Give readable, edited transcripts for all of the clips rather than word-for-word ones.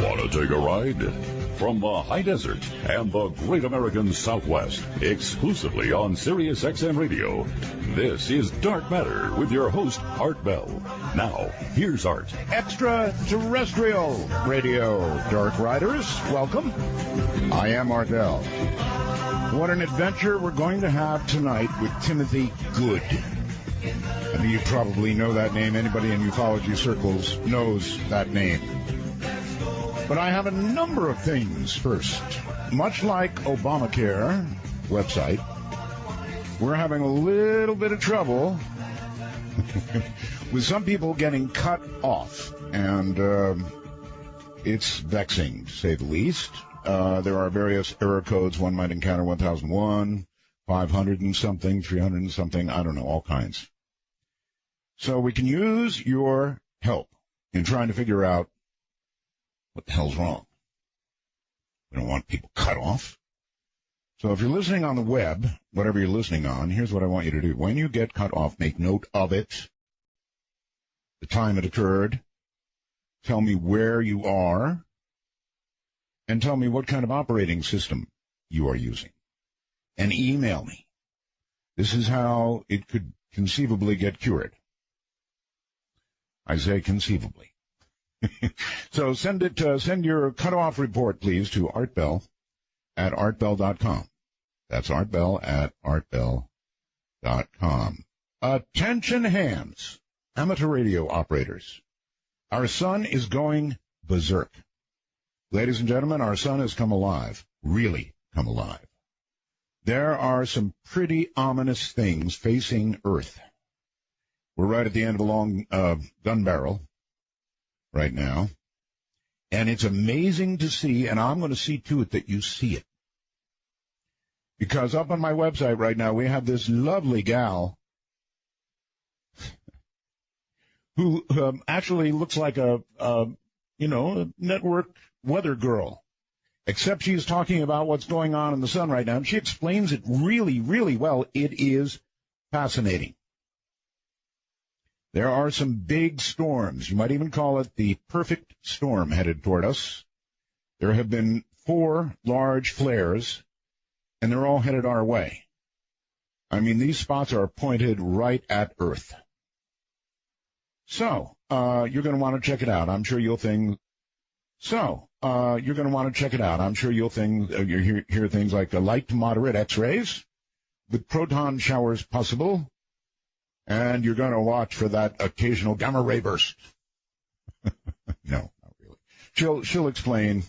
Want to take a ride? From the high desert and the great American Southwest, exclusively on Sirius XM Radio, this is Dark Matter with your host, Art Bell. Now, here's Art. Extraterrestrial Radio Dark Riders, welcome. I am Art Bell. What an adventure we're going to have tonight with Timothy Good. I mean, you probably know that name. Anybody in ufology circles knows that name. But I have a number of things first. Much like Obamacare website, we're having a little bit of trouble with some people getting cut off. And it's vexing, to say the least. There are various error codes. One might encounter 1001, 500 and something, 300 and something. I don't know, all kinds. So we can use your help in trying to figure out what the hell's wrong. We don't want people cut off. So if you're listening on the web, whatever you're listening on, here's what I want you to do. When you get cut off, make note of it, the time it occurred, tell me where you are, and tell me what kind of operating system you are using. And email me. This is how it could conceivably get cured. I say conceivably. So send your cutoff report, please, to artbell at artbell.com. That's artbell at artbell.com. Attention hands, amateur radio operators. Our sun is going berserk. Ladies and gentlemen, our sun has come alive, really come alive. There are some pretty ominous things facing Earth. We're right at the end of a long gun barrel right now, and it's amazing to see, and I'm going to see to it that you see it. Because up on my website right now, we have this lovely gal who actually looks like a network weather girl, except she's talking about what's going on in the sun right now, and she explains it really, really well. It is fascinating. There are some big storms. You might even call it the perfect storm headed toward us. There have been 4 large flares, and they're all headed our way. I mean, these spots are pointed right at Earth. So, you're going to want to check it out. I'm sure you'll think. So, you're going to want to check it out. I'm sure you'll think, you hear things like the light to moderate X-rays, with proton showers possible. And you're going to watch for that occasional gamma ray burst. No, not really. She'll explain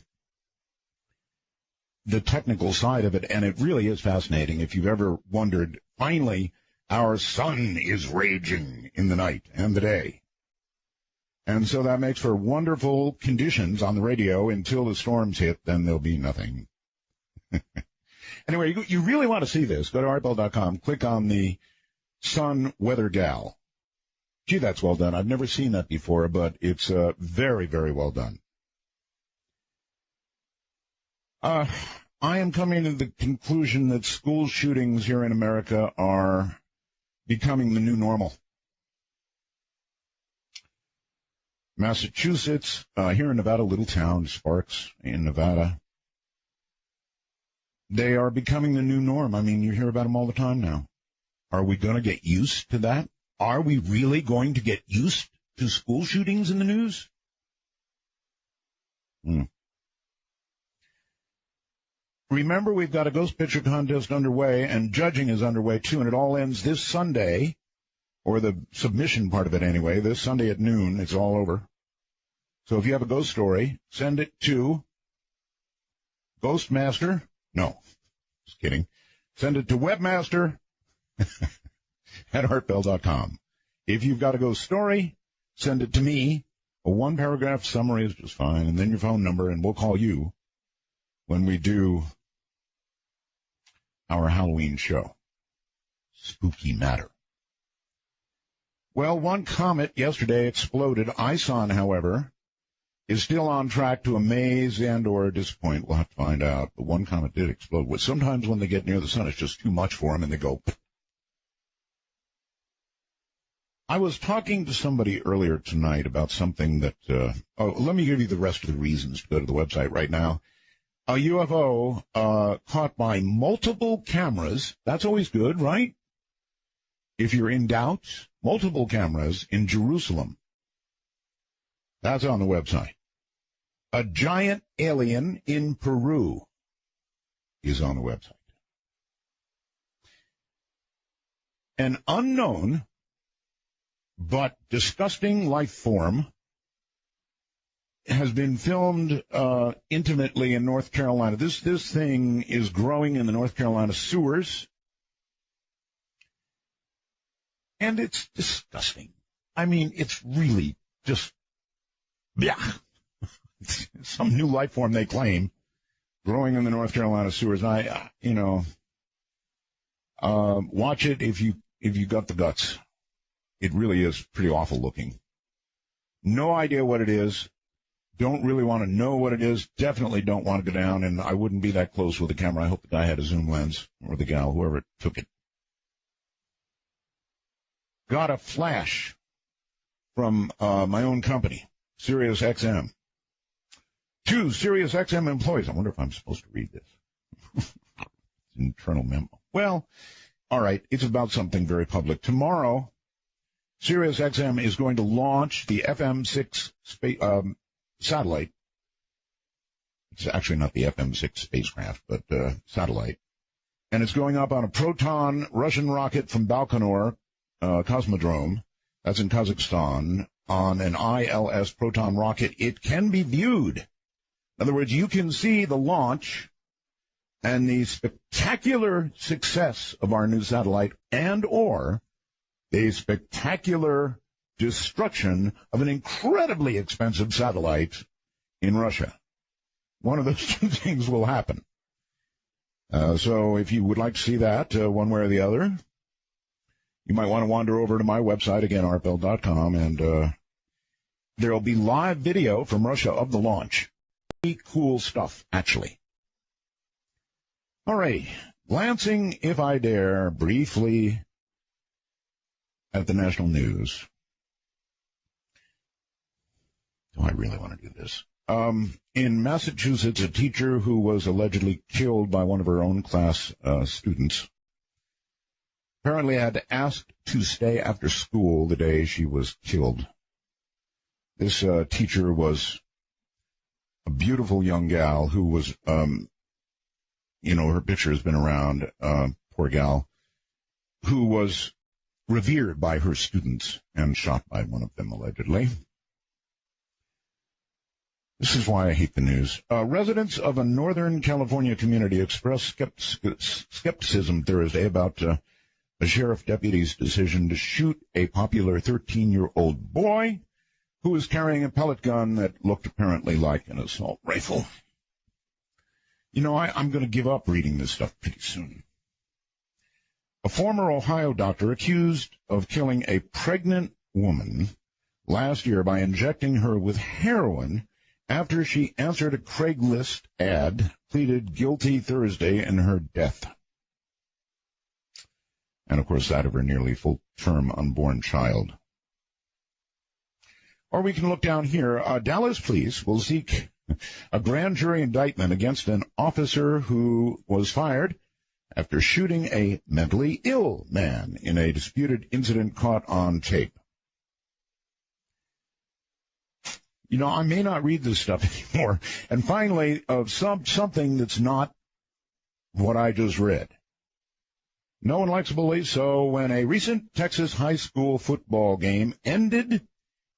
the technical side of it, and it really is fascinating. If you've ever wondered, finally, our sun is raging in the night and the day. And so that makes for wonderful conditions on the radio until the storms hit, then there'll be nothing. Anyway, you really want to see this. Go to artbell.com, click on the Sun Weather Gal. Gee, that's well done. I've never seen that before, but it's very, very well done. I am coming to the conclusion that school shootings here in America are becoming the new normal. Massachusetts, here in Nevada, little town, Sparks in Nevada, they are becoming the new norm. I mean, you hear about them all the time now. Are we going to get used to that? Are we really going to get used to school shootings in the news? Remember, we've got a ghost picture contest underway, and judging is underway, too, and it all ends this Sunday, or the submission part of it anyway, this Sunday at noon. It's all over. So if you have a ghost story, send it to Ghostmaster. No, just kidding. Send it to Webmaster at artbell.com. If you've got a ghost story, send it to me. A 1-paragraph summary is just fine, and then your phone number, and we'll call you when we do our Halloween show. Spooky matter. Well, one comet yesterday exploded. ISON, however, is still on track to amaze and or disappoint. We'll have to find out. But one comet did explode. Sometimes when they get near the sun, it's just too much for them, and they go. I was talking to somebody earlier tonight about something that, let me give you the rest of the reasons to go to the website right now. A UFO caught by multiple cameras. That's always good, right? If you're in doubt, multiple cameras in Jerusalem. That's on the website. A giant alien in Peru is on the website. An unknown but disgusting life form has been filmed intimately in North Carolina. This thing is growing in the North Carolina sewers, and it's disgusting. I mean, it's really just, yeah, some new life form they claim growing in the North Carolina sewers. And watch it if you got the guts. It really is pretty awful looking. No idea what it is. Don't really want to know what it is. Definitely don't want to go down, and I wouldn't be that close with the camera. I hope the guy had a zoom lens, or the gal, whoever took it. Got a flash from my own company, Sirius XM. 2 Sirius XM employees. I wonder if I'm supposed to read this. Internal memo. Well, all right. It's about something very public. Tomorrow, Sirius XM is going to launch the FM6 satellite. It's actually not the FM6 spacecraft, but satellite. And it's going up on a Proton Russian rocket from Baikonur Cosmodrome. That's in Kazakhstan. On an ILS Proton rocket. It can be viewed. In other words, you can see the launch and the spectacular success of our new satellite, and or the spectacular destruction of an incredibly expensive satellite in Russia. One of those two things will happen. So if you would like to see that one way or the other, you might want to wander over to my website, again, artbell.com, and there will be live video from Russia of the launch. Pretty cool stuff, actually. All right, glancing, if I dare, briefly at the national news. Do I really want to do this? In Massachusetts, a teacher who was allegedly killed by one of her own class students apparently had asked to stay after school the day she was killed. This teacher was a beautiful young gal who was, her picture has been around, poor gal, who was revered by her students and shot by one of them, allegedly. This is why I hate the news. Residents of a Northern California community expressed skepticism Thursday about a sheriff deputy's decision to shoot a popular 13-year-old boy who was carrying a pellet gun that looked apparently like an assault rifle. I'm going to give up reading this stuff pretty soon. A former Ohio doctor accused of killing a pregnant woman last year by injecting her with heroin after she answered a Craigslist ad, pleaded guilty Thursday in her death. And, of course, that of her nearly full-term unborn child. Or we can look down here. Dallas police will seek a grand jury indictment against an officer who was fired after shooting a mentally ill man in a disputed incident caught on tape. I may not read this stuff anymore. And finally, something that's not what I just read. No one likes to believe so when a recent Texas high school football game ended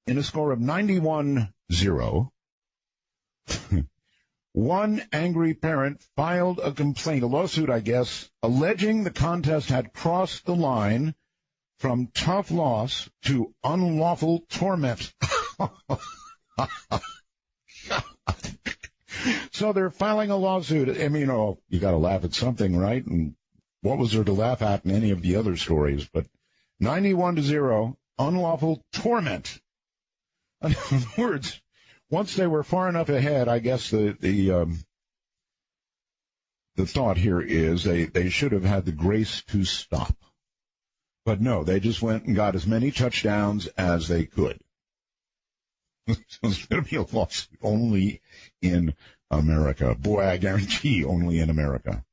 in a score of 91-0. One angry parent filed a complaint, a lawsuit, I guess, alleging the contest had crossed the line from tough loss to unlawful torment. So they're filing a lawsuit. I mean, you got to laugh at something, right? And what was there to laugh at in any of the other stories? But 91-0, unlawful torment. In other words, once they were far enough ahead, I guess the thought here is they should have had the grace to stop. But no, they just went and got as many touchdowns as they could. So it's going to be a lawsuit only in America. Boy, I guarantee only in America.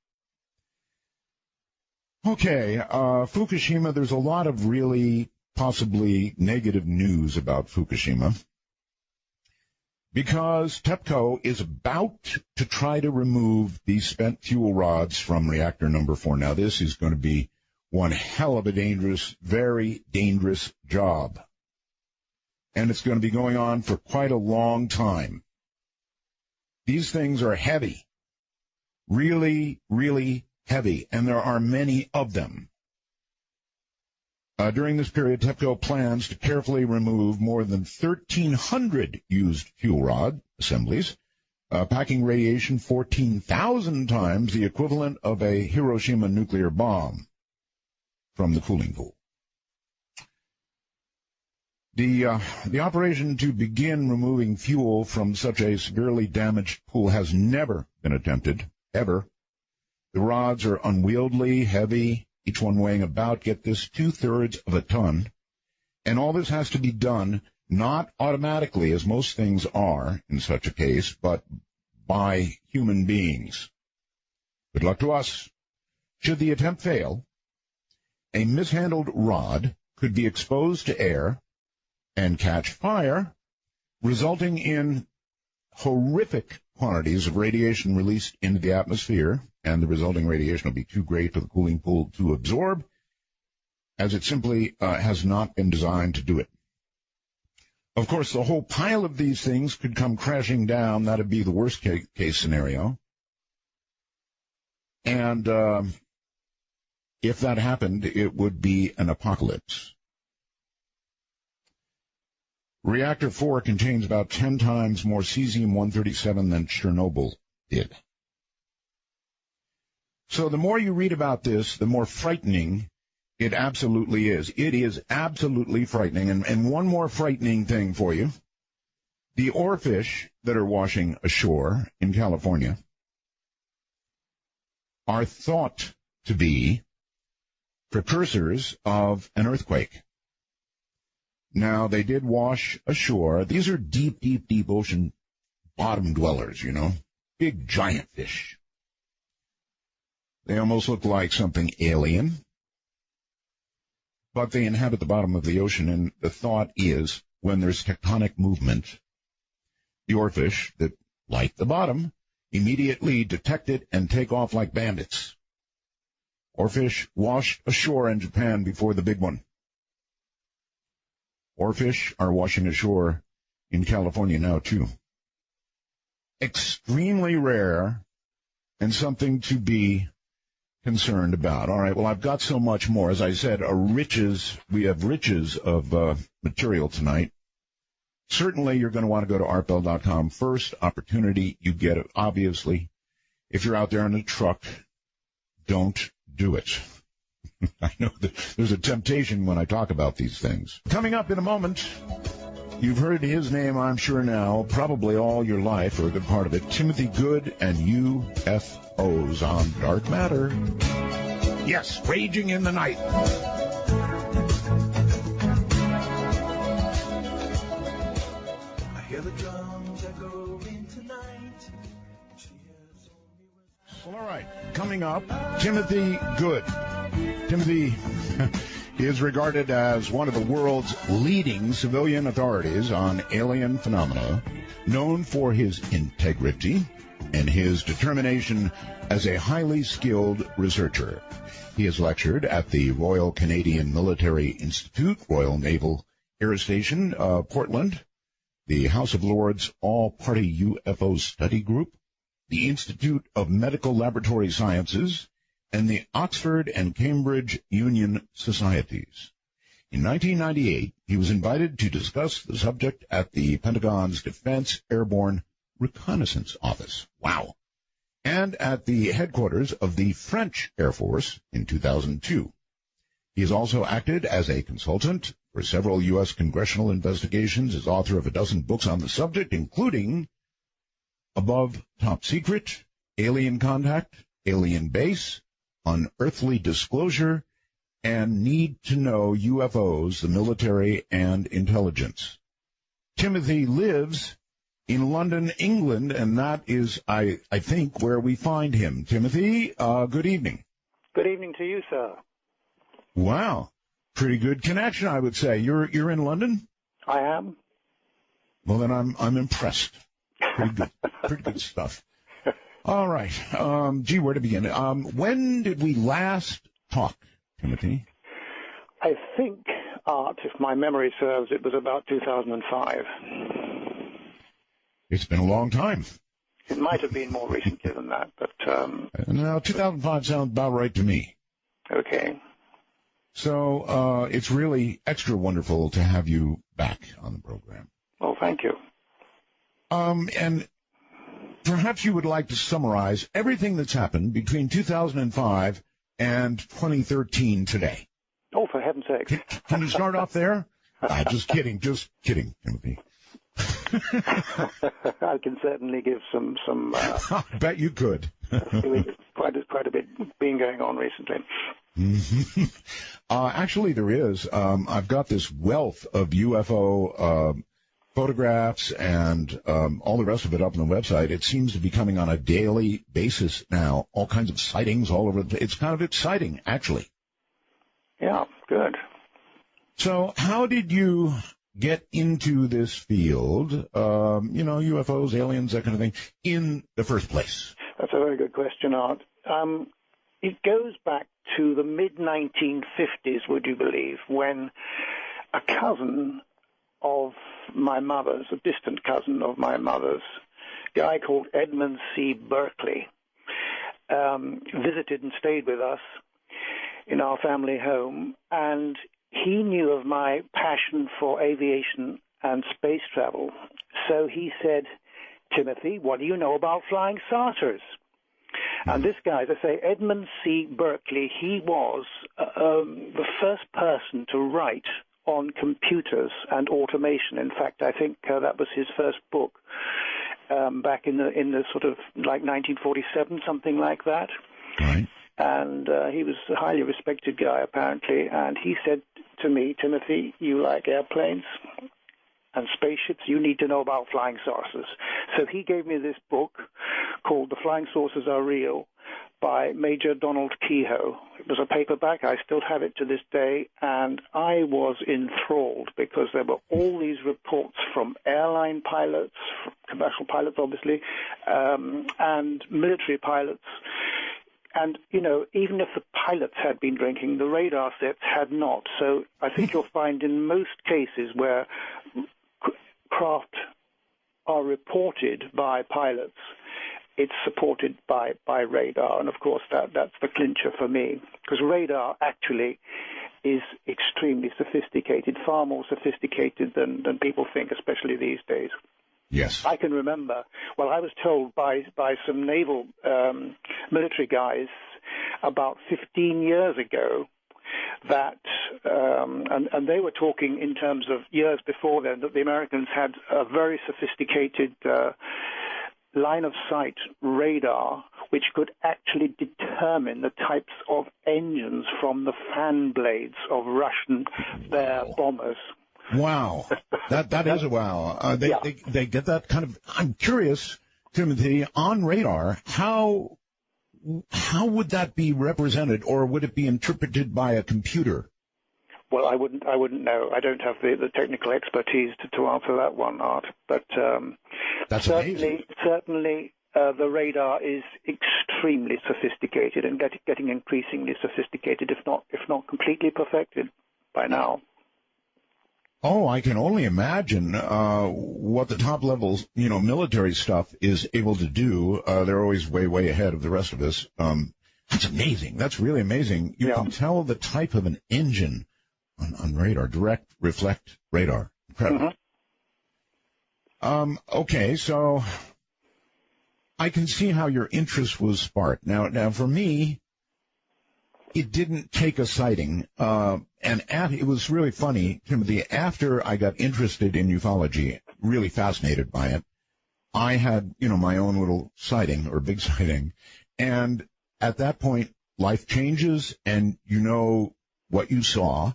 Okay, Fukushima, there's a lot of really possibly negative news about Fukushima because TEPCO is about to try to remove these spent fuel rods from reactor number 4. Now, this is going to be one hell of a dangerous, very dangerous job. And it's going to be going on for quite a long time. These things are heavy, really, really heavy, and there are many of them. During this period, TEPCO plans to carefully remove more than 1,300 used fuel rod assemblies, packing radiation 14,000 times the equivalent of a Hiroshima nuclear bomb from the cooling pool. The operation to begin removing fuel from such a severely damaged pool has never been attempted, ever. The rods are unwieldy, heavy, each one weighing about, get this, 2/3 of a ton. And all this has to be done not automatically, as most things are in such a case, but by human beings. Good luck to us. Should the attempt fail, a mishandled rod could be exposed to air and catch fire, resulting in horrific quantities of radiation released into the atmosphere, and the resulting radiation will be too great for the cooling pool to absorb, as it simply has not been designed to do it. Of course, the whole pile of these things could come crashing down. That would be the worst case scenario. And if that happened, it would be an apocalypse. Reactor 4 contains about 10 times more cesium-137 than Chernobyl did. So the more you read about this, the more frightening it absolutely is. It is absolutely frightening. And one more frightening thing for you. The oarfish that are washing ashore in California are thought to be precursors of an earthquake. Now, they did wash ashore. These are deep, deep, deep ocean bottom dwellers, you know, big giant fish. They almost look like something alien, but they inhabit the bottom of the ocean, and the thought is when there's tectonic movement, the oarfish that like the bottom immediately detect it and take off like bandits. Oarfish washed ashore in Japan before the big one. Oarfish are washing ashore in California now, too. Extremely rare and something to be concerned about. All right, well, I've got so much more. As I said, we have riches of material tonight. Certainly, you're going to want to go to artbell.com. First opportunity you get it, obviously. If you're out there in a truck, don't do it. I know that there's a temptation when I talk about these things. Coming up in a moment, you've heard his name, I'm sure now, probably all your life, or a good part of it, Timothy Good and UFOs on Dark Matter. Yes, raging in the night. I hear the drums echoing tonight. Well, all right, coming up, Timothy Good. Timothy is regarded as one of the world's leading civilian authorities on alien phenomena, known for his integrity and his determination as a highly skilled researcher. He has lectured at the Royal Canadian Military Institute, Royal Naval Air Station, Portland, the House of Lords All-Party UFO Study Group, the Institute of Medical Laboratory Sciences, and the Oxford and Cambridge Union Societies. In 1998, he was invited to discuss the subject at the Pentagon's Defense Airborne Reconnaissance Office. Wow. And at the headquarters of the French Air Force in 2002. He has also acted as a consultant for several U.S. congressional investigations, is author of a dozen books on the subject, including Above Top Secret, Alien Contact, Alien Base, Unearthly Disclosure, and need to know UFOs, the military and intelligence. Timothy lives in London, England, and that is, I think, where we find him. Timothy, good evening. Good evening to you, sir. Wow. Pretty good connection, I would say. You're in London? I am. Well, then I'm impressed. Pretty good stuff. All right. Gee, where to begin? When did we last talk, Timothy? I think, Art, if my memory serves, it was about 2005. It's been a long time. It might have been more recently than that, but... No, 2005 sounds about right to me. Okay. So it's really extra wonderful to have you back on the program. Well, thank you. And perhaps you would like to summarize everything that's happened between 2005 and 2013 today. Oh, for heaven's sake. Can you start off there? Just kidding, Timothy. I can certainly give some I bet you could. quite a bit been going on recently. Mm-hmm. Actually, there is. I've got this wealth of UFO photographs and all the rest of it up on the website. It seems to be coming on a daily basis now. All kinds of sightings all over. It's kind of exciting, actually. Yeah, good. So how did you get into this field, UFOs, aliens, that kind of thing, in the first place? That's a very good question, Art. It goes back to the mid-1950s, would you believe, when a cousin of my mother's, a distant cousin of my mother's, a guy called Edmund C. Berkeley, visited and stayed with us in our family home, and he knew of my passion for aviation and space travel. So he said, Timothy, what do you know about flying saucers? And this guy, as I say, Edmund C. Berkeley, he was the first person to write on computers and automation. In fact, I think that was his first book back in the sort of like 1947, something like that. Right. And he was a highly respected guy, apparently. And he said to me, Timothy, you like airplanes and spaceships, you need to know about flying saucers. So he gave me this book called The Flying Saucers Are Real by Major Donald Kehoe. It was a paperback. I still have it to this day, and I was enthralled because there were all these reports from airline pilots, commercial pilots obviously, and military pilots. And, even if the pilots had been drinking, the radar sets had not. So I think you'll find in most cases where craft are reported by pilots, it's supported by radar. And, of course, that's the clincher for me, because radar actually is extremely sophisticated, far more sophisticated than people think, especially these days. Yes. I can remember, I was told by some naval military guys about 15 years ago that, and they were talking in terms of years before then, that the Americans had a very sophisticated line-of-sight radar which could actually determine the types of engines from the fan blades of Russian Bear bombers. Wow. That is a wow. They get that kind of... I'm curious, Timothy, on radar, how would that be represented, or would it be interpreted by a computer? Well, I wouldn't know. I don't have the technical expertise to answer that one, Art. But that's certainly the radar is extremely sophisticated and getting increasingly sophisticated, if not completely perfected by now. Oh, I can only imagine what the top level, military stuff is able to do. They're always way, way ahead of the rest of us. That's amazing. That's really amazing. You can tell the type of an engine on radar, direct reflect radar. Incredible. Mm-hmm. Okay, so I can see how your interest was sparked. Now for me, it didn't take a sighting, it was really funny, Timothy. After I got interested in ufology, really fascinated by it, I had, my own little sighting, or big sighting, and at that point, life changes, and what you saw.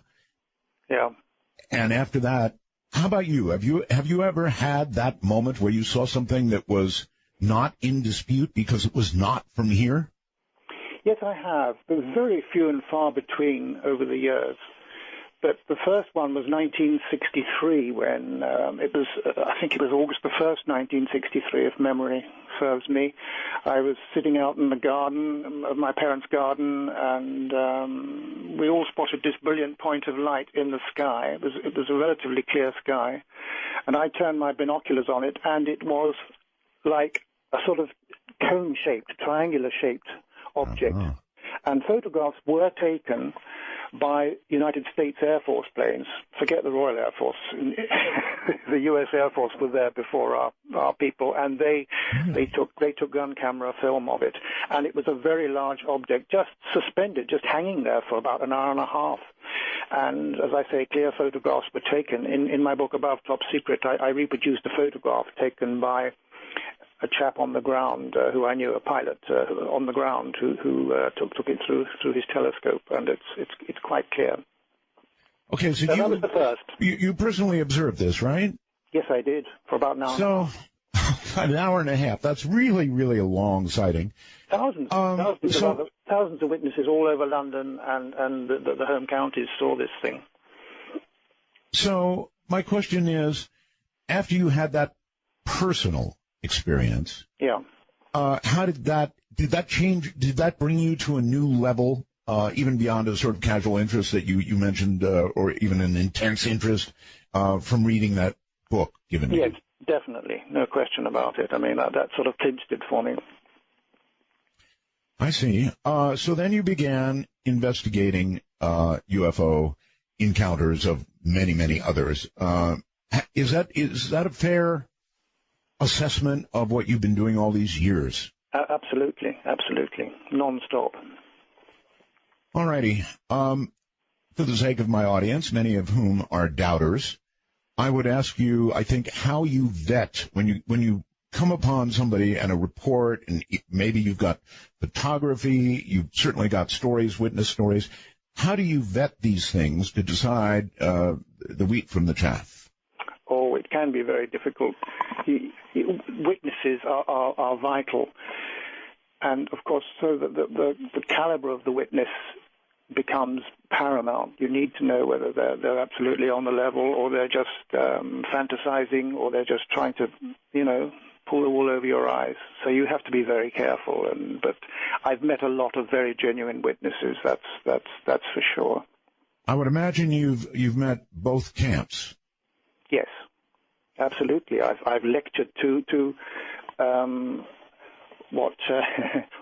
Yeah. And after that, how about you? Have you ever had that moment where you saw something that was not in dispute because it was not from here? Yes, I have. But very few and far between over the years. But the first one was 1963 when it was, I think it was August the 1st, 1963, if memory serves me. I was sitting out in the garden of my parents' garden, and we all spotted this brilliant point of light in the sky. It was a relatively clear sky. And I turned my binoculars on it, and it was like a sort of cone-shaped, triangular-shaped object. Uh-huh. And photographs were taken by United States Air Force planes. Forget the Royal Air Force. The U.S. Air Force was there before our people, and they took gun camera film of it. And it was a very large object, just suspended, just hanging there for about an hour and a half. And as I say, clear photographs were taken. In my book Above Top Secret, I reproduced a photograph taken by a chap on the ground who I knew, a pilot on the ground who took it through his telescope, and it's quite clear. Okay, so that was the first. You personally observed this, right? Yes, I did, for about an hour. So, an hour and a half. That's really, really a long sighting. Thousands of witnesses all over London and the home counties saw this thing. So, my question is, after you had that personal experience. Yeah. How did that change? Did that bring you to a new level, even beyond a sort of casual interest that you mentioned, or even an intense interest from reading that book given to you? Yes, definitely. No question about it. I mean, that sort of clinched it for me. I see. So then you began investigating UFO encounters of many, many others. Is that a fair assessment of what you've been doing all these years? Absolutely, non-stop. All righty. For the sake of my audience, many of whom are doubters, I would ask you, I think, how you vet when you come upon somebody and a report, and maybe you've got photography, you've certainly got stories, witness stories. How do you vet these things to decide the wheat from the chaff? Oh, it can be very difficult. Witnesses are vital. And, of course, so that the caliber of the witness becomes paramount. You need to know whether they're absolutely on the level, or they're just fantasizing, or they're just trying to, pull the wool over your eyes. So you have to be very careful. But I've met a lot of very genuine witnesses. That's for sure. I would imagine you've met both camps. Yes, absolutely. I've lectured to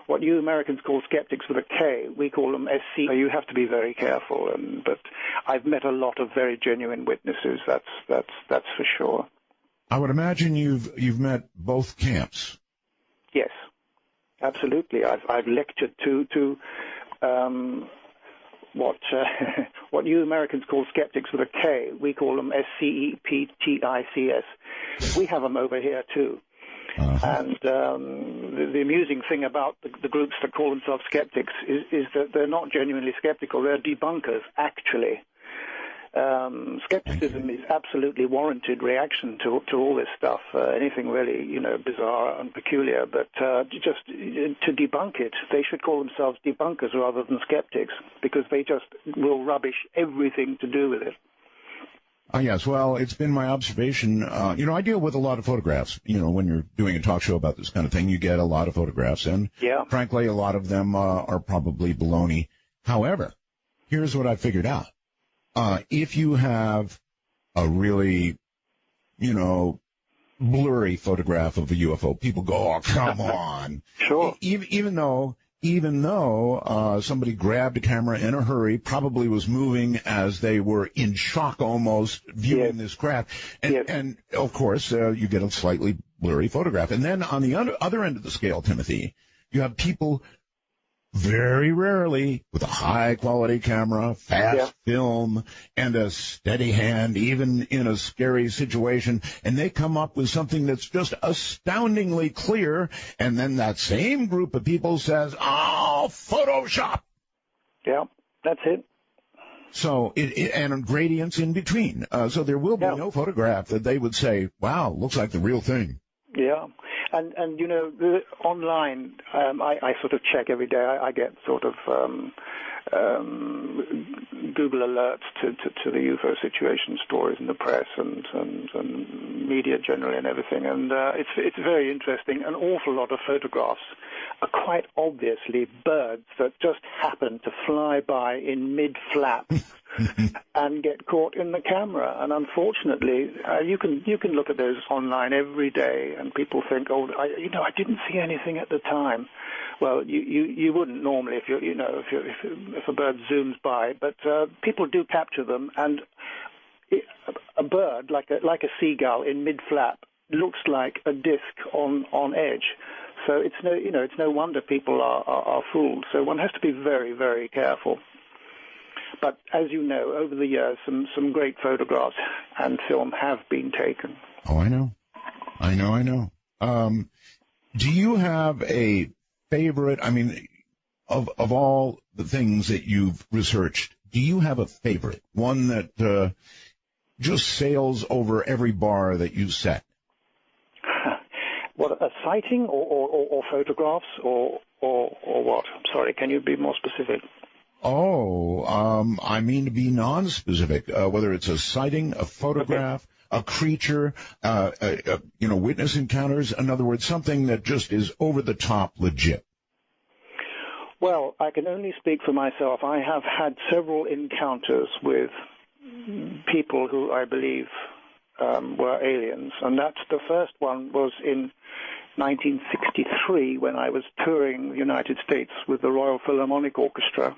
what you Americans call skeptics with a K. We call them SC. So you have to be very careful. But I've met a lot of very genuine witnesses. That's for sure. I would imagine you've met both camps. Yes, absolutely. I've lectured to what you Americans call skeptics with a K. We call them SCEPTICS. We have them over here too. Uh-huh. And the amusing thing about the groups that call themselves skeptics is that they're not genuinely skeptical. They're debunkers, actually. Skepticism is absolutely warranted reaction to all this stuff, anything really, bizarre and peculiar. But just to debunk it, they should call themselves debunkers rather than skeptics, because they just will rubbish everything to do with it. Yes, well, it's been my observation. I deal with a lot of photographs. When you're doing a talk show about this kind of thing, you get a lot of photographs, and frankly, a lot of them are probably baloney. However, here's what I figured out. If you have a really, blurry photograph of a UFO, people go, "Oh, come on!" Sure. Even though somebody grabbed a camera in a hurry, probably was moving as they were in shock almost viewing this craft, and of course you get a slightly blurry photograph. And then on the other end of the scale, Timothy, you have people very rarely with a high-quality camera, fast film, and a steady hand, even in a scary situation, and they come up with something that's just astoundingly clear, and then that same group of people says, "Oh, Photoshop." Yeah, that's it. So, and gradients in between. So there will be no photograph that they would say, wow, looks like the real thing. Yeah. And you know, online, I sort of check every day. I get sort of Google alerts to the UFO situation, stories in the press and media generally and everything. And it's very interesting. An awful lot of photographs are quite obviously birds that just happen to fly by in mid-flap and get caught in the camera. And unfortunately, you can look at those online every day, and people think, oh, I didn't see anything at the time. Well, you wouldn't normally if a bird zooms by, but people do capture them, and a bird like a seagull in mid-flap looks like a disc on edge. So it's no wonder people are fooled. So one has to be very, very careful. But as you know, over the years, some great photographs and film have been taken. Oh, I know. Do you have a favorite? I mean, of all the things that you've researched, do you have a favorite? One that just sails over every bar that you set? What, a sighting or photographs or what? Sorry, can you be more specific? Oh, I mean to be non-specific, whether it's a sighting, a photograph, a creature, witness encounters. In other words, something that just is over the top legit. Well, I can only speak for myself. I have had several encounters with people who I believe were aliens, and that's the first one was in 1963 when I was touring the United States with the Royal Philharmonic Orchestra.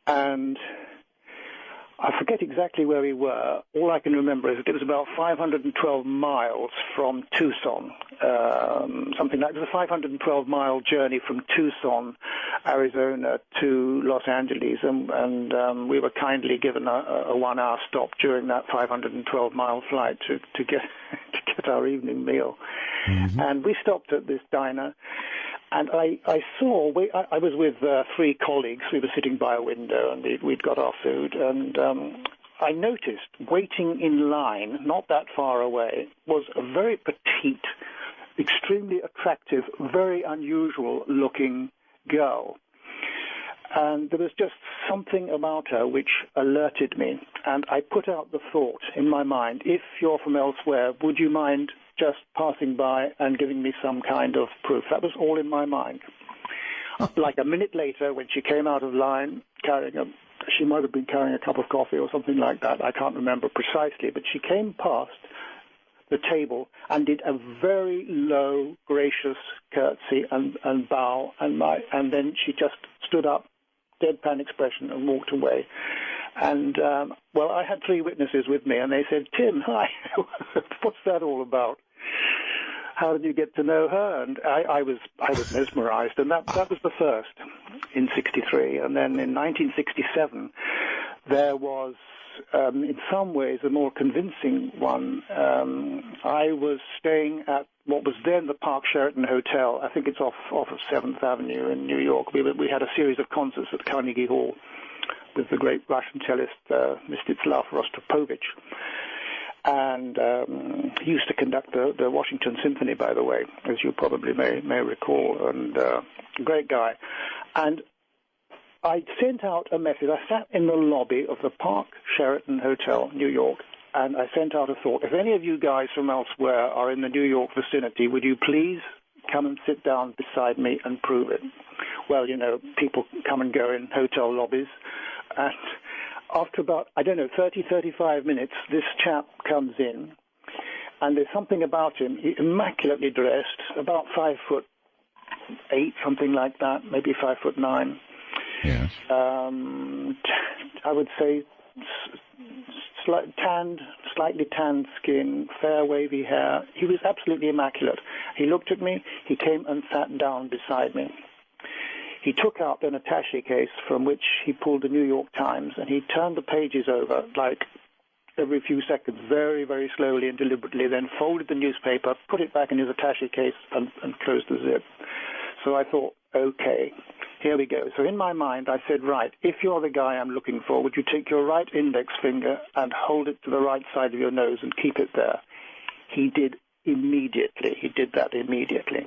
And I forget exactly where we were. All I can remember is that it was about 512 miles from Tucson, something like it was a 512-mile journey from Tucson, Arizona to Los Angeles, and we were kindly given a 1-hour stop during that 512-mile flight to get our evening meal. Mm-hmm. And we stopped at this diner. And I was with 3 colleagues. We were sitting by a window, and we'd got our food. And I noticed, waiting in line, not that far away, was a very petite, extremely attractive, very unusual-looking girl. And there was just something about her which alerted me. And I put out the thought in my mind, if you're from elsewhere, would you mind just passing by and giving me some kind of proof? That was all in my mind. Like a minute later, when she came out of line, she might have been carrying a cup of coffee or something like that. I can't remember precisely, but she came past the table and did a very low, gracious curtsy and bow, and then she just stood up, deadpan expression, and walked away. And, I had 3 witnesses with me, and they said, Tim, hi, what's that all about? How did you get to know her? And I was mesmerized, and that was the first in 63. And then in 1967, there was, in some ways, a more convincing one. I was staying at what was then the Park Sheraton Hotel. I think it's off of 7th Avenue in New York. We had a series of concerts at Carnegie Hall with the great Russian cellist Mstislav Rostropovich. And he used to conduct the Washington Symphony, by the way, as you probably may recall, and a great guy. And I sent out a message. I sat in the lobby of the Park Sheraton Hotel, New York, and I sent out a thought. If any of you guys from elsewhere are in the New York vicinity, would you please come and sit down beside me and prove it? Well, people come and go in hotel lobbies. And after about, 30, 35 minutes, this chap comes in, and there's something about him. He's immaculately dressed, about 5'8", something like that, maybe 5'9". Yes. I would say slightly tanned skin, fair wavy hair. He was absolutely immaculate. He looked at me. He came and sat down beside me. He took out an attaché case from which he pulled the New York Times, and he turned the pages over like every few seconds, very, very slowly and deliberately, then folded the newspaper, put it back in his attaché case, and closed the zip. So I thought, okay, here we go. So in my mind, I said, right, if you're the guy I'm looking for, would you take your right index finger and hold it to the right side of your nose and keep it there? He did immediately. He did that immediately.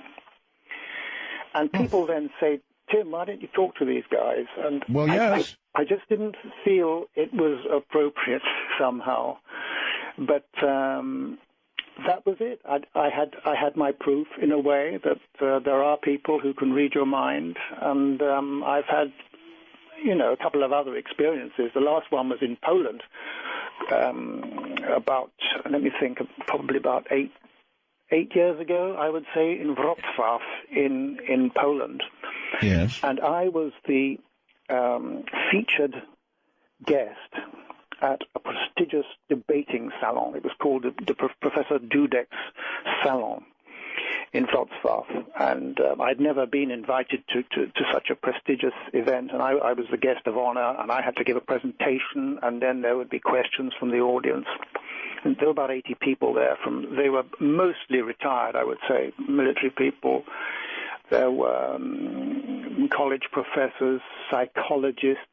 And people then say, Tim, why don't you talk to these guys? And well, yes. I just didn't feel it was appropriate somehow. But that was it. I had my proof in a way that there are people who can read your mind, and I've had, a couple of other experiences. The last one was in Poland, probably about eight years ago, I would say, in Wrocław in Poland. Yes. And I was the featured guest at a prestigious debating salon. It was called the Professor Dudek's Salon in Wrocław, and I'd never been invited to such a prestigious event, and I was the guest of honor, and I had to give a presentation, and then there would be questions from the audience. And there were about 80 people there. They were mostly retired, I would say, military people. There were college professors, psychologists,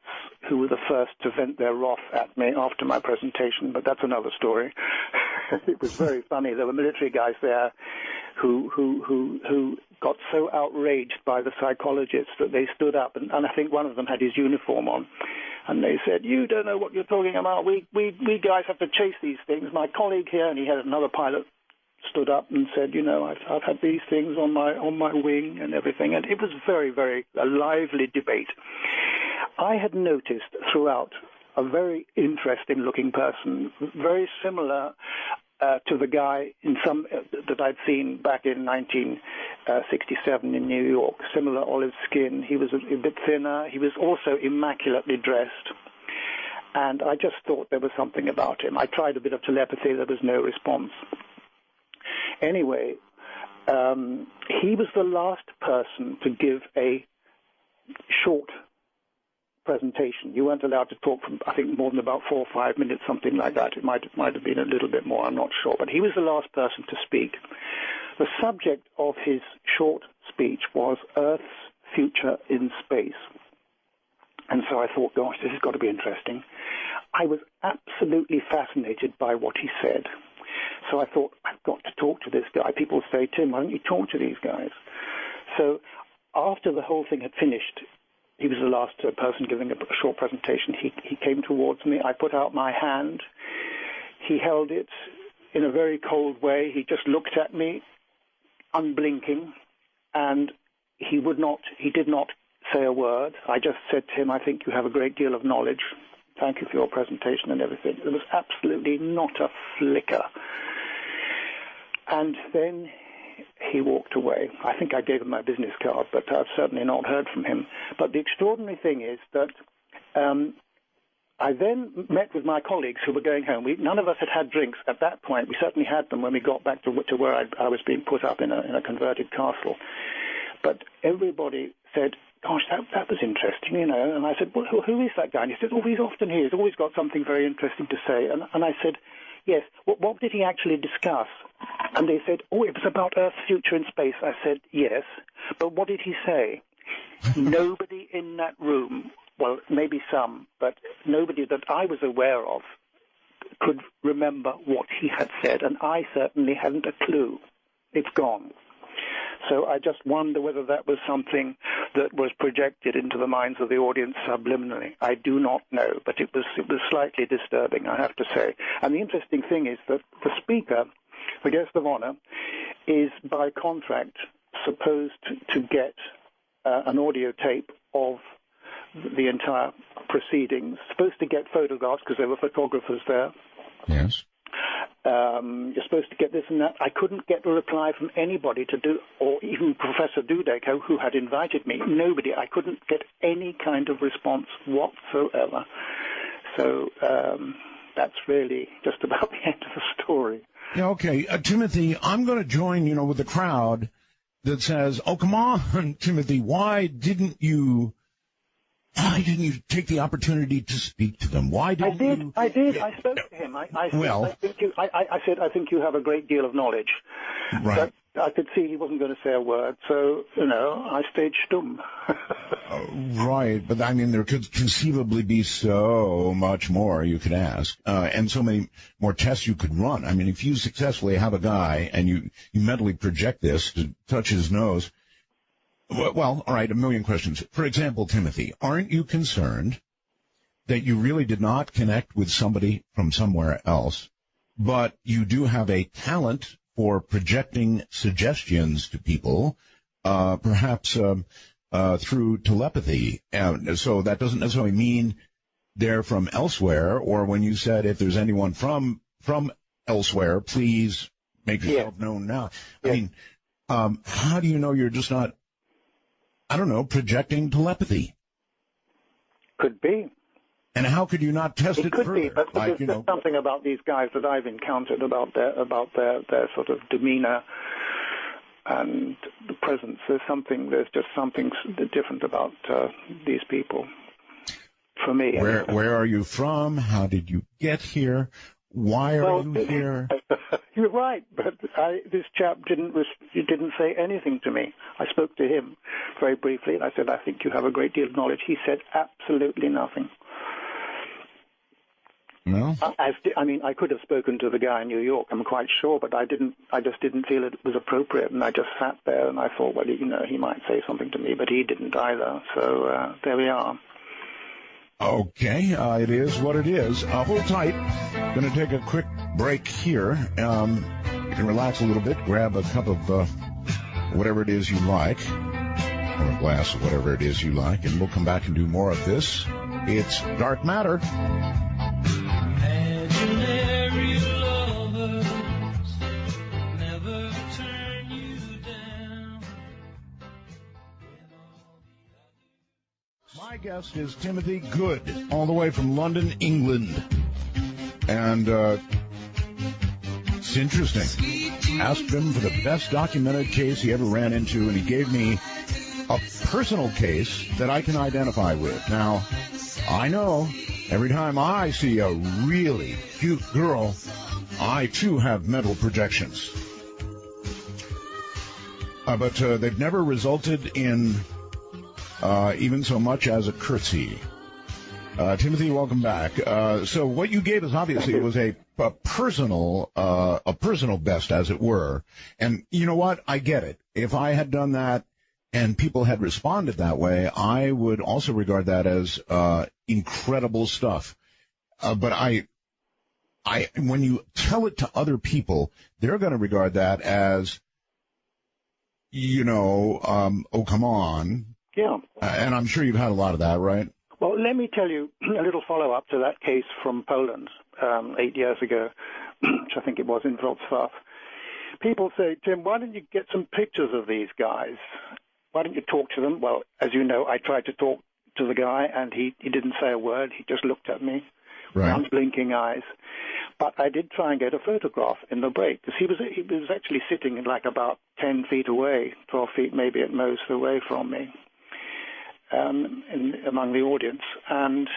who were the first to vent their wrath at me after my presentation, but that's another story. It was very funny. There were military guys there who got so outraged by the psychologists that they stood up, and I think one of them had his uniform on, and they said, "You don't know what you're talking about. We guys have to chase these things." My colleague here, and he had another pilot, stood up and said, I've had these things on my wing and everything, and it was very, very a lively debate. I had noticed throughout a very interesting-looking person, very similar to the guy that I'd seen back in 1967 in New York. Similar olive skin. He was a bit thinner. He was also immaculately dressed. And I just thought there was something about him. I tried a bit of telepathy. There was no response. Anyway, he was the last person to give a short presentation. You weren't allowed to talk for, I think, more than about 4 or 5 minutes, something like that. It might have been a little bit more, I'm not sure. But he was the last person to speak. The subject of his short speech was Earth's future in space. And so I thought, gosh, this has got to be interesting. I was absolutely fascinated by what he said. So I thought, I've got to talk to this guy. People say, Tim, why don't you talk to these guys? So after the whole thing had finished, he was the last person giving a short presentation. He came towards me. I put out my hand. He held it in a very cold way. He just looked at me, unblinking, and he did not say a word. I just said to him, I think you have a great deal of knowledge. Thank you for your presentation and everything. There was absolutely not a flicker. And then he walked away. I think I gave him my business card, but I've certainly not heard from him. But the extraordinary thing is that I then met with my colleagues who were going home. None of us had drinks at that point. We certainly had them when we got back to where I was being put up in a converted castle. But everybody said, gosh, that was interesting, And I said, well, who is that guy? And he said, oh, he's often here. He's always got something very interesting to say. And I said, yes, what did he actually discuss? And they said, oh, it was about Earth's future in space. I said, yes, but what did he say? Nobody in that room, well, maybe some, but nobody that I was aware of could remember what he had said, and I certainly hadn't a clue. It's gone. So I just wonder whether that was something that was projected into the minds of the audience subliminally. I do not know, but it was slightly disturbing, I have to say. And the interesting thing is that the speaker, the guest of honor, is by contract supposed to get an audio tape of the entire proceedings, supposed to get photographs because there were photographers there. Yes. You're supposed to get this and that. I couldn't get a reply from anybody or even Professor Dudek, who had invited me. Nobody. I couldn't get any kind of response whatsoever. So that's really just about the end of the story. Yeah, okay. Timothy, I'm going to join, with the crowd that says, oh, come on, Timothy, why didn't you take the opportunity to speak to them? Why didn't you? I did. I spoke to him. I said, I think you have a great deal of knowledge. Right. I could see he wasn't going to say a word, so, I stayed stum. Right, but I mean, there could conceivably be so much more you could ask, and so many more tests you could run. I mean, if you successfully have a guy and you mentally project this to touch his nose, well, all right, a million questions. For example, Timothy, aren't you concerned that you really did not connect with somebody from somewhere else, but you do have a talent for projecting suggestions to people, perhaps through telepathy? And so that doesn't necessarily mean they're from elsewhere, or when you said if there's anyone from elsewhere, please make yourself known now. Yeah. I mean, how do you know you're just not, I don't know, projecting telepathy? Could be. And how could you not test it further? It could be, but there's something about these guys that I've encountered about their sort of demeanor and the presence. There's just something different about these people. For me. Where are you from? How did you get here? Why are you here? You're right, but this chap didn't say anything to me. I spoke to him very briefly, and I said, I think you have a great deal of knowledge. He said absolutely nothing. No. I could have spoken to the guy in New York, I'm quite sure, but I just didn't feel it was appropriate, and I just sat there and I thought, well, he might say something to me, but he didn't either. So there we are. Okay, it is what it is. Hold tight. Going to take a quick break here. You can relax a little bit, grab a cup of whatever it is you like, or a glass of whatever it is you like, and we'll come back and do more of this. It's Dark Matter. Imaginary lovers never turn you down. My guest is Timothy Good, all the way from London, England. And it's interesting. Asked him for the best documented case he ever ran into, and he gave me a personal case that I can identify with. Now, I know every time I see a really cute girl, I, too, have mental projections. But they've never resulted in even so much as a curtsy. Timothy, welcome back. So what you gave us, obviously, was a personal best, as it were. And you know what? I get it. If I had done that and people had responded that way, I would also regard that as incredible stuff. But when you tell it to other people, they're going to regard that as, oh, come on. Yeah. And I'm sure you've had a lot of that, right? Well, let me tell you a little follow-up to that case from Poland 8 years ago, which I think it was in Wrocław. People say, Tim, why don't you get some pictures of these guys? Why don't you talk to them? Well, as you know, I tried to talk to the guy, and he didn't say a word. He just looked at me, right, with blinking eyes. But I did try and get a photograph in the break, because he was actually sitting like about 10 feet away, 12 feet maybe at most away from me, among the audience. And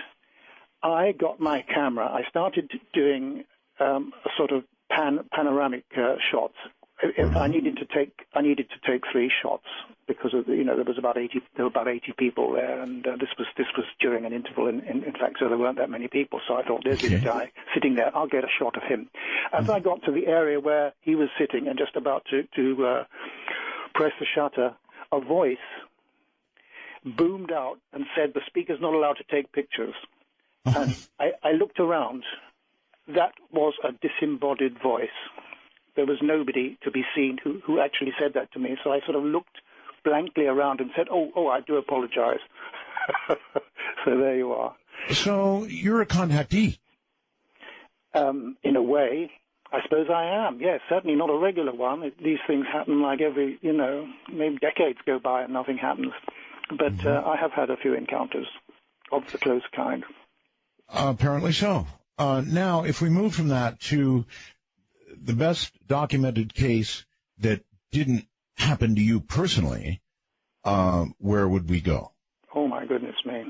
I got my camera. I started doing a sort of panoramic shots. I needed to take 3 shots because of there were about 80 people there, and this was during an interval. In fact, so there weren't that many people. So I thought, there's this guy sitting there. I'll get a shot of him. As I got to the area where he was sitting and just about to press the shutter, a voice boomed out and said, "The speaker's not allowed to take pictures." And I looked around. That was a disembodied voice. There was nobody to be seen who actually said that to me. So I sort of looked blankly around and said, oh, I do apologize. So there you are. So you're a contactee? In a way, I suppose I am. Yes, certainly not a regular one. These things happen like every, maybe decades go by and nothing happens. But I have had a few encounters of the close kind. Apparently so. Now, if we move from that to the best documented case that didn't happen to you personally, where would we go? Oh, my goodness me.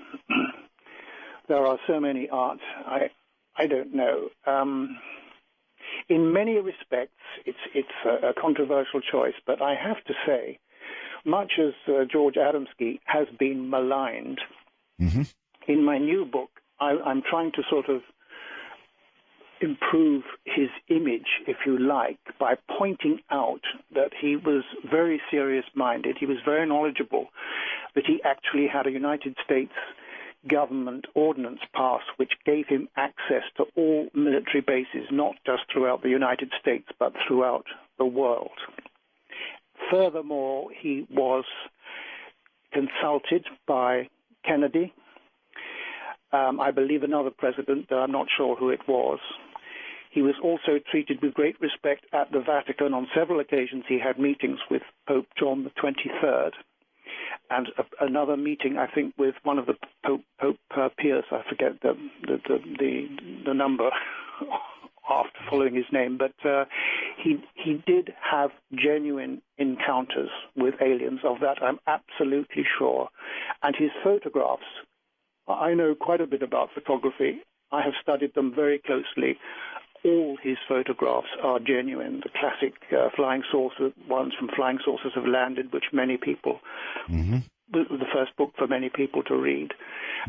There are so many arts. I don't know. in many respects, it's a controversial choice, but I have to say, much as George Adamski has been maligned, in my new book, I'm trying to sort of improve his image, if you like, by pointing out that he was very serious-minded, he was very knowledgeable, that he actually had a United States government ordinance passed which gave him access to all military bases, not just throughout the United States, but throughout the world. Furthermore, he was consulted by Kennedy, I believe another president, though I'm not sure who it was. He was also treated with great respect at the Vatican. On several occasions he had meetings with Pope John the 23rd, and another meeting, I think, with one of the Pope Pius, I forget the number after following his name, but he did have genuine encounters with aliens. Of that I'm absolutely sure. And his photographs, I know quite a bit about photography. I have studied them very closely. All his photographs are genuine. The classic flying saucer ones from Flying Saucers Have Landed, which many people, the first book for many people to read.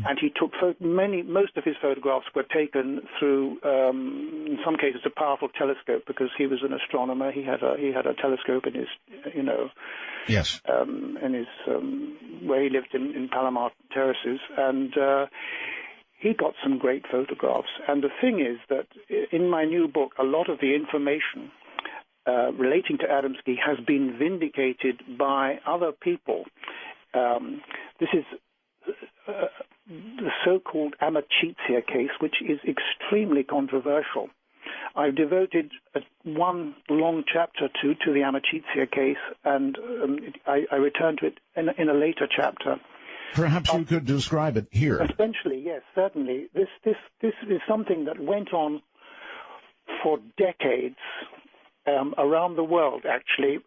And he took most of his photographs were taken through, in some cases, a powerful telescope, because he was an astronomer. He had a telescope in his, yes, in his where he lived in Palomar Terraces, and he got some great photographs. And the thing is that in my new book, a lot of the information relating to Adamski has been vindicated by other people. This is the so-called Amicizia case, which is extremely controversial. I've devoted one long chapter to the Amicizia case, and I return to it in a later chapter. Perhaps you could describe it here. Essentially, yes, certainly. This is something that went on for decades around the world, actually,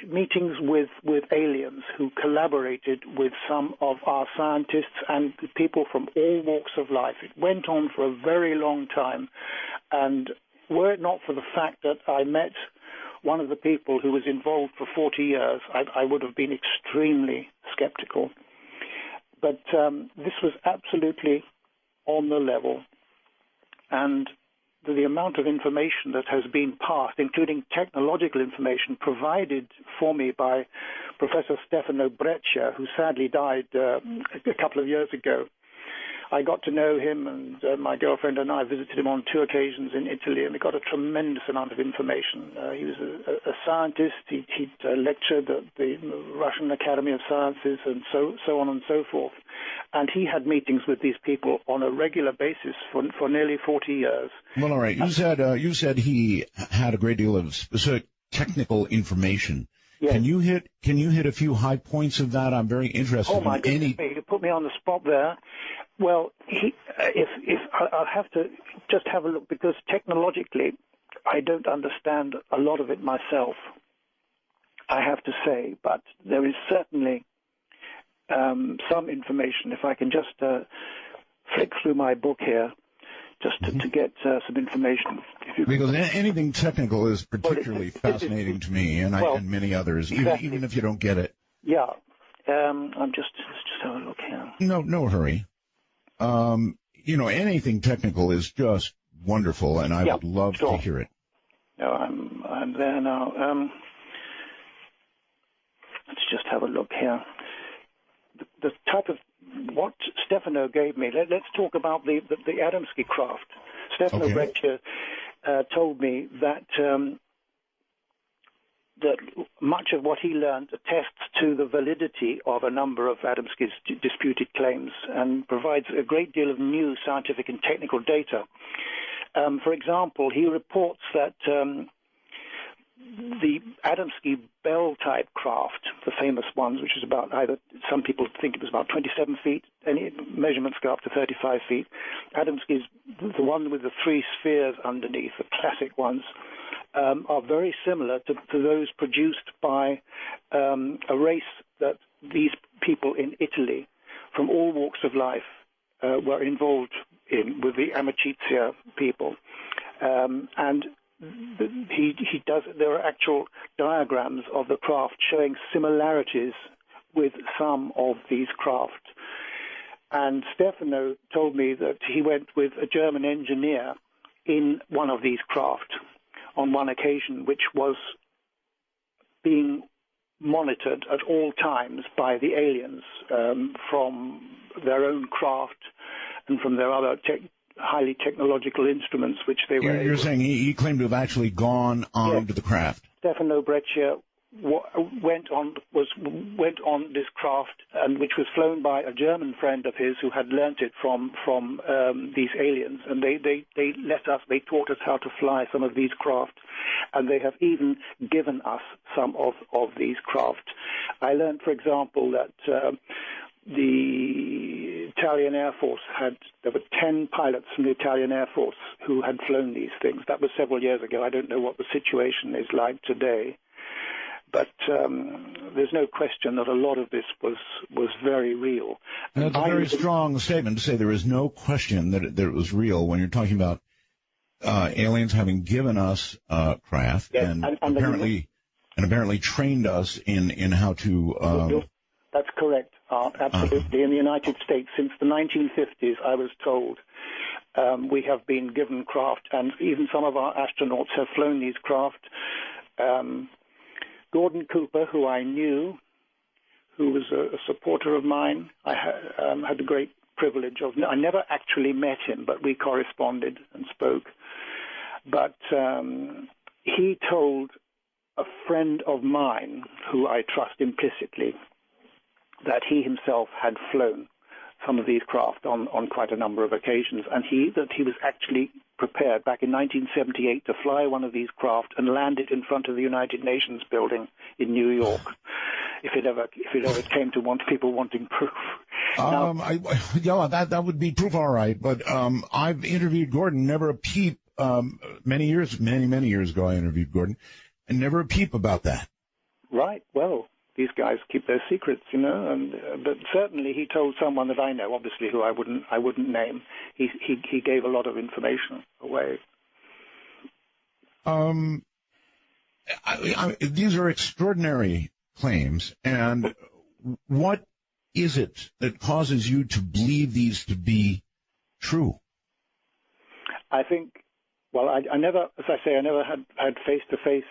meetings with aliens who collaborated with some of our scientists and people from all walks of life. It went on for a very long time, and were it not for the fact that I met one of the people who was involved for 40 years, I would have been extremely skeptical. But this was absolutely on the level, and the amount of information that has been passed, including technological information provided for me by Professor Stefano Breccia, who sadly died a couple of years ago. I got to know him, and my girlfriend and I visited him on 2 occasions in Italy, and we got a tremendous amount of information. He was a scientist. He lectured at the Russian Academy of Sciences, and so on and so forth. And he had meetings with these people on a regular basis for nearly 40 years. Well, all right. You said he had a great deal of specific technical information. Yes. Can you hit a few high points of that? I'm very interested. Oh my goodness me! You put me on the spot there. Well, if I'll have to just have a look, because technologically I don't understand a lot of it myself, I have to say, but there is certainly some information. If I can just flick through my book here, just to get some information. Because anything technical is particularly fascinating to me, and many others, even if you don't get it. Yeah. I'm just have a look here. No hurry. Anything technical is just wonderful, and I would love to hear it. No, I'm there now. Let's just have a look here. The type of what Stefano gave me. Let's talk about the Adamski craft. Stefano Breccia told me that that much of what he learned attests to the validity of a number of Adamski's disputed claims and provides a great deal of new scientific and technical data. For example, he reports that the Adamski Bell-type craft, the famous ones, which is about some people think it was about 27 feet, any measurements go up to 35 feet. Adamski's, the one with the 3 spheres underneath, the classic ones, are very similar to those produced by a race that these people in Italy from all walks of life were involved in, with the Amicizia people. And he does. There are actual diagrams of the craft showing similarities with some of these craft. And Stefano told me that he went with a German engineer in one of these craft on one occasion, which was being monitored at all times by the aliens from their own craft and from their other highly technological instruments, which they were. You're saying he claimed to have actually gone onto the craft. Stefano Breccia went on this craft, and which was flown by a German friend of his who had learnt it from these aliens, and they taught us how to fly some of these craft, and they have even given us some of these craft. I learned, for example, that the Italian Air Force there were 10 pilots from the Italian Air Force who had flown these things. That was several years ago. I don't know what the situation is like today. But there's no question that a lot of this was very real. That's a very strong statement to say there is no question that it was real when you're talking about aliens having given us craft and apparently trained us in how to. That's correct, absolutely. In the United States, since the 1950s, I was told, we have been given craft, and even some of our astronauts have flown these craft. Gordon Cooper, who I knew, who was a supporter of mine, I had the great privilege of. I never actually met him, but we corresponded and spoke. But he told a friend of mine, who I trust implicitly, that he himself had flown some of these craft on quite a number of occasions, and that he was actually prepared back in 1978 to fly one of these craft and land it in front of the United Nations building in New York, if it ever came to people wanting proof. That would be proof, all right. But I've interviewed Gordon, never a peep. Many years ago, I interviewed Gordon, and never a peep about that. Right. Well, these guys keep their secrets, and but certainly he told someone that I know, obviously, who I wouldn't name. He gave a lot of information away. These are extraordinary claims, and what is it that causes you to believe these to be true? I think, well, I never, as I say, I never had face-to-face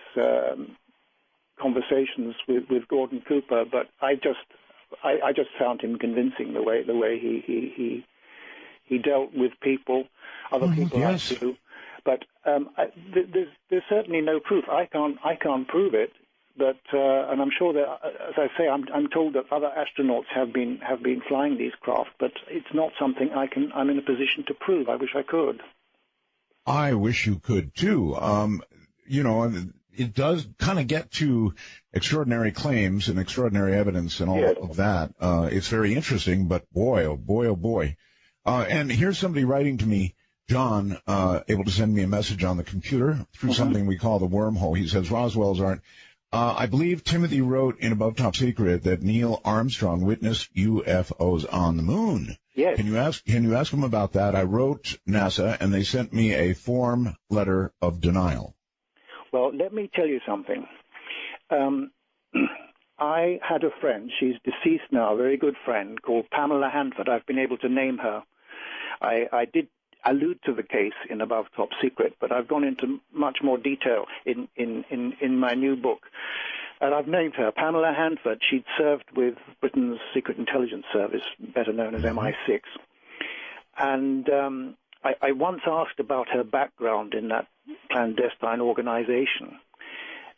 conversations with Gordon Cooper, but I just found him convincing the way he dealt with people, other people yes. I do. But there's certainly no proof. I can't prove it. But and I'm sure that, as I say, I'm told that other astronauts have been flying these craft, but it's not something I'm in a position to prove. I wish I could. I wish you could too. It does kind of get to extraordinary claims and extraordinary evidence and all of that. It's very interesting, but boy, oh boy, oh boy. And here's somebody writing to me, John, able to send me a message on the computer through something we call the wormhole. He says, Roswell's aren't. I believe Timothy wrote in Above Top Secret that Neil Armstrong witnessed UFOs on the moon. Yes. Can you ask him about that? I wrote NASA, and they sent me a form letter of denial. Well, let me tell you something. I had a friend, she's deceased now, a very good friend, called Pamela Hanford. I've been able to name her. I did allude to the case in Above Top Secret, but I've gone into much more detail in my new book. And I've named her Pamela Hanford. She'd served with Britain's Secret Intelligence Service, better known as MI6. And I once asked about her background in that clandestine organization.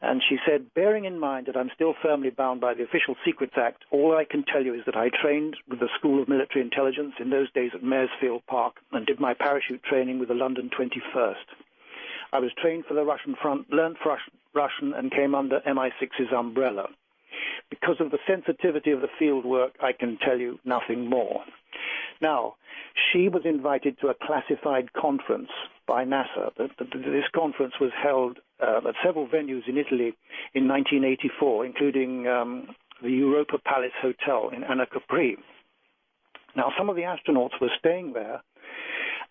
And she said, bearing in mind that I'm still firmly bound by the Official Secrets Act, all I can tell you is that I trained with the School of Military Intelligence in those days at Maresfield Park and did my parachute training with the London 21st. I was trained for the Russian front, learned Russian, and came under MI6's umbrella. Because of the sensitivity of the field work, I can tell you nothing more. Now, she was invited to a classified conference by NASA. This conference was held at several venues in Italy in 1984, including the Europa Palace Hotel in Anacapri. Now, some of the astronauts were staying there,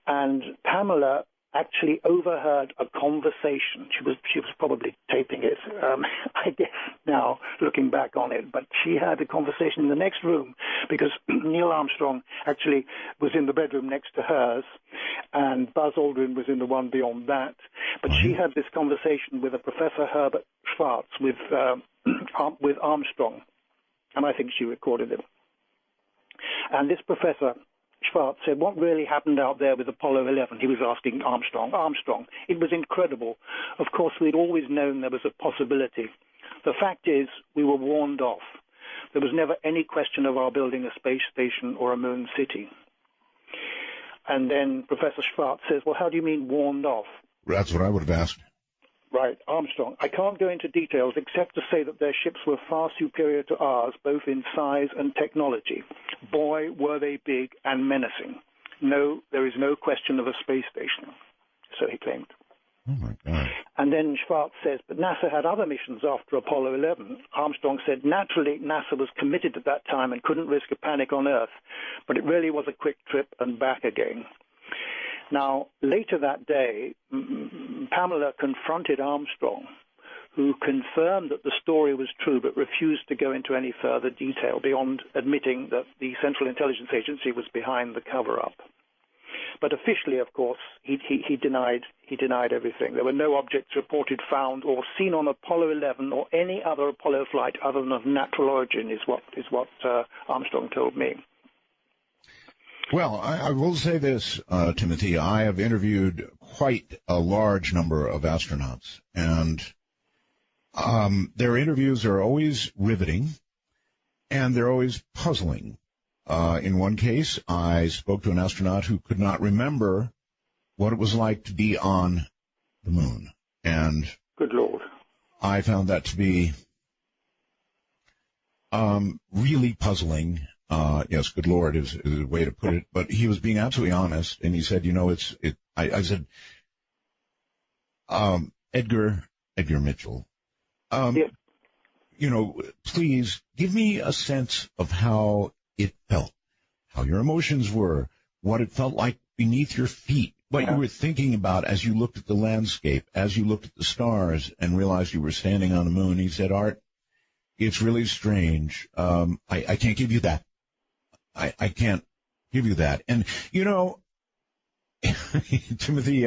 and Pamela actually overheard a conversation. She was probably taping it, I guess now, looking back on it. But she had a conversation in the next room because Neil Armstrong actually was in the bedroom next to hers, and Buzz Aldrin was in the one beyond that. But she had this conversation with a Professor Herbert Schwartz with Armstrong, and I think she recorded it. And this Professor Schwartz said, what really happened out there with Apollo 11? He was asking Armstrong. It was incredible. Of course, we'd always known there was a possibility. The fact is, we were warned off. There was never any question of our building a space station or a moon city. And then Professor Schwartz says, well, how do you mean warned off? That's what I would have asked. Right, Armstrong. I can't go into details except to say that their ships were far superior to ours, both in size and technology. Boy, were they big and menacing. No, there is no question of a space station, so he claimed. Oh, my God. And then Schwartz says, but NASA had other missions after Apollo 11. Armstrong said, naturally, NASA was committed at that time and couldn't risk a panic on Earth, but it really was a quick trip and back again. Now, later that day, Pamela confronted Armstrong, who confirmed that the story was true but refused to go into any further detail beyond admitting that the Central Intelligence Agency was behind the cover-up. But officially, of course, he denied everything. There were no objects reported found or seen on Apollo 11 or any other Apollo flight other than of natural origin, is what Armstrong told me. Well, I will say this, Timothy. I have interviewed quite a large number of astronauts, and their interviews are always riveting, and they're always puzzling. In one case, I spoke to an astronaut who could not remember what it was like to be on the moon, and good Lord, I found that to be really puzzling. Yes, good Lord is a way to put it. But he was being absolutely honest, and he said, I said, Edgar Mitchell, please give me a sense of how it felt, how your emotions were, what it felt like beneath your feet, what you were thinking about as you looked at the landscape, as you looked at the stars and realized you were standing on the moon. He said, Art, it's really strange. I can't give you that. I can't give you that. And, Timothy,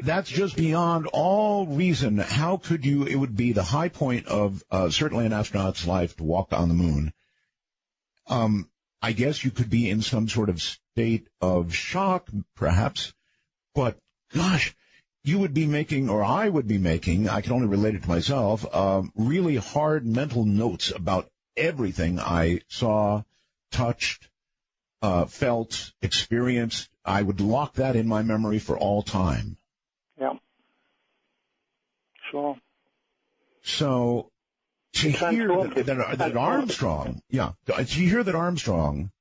that's just beyond all reason. How could you? It would be the high point of certainly an astronaut's life to walk on the moon. I guess you could be in some sort of state of shock, perhaps, but gosh, you would be making, or I would be making, I can only relate it to myself, really hard mental notes about everything I saw, touched, felt, experienced. I would lock that in my memory for all time. Yeah. Sure. So to hear that Armstrong, to hear that Armstrong,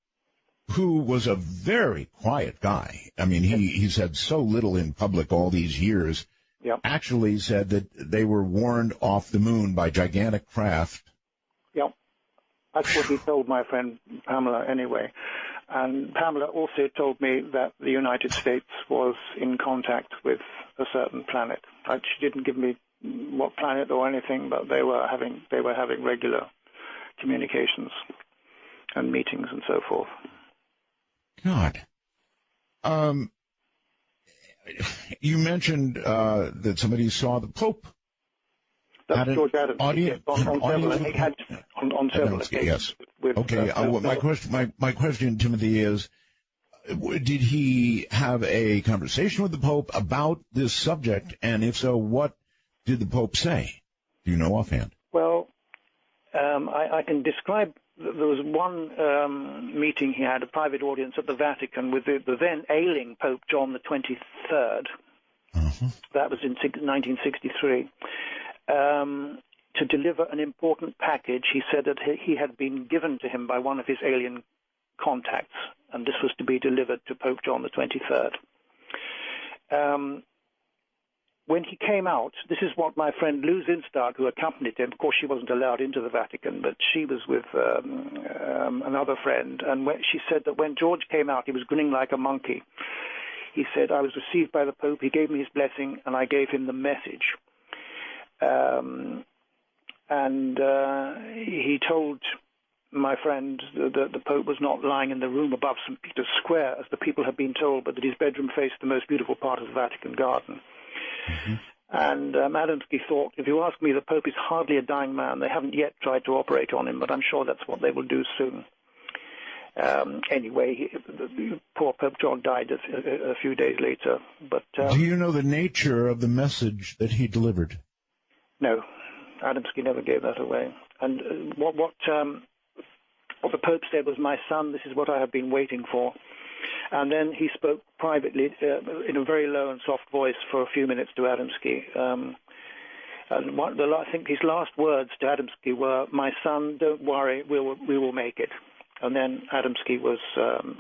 who was a very quiet guy, I mean, he said so little in public all these years, actually said that they were warned off the moon by gigantic craft. Yep. That's what he told my friend Pamela anyway. And Pamela also told me that the United States was in contact with a certain planet. She didn't give me what planet or anything, but they were having regular communications and meetings and so forth. God. You mentioned that somebody saw the Pope. That's George Adams. On several occasions. Yes. Okay. My question, Timothy, is: did he have a conversation with the Pope about this subject? And if so, what did the Pope say? Do you know offhand? Well, I can describe. There was one meeting he had, a private audience at the Vatican with the then ailing Pope John the 23rd. Uh-huh. That was in 1963. To deliver an important package, he said that he had been given to him by one of his alien contacts, and this was to be delivered to Pope John the 23rd. When he came out, this is what my friend Lou Zinstag, who accompanied him, of course she wasn't allowed into the Vatican, but she was with another friend, and she said that when George came out, he was grinning like a monkey. he said, I was received by the Pope, he gave me his blessing, and I gave him the message. He told my friend that the Pope was not lying in the room above St. Peter's Square, as the people had been told, but that his bedroom faced the most beautiful part of the Vatican garden. Mm-hmm. And Adamski thought, if you ask me, the Pope is hardly a dying man. They haven't yet tried to operate on him, but I'm sure that's what they will do soon. Anyway, the poor Pope John died a few days later. But do you know the nature of the message that he delivered? No, Adamski never gave that away. And what the Pope said was, "My son, this is what I have been waiting for." And then he spoke privately in a very low and soft voice for a few minutes to Adamski. And I think his last words to Adamski were, "My son, don't worry, we will make it." And then Adamski was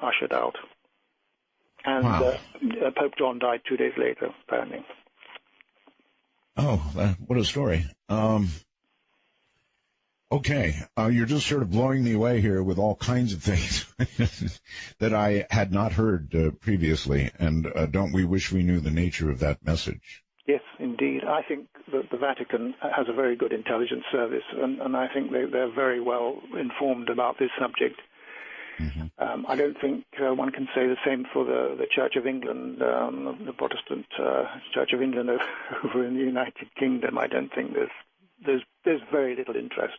ushered out. And wow. Pope John died 2 days later, apparently. Oh, what a story. Okay, you're just sort of blowing me away here with all kinds of things that I had not heard previously, and don't we wish we knew the nature of that message? Yes, indeed. I think that the Vatican has a very good intelligence service, and I think they're very well informed about this subject. Mm-hmm. I don't think one can say the same for the Church of England, the Protestant Church of England over in the United Kingdom. I don't think there's very little interest.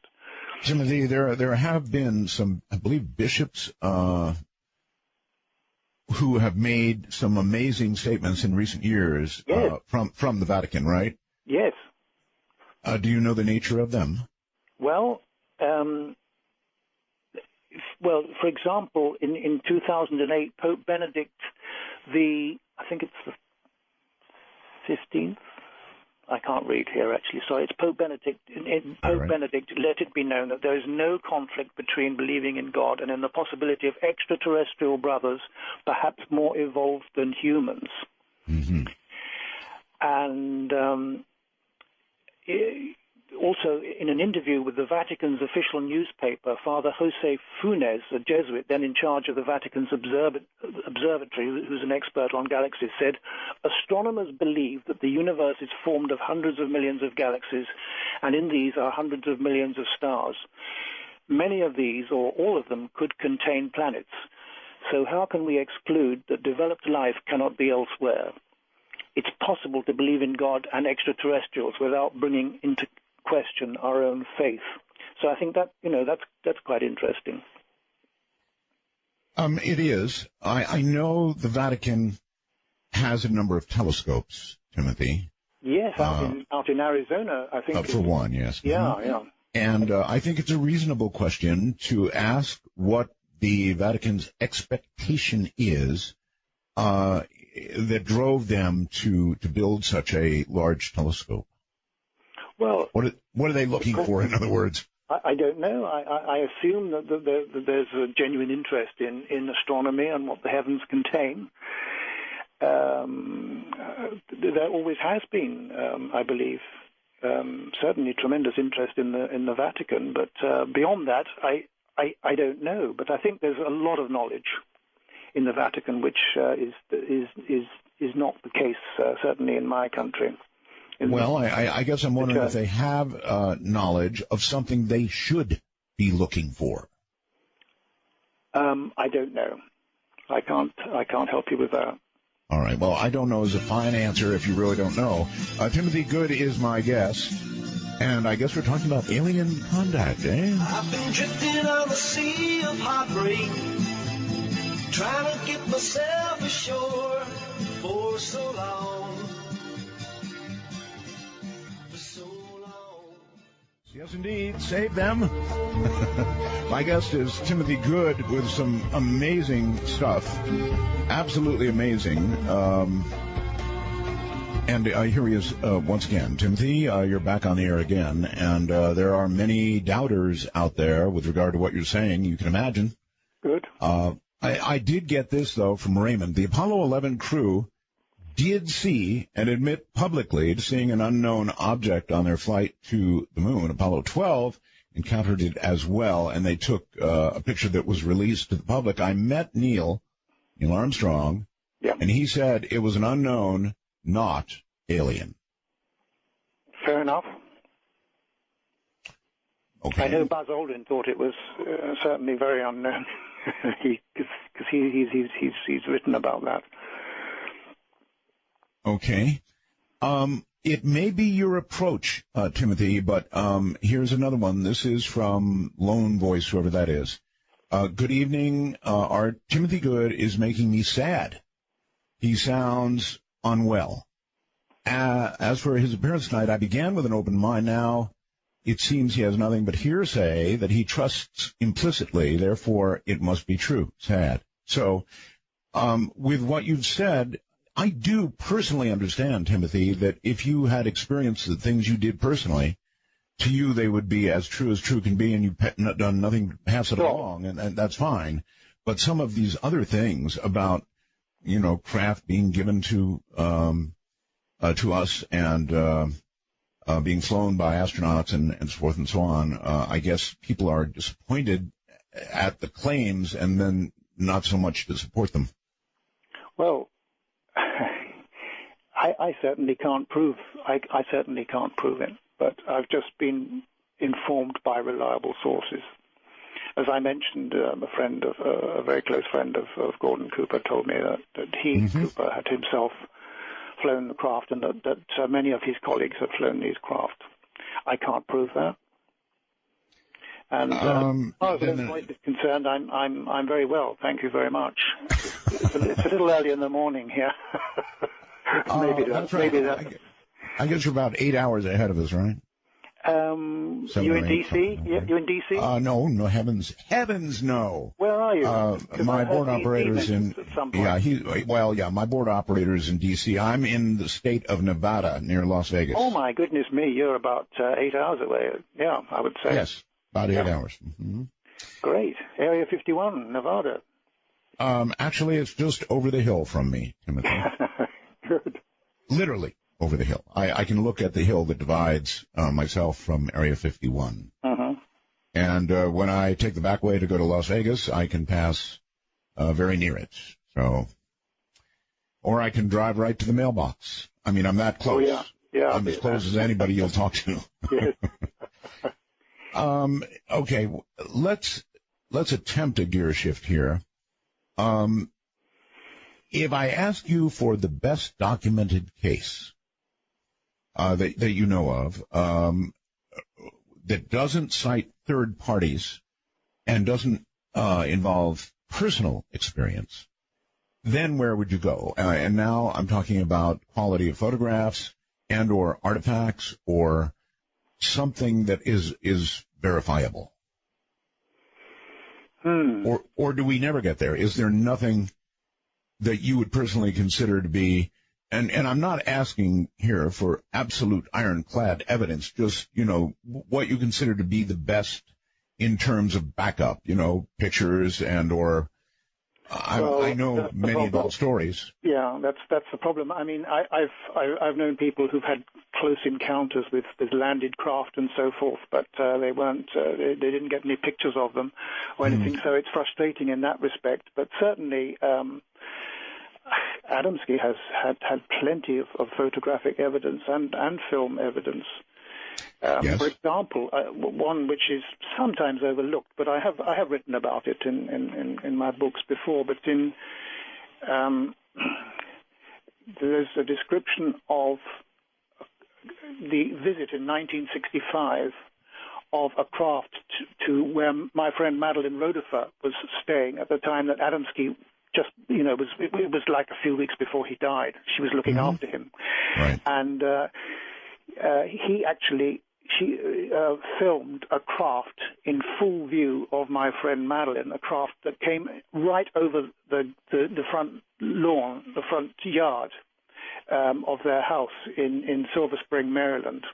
Timothy, there have been some, I believe, bishops who have made some amazing statements in recent years. Yes. From the Vatican, right? Yes. Do you know the nature of them? Well, for example, in 2008, Pope Benedict I think it's the 15th. I can't read here, actually. Sorry, it's Pope Benedict. Benedict let it be known that there is no conflict between believing in God and in the possibility of extraterrestrial brothers, perhaps more evolved than humans. Mm-hmm. And also, in an interview with the Vatican's official newspaper, Father Jose Funes, a Jesuit then in charge of the Vatican's observatory, who's an expert on galaxies, said, astronomers believe that the universe is formed of hundreds of millions of galaxies, and in these are hundreds of millions of stars. Many of these, or all of them, could contain planets. So how can we exclude that developed life cannot be elsewhere? It's possible to believe in God and extraterrestrials without bringing into question our own faith. So I think that that's quite interesting. It is. I know the Vatican has a number of telescopes, Timothy. Yes, out in Arizona, I think. For one, yes. Yeah, yeah. And I think it's a reasonable question to ask what the Vatican's expectation is that drove them to build such a large telescope. Well, what are they looking for, in other words? I don't know. I assume that there's a genuine interest in astronomy and what the heavens contain. There always has been, I believe, certainly tremendous interest in the Vatican. But beyond that, I don't know. But I think there's a lot of knowledge in the Vatican, which is not the case, certainly in my country. Well, I guess I'm wondering if they have knowledge of something they should be looking for. I don't know. I can't help you with that. All right. Well, I don't know is a fine answer if you really don't know. Timothy Good is my guest, and I guess we're talking about alien contact, eh? I've been drifting on the sea of heartbreak, trying to get myself ashore for so long. Yes, indeed. Save them. My guest is Timothy Good with some amazing stuff. Absolutely amazing. And here he is once again. Timothy, you're back on the air again. And there are many doubters out there with regard to what you're saying. You can imagine. Good. I did get this, though, from Raymond. The Apollo 11 crew did see and admit publicly to seeing an unknown object on their flight to the moon. Apollo 12 encountered it as well, and they took a picture that was released to the public. I met Neil Armstrong, Yeah. And he said it was an unknown, not alien. Fair enough. Okay. I know Buzz Aldrin thought it was certainly very unknown, because he's written about that. Okay. It may be your approach, Timothy, but here's another one. This is from Lone Voice, whoever that is. Good evening. Our Timothy Good is making me sad. He sounds unwell. As for his appearance tonight, I began with an open mind. Now it seems he has nothing but hearsay that he trusts implicitly. Therefore, it must be true. Sad. So, with what you've said, I do personally understand, Timothy, that if you had experienced the things you did personally, to you they would be as true can be, and you've done nothing to pass it along, and that's fine. But some of these other things about, craft being given to us and being flown by astronauts and so forth and so on, I guess people are disappointed at the claims and then not so much to support them. Well, I certainly can't prove. I certainly can't prove it, but I've just been informed by reliable sources. As I mentioned, a very close friend of Gordon Cooper told me that he, Cooper, had himself flown the craft, and that many of his colleagues have flown these craft. I can't prove that. And as far as the point is concerned, I'm very well. Thank you very much. It's a little early in the morning here. That's right. I guess you're about 8 hours ahead of us, right? You in D.C.? You in D.C.? No, heavens, no. Where are you? My board operator's in. My board operator's in D.C. I'm in the state of Nevada, near Las Vegas. Oh my goodness me! You're about 8 hours away. Yeah, I would say. Yes, about 8 hours. Mm-hmm. Great. Area 51, Nevada. Actually, it's just over the hill from me, Timothy. Good. Literally over the hill. I can look at the hill that divides myself from Area 51. Uh-huh. And when I take the back way to go to Las Vegas, I can pass very near it. So, or I can drive right to the mailbox. I mean, I'm that close. Oh, yeah. I'm as close as anybody you'll talk to. Yes. Okay, let's attempt a gear shift here. If I ask you for the best documented case that you know of that doesn't cite third parties and doesn't involve personal experience, then where would you go? And now I'm talking about quality of photographs and or artifacts or something that is verifiable. Or do we never get there? Is there nothing that you would personally consider to be, and I'm not asking here for absolute ironclad evidence, just, what you consider to be the best in terms of backup, pictures and or, I know many adult stories. Yeah, that's the problem. I mean, I've known people who've had close encounters with landed craft and so forth, but they weren't, they didn't get any pictures of them or anything, so it's frustrating in that respect. But certainly, Adamski has had plenty of photographic evidence and film evidence. Yes. For example, one which is sometimes overlooked, but I have written about it in my books before. But there's a description of the visit in 1965 of a craft to where my friend Madeline Rodefer was staying at the time that Adamski just, it was like a few weeks before he died. She was looking after him. Right. And she filmed a craft in full view of my friend Madeline, a craft that came right over the front lawn, the front yard of their house in Silver Spring, Maryland.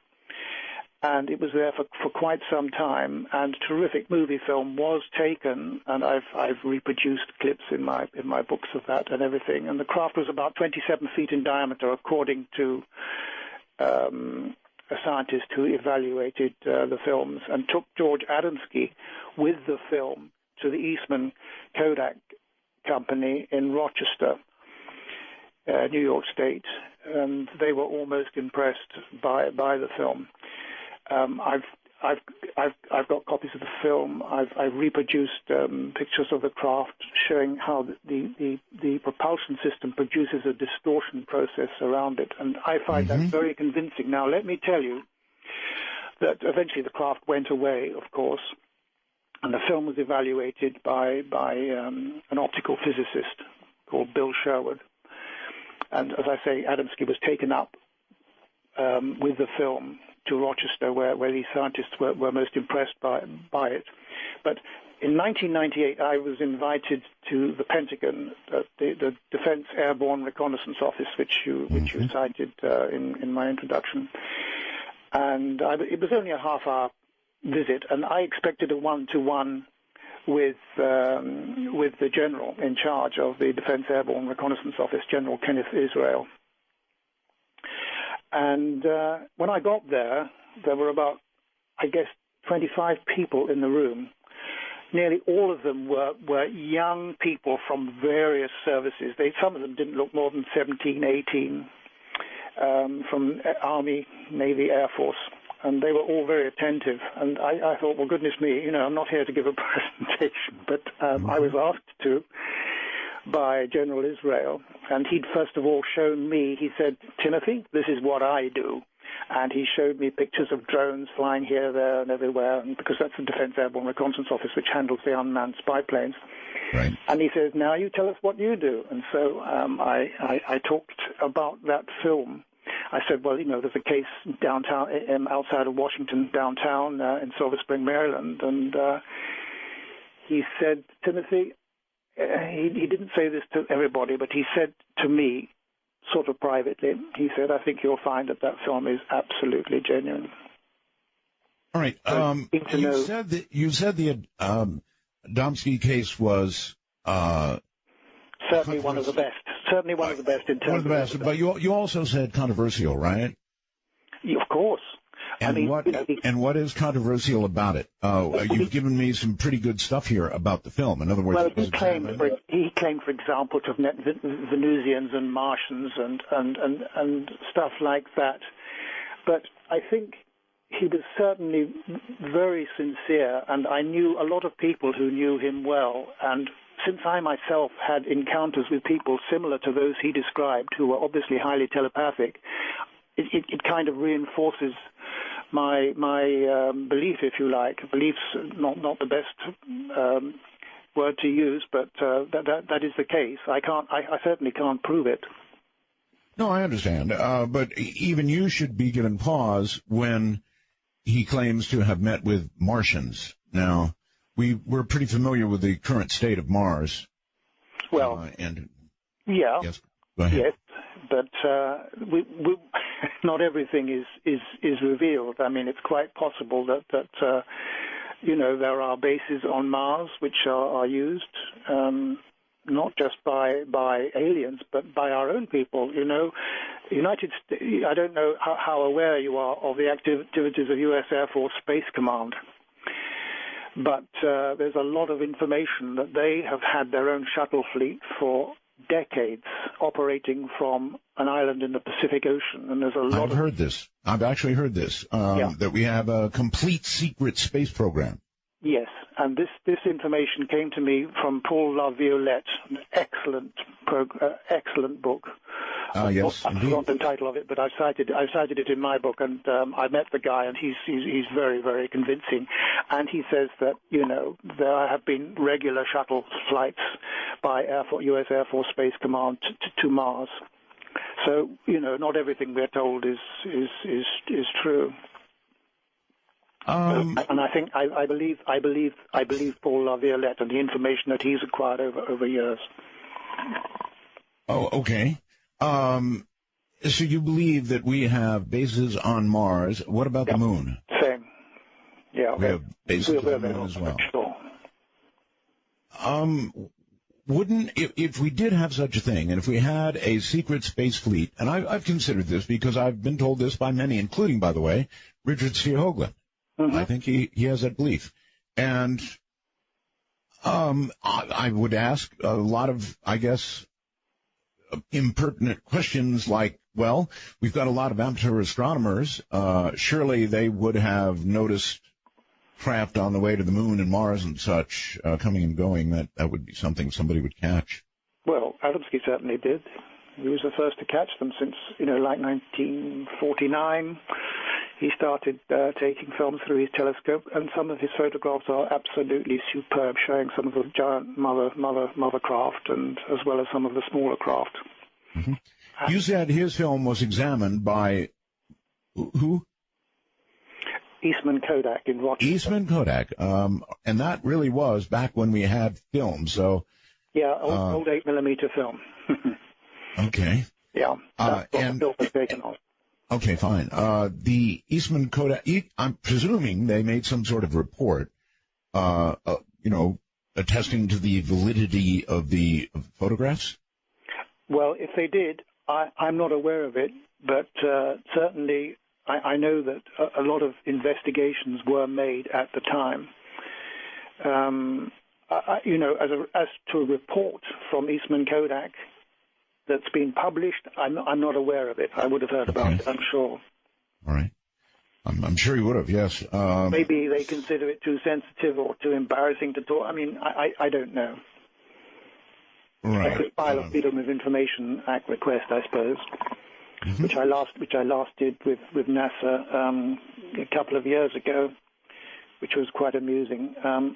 And it was there for quite some time, and terrific movie film was taken, and I've reproduced clips in my books of that and everything. And the craft was about 27 feet in diameter, according to a scientist who evaluated the films, and took George Adamski with the film to the Eastman Kodak Company in Rochester. New York State, and they were almost impressed by the film. I've got copies of the film. I've reproduced pictures of the craft showing how the propulsion system produces a distortion process around it, and I find that very convincing. Now, let me tell you that eventually the craft went away, of course, and the film was evaluated by an optical physicist called Bill Sherwood. And as I say, Adamski was taken up with the film to Rochester, where these scientists were most impressed by it. But in 1998, I was invited to the Pentagon, the Defense Airborne Reconnaissance Office, which you cited in my introduction. And it was only a half-hour visit, and I expected a one-to-one with the general in charge of the Defense Airborne Reconnaissance Office, General Kenneth Israel. And when I got there, there were about, I guess, 25 people in the room. Nearly all of them were young people from various services. Some of them didn't look more than 17, 18, from Army, Navy, Air Force. And they were all very attentive. And I thought, well, goodness me, I'm not here to give a presentation, but I was asked to by General Israel. And he'd first of all shown me, he said, Timothy, this is what I do. And he showed me pictures of drones flying here, there, and everywhere, and because that's the Defense Airborne Reconnaissance Office, which handles the unmanned spy planes. Right. And he says, now you tell us what you do. And so I talked about that film. I said, well, there's a case downtown, outside of Washington, downtown in Silver Spring, Maryland. And he said, Timothy, he didn't say this to everybody, but he said to me, sort of privately, he said, I think you'll find that film is absolutely genuine. All right. You said the Adamski case was certainly one of the best. Certainly one of the best in terms one of the best. But you also said controversial, right? Of course. And what is controversial about it? You've given me some pretty good stuff here about the film. In other words, well, he claimed, for example, to have met Venusians and Martians and stuff like that. But I think he was certainly very sincere, and I knew a lot of people who knew him well. And since I myself had encounters with people similar to those he described, who were obviously highly telepathic, it kind of reinforces my belief, if you like. Belief's not the best word to use, but that is the case. I certainly can't prove it. No, I understand. But even you should be given pause when he claims to have met with Martians. Now, we're pretty familiar with the current state of Mars. Well, yeah. Yes. Go ahead. Yes, but we not everything is revealed. I mean, it's quite possible that there are bases on Mars which are used not just by aliens but by our own people. United States. I don't know how aware you are of the activities of U.S. Air Force Space Command. But there's a lot of information that they have had their own shuttle fleet for decades operating from an island in the Pacific Ocean, and there's a lot I've actually heard this, that we have a complete secret space program. Yes, and this information came to me from Paul LaViolette, an excellent book. Yes, I forgot the title of it, but I cited it in my book, and I met the guy, and he's very, very convincing. And he says that there have been regular shuttle flights by U.S. Air Force Space Command to Mars. So not everything we're told is true. And I think I believe Paul LaViolette and the information that he's acquired over years. Oh, okay. So you believe that we have bases on Mars. What about the Moon? Same. Yeah. We have bases on the Moon as well. Sure. If we did have such a thing, and if we had a secret space fleet, and I've considered this because I've been told this by many, including, by the way, Richard C. Hoagland. Mm-hmm. I think he has that belief. And I would ask a lot of, I guess, impertinent questions like, well, we've got a lot of amateur astronomers. Surely they would have noticed craft on the way to the moon and Mars and such coming and going. That would be something somebody would catch. Well, Adamski certainly did. He was the first to catch them since, like 1949. He started taking films through his telescope, and some of his photographs are absolutely superb, showing some of the giant mother craft, and as well as some of the smaller craft. Mm-hmm. You said his film was examined by who? Eastman Kodak in Rochester. Eastman Kodak, and that really was back when we had film. So yeah, old 8mm film. Okay. Yeah, that's what the film was taken on. Okay, fine. The Eastman Kodak, I'm presuming they made some sort of report, attesting to the validity of the photographs? Well, if they did, I'm not aware of it, but certainly I know that a lot of investigations were made at the time. As to a report from Eastman Kodak that's been published, I'm not aware of it. I would have heard about it, I'm sure. All right. I'm sure you would have, yes. Maybe they consider it too sensitive or too embarrassing to talk. I mean, I don't know. Right. I could file a Freedom of Information Act request, I suppose, which I last did with NASA a couple of years ago, which was quite amusing. Under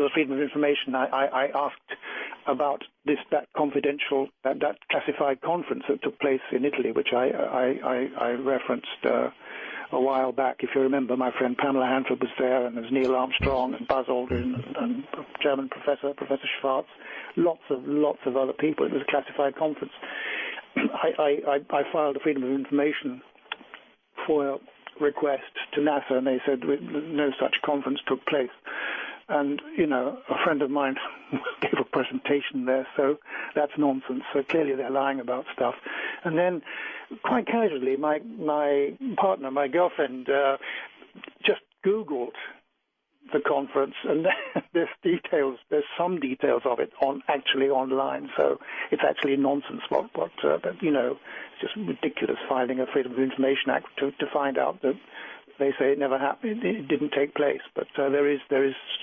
the Freedom of Information, I asked about that confidential, that classified conference that took place in Italy, which I referenced a while back. If you remember, my friend Pamela Hanford was there, and there's Neil Armstrong and Buzz Aldrin and German Professor Schwartz, lots of other people. It was a classified conference. I filed a Freedom of Information FOIA request to NASA, and they said no such conference took place. And, a friend of mine gave a presentation there, so that's nonsense. So clearly they're lying about stuff. And then, quite casually, my partner, my girlfriend, just Googled the conference, and there's some details of it actually online. So it's actually nonsense. It's just ridiculous filing a Freedom of Information Act to find out that they say it never happened, it didn't take place. But there is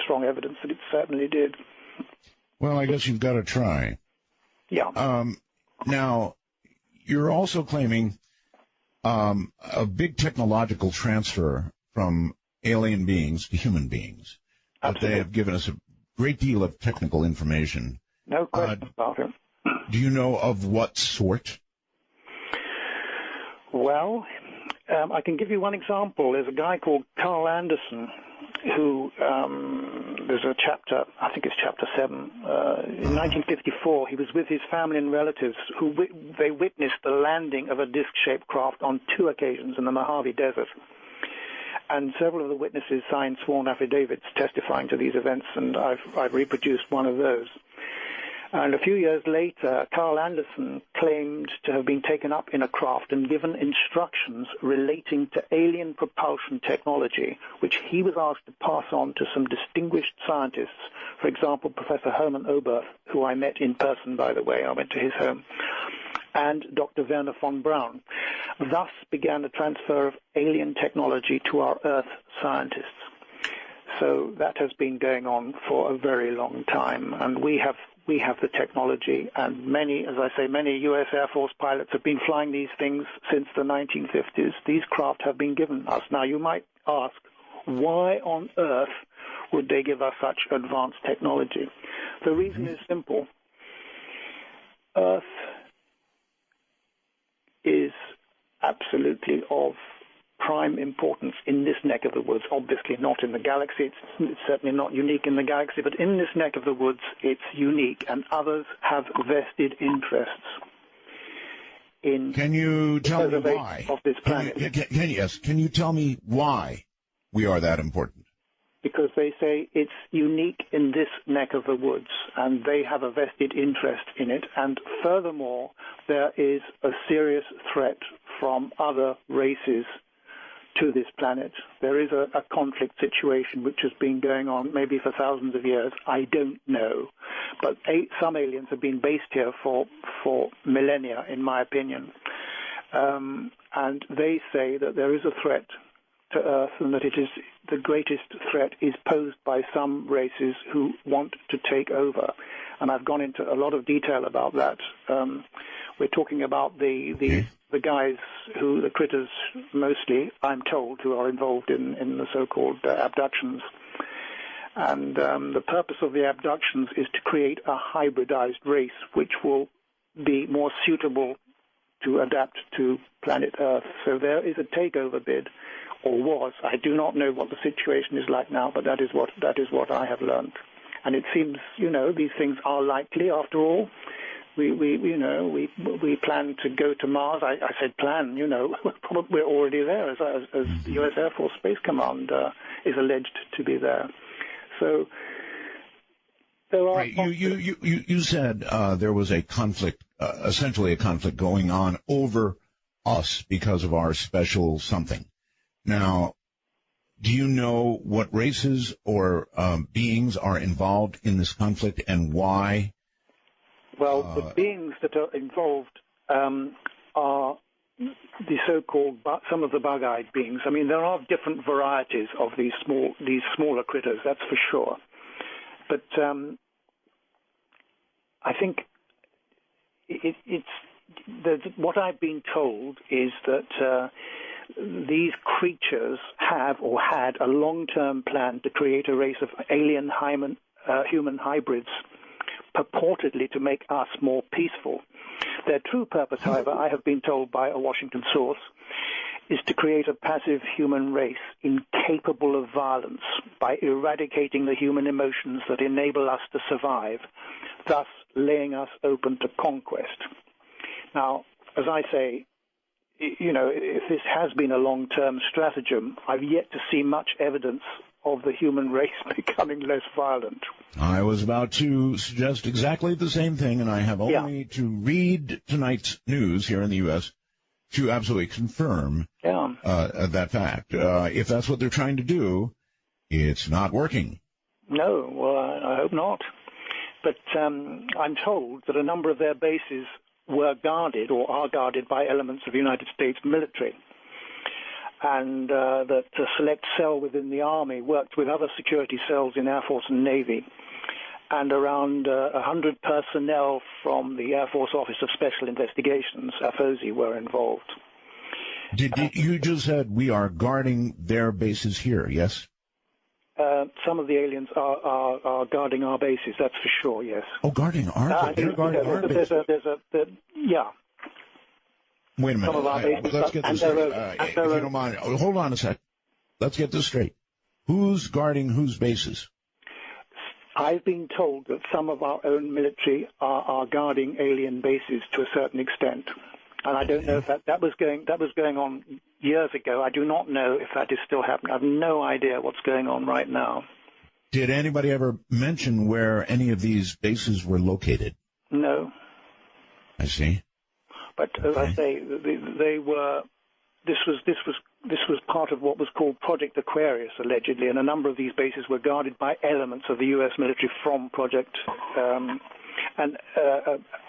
strong evidence that it certainly did. Well, I guess you've got to try. Yeah. Now, you're also claiming a big technological transfer from alien beings to human beings. That they have given us a great deal of technical information. No question about it. Do you know of what sort? Well, I can give you one example. There's a guy called Carl Anderson who, there's a chapter, I think it's chapter 7, in 1954, he was with his family and relatives who they witnessed the landing of a disc-shaped craft on 2 occasions in the Mojave Desert. And several of the witnesses signed sworn affidavits testifying to these events, and I've reproduced one of those. And a few years later, Carl Anderson claimed to have been taken up in a craft and given instructions relating to alien propulsion technology, which he was asked to pass on to some distinguished scientists. For example, Professor Herman Oberth, who I met in person, by the way. I went to his home. And Dr. Werner von Braun. Thus began the transfer of alien technology to our Earth scientists. So that has been going on for a very long time, and we have the technology, and many U.S. Air Force pilots have been flying these things since the 1950s. These craft have been given us. Now, you might ask, why on earth would they give us such advanced technology? The reason is simple. Earth is absolutely of prime importance in this neck of the woods, obviously not in the galaxy. It's certainly not unique in the galaxy, but in this neck of the woods, it's unique, and others have vested interests in Can you tell me why? Of this planet. Can you tell me why we are that important? Because they say it's unique in this neck of the woods, and they have a vested interest in it. And furthermore, there is a serious threat from other races to this planet. There is a conflict situation which has been going on maybe for thousands of years. I don't know. But some aliens have been based here for millennia, in my opinion. And they say that there is a threat to Earth, and that it is the greatest threat is posed by some races who want to take over. And I've gone into a lot of detail about that. We're talking about the guys who, the critters mostly, I'm told, who are involved in the so-called abductions. And the purpose of the abductions is to create a hybridized race which will be more suitable to adapt to planet Earth. So there is a takeover bid, or was. I do not know what the situation is like now, but that is what I have learned. And it seems, these things are likely after all. We plan to go to Mars. I said plan, we're already there, as the U.S. Air Force Space Command is alleged to be there. So there are. Right. You said there was a conflict, essentially a conflict going on over us because of our special something. Now, do you know what races or beings are involved in this conflict and why? Well, the beings that are involved are the so-called some of the bug-eyed beings. I mean, there are different varieties of these smaller critters, that's for sure. But I think what I've been told is that these creatures have or had a long-term plan to create a race of alien human hybrids, purportedly to make us more peaceful. Their true purpose, however, I have been told by a Washington source, is to create a passive human race incapable of violence by eradicating the human emotions that enable us to survive, thus laying us open to conquest. Now, as I say, if this has been a long-term stratagem, I've yet to see much evidence of the human race becoming less violent. I was about to suggest exactly the same thing, and I have only to read tonight's news here in the U.S. to absolutely confirm that fact. If that's what they're trying to do, it's not working. No, well, I hope not. But I'm told that a number of their bases were guarded or are guarded by elements of the United States military, and that a select cell within the Army worked with other security cells in Air Force and Navy, and around 100 personnel from the Air Force Office of Special Investigations, AFOSI, were involved. You just said we are guarding their bases here, yes? Some of the aliens are guarding our bases, that's for sure, yes. Oh, guarding our bases? Yeah. Wait a minute. Let's get this straight. If you don't mind, hold on a sec. Let's get this straight. Who's guarding whose bases? I've been told that some of our own military are guarding alien bases to a certain extent. And I don't know if that was going on years ago. I do not know if that is still happening. I have no idea what's going on right now. Did anybody ever mention where any of these bases were located? No. I see. But as I say, they were. This was part of what was called Project Aquarius, allegedly, and a number of these bases were guarded by elements of the U.S. military from Project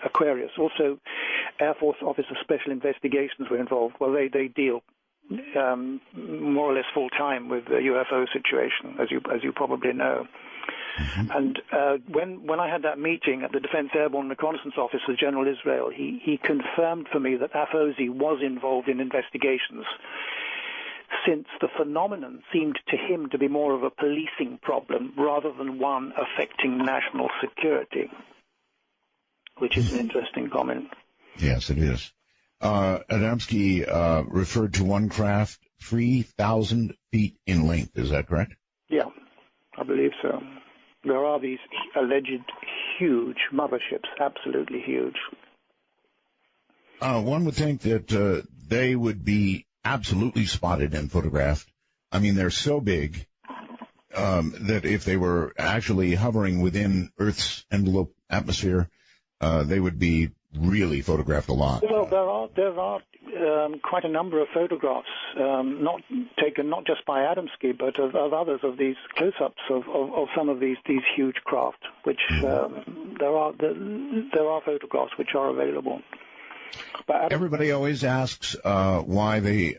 Aquarius. Also, Air Force Office of Special Investigations were involved. Well, they deal more or less full time with the UFO situation, as you probably know. Mm-hmm. And when I had that meeting at the Defense Airborne Reconnaissance Office with General Israel, he confirmed for me that AFOSI was involved in investigations, since the phenomenon seemed to him to be more of a policing problem rather than one affecting national security, which is an interesting comment. Yes, it is. Adamski referred to one craft 3,000 feet in length. Is that correct? Yeah, I believe so. There are these alleged huge motherships, absolutely huge. One would think that they would be absolutely spotted and photographed. I mean, they're so big that if they were actually hovering within Earth's envelope atmosphere, they would be really photographed a lot. Well, there are quite a number of photographs, not taken not just by Adamski, but of others, of these close-ups of some of these huge craft, which there are photographs which are available. But everybody always asks why they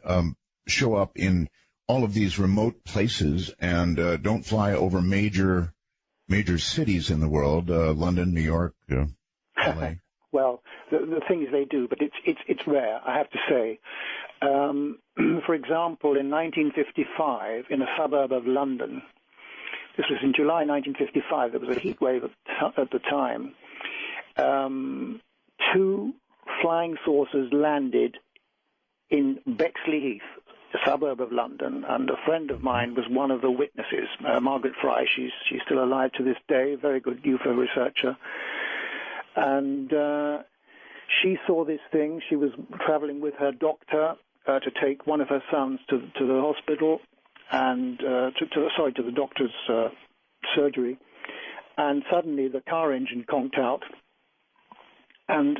show up in all of these remote places and don't fly over major cities in the world, London, New York, LA. Well, the thing is they do, but it's rare, I have to say. For example, in 1955, in a suburb of London, this was in July 1955, there was a heat wave at the time, 2 flying saucers landed in Bexley Heath, a suburb of London, and a friend of mine was one of the witnesses, Margaret Fry. She's still alive to this day, a very good UFO researcher. And she saw this thing. She was traveling with her doctor to take one of her sons to the hospital and to the doctor's surgery. And suddenly the car engine conked out, and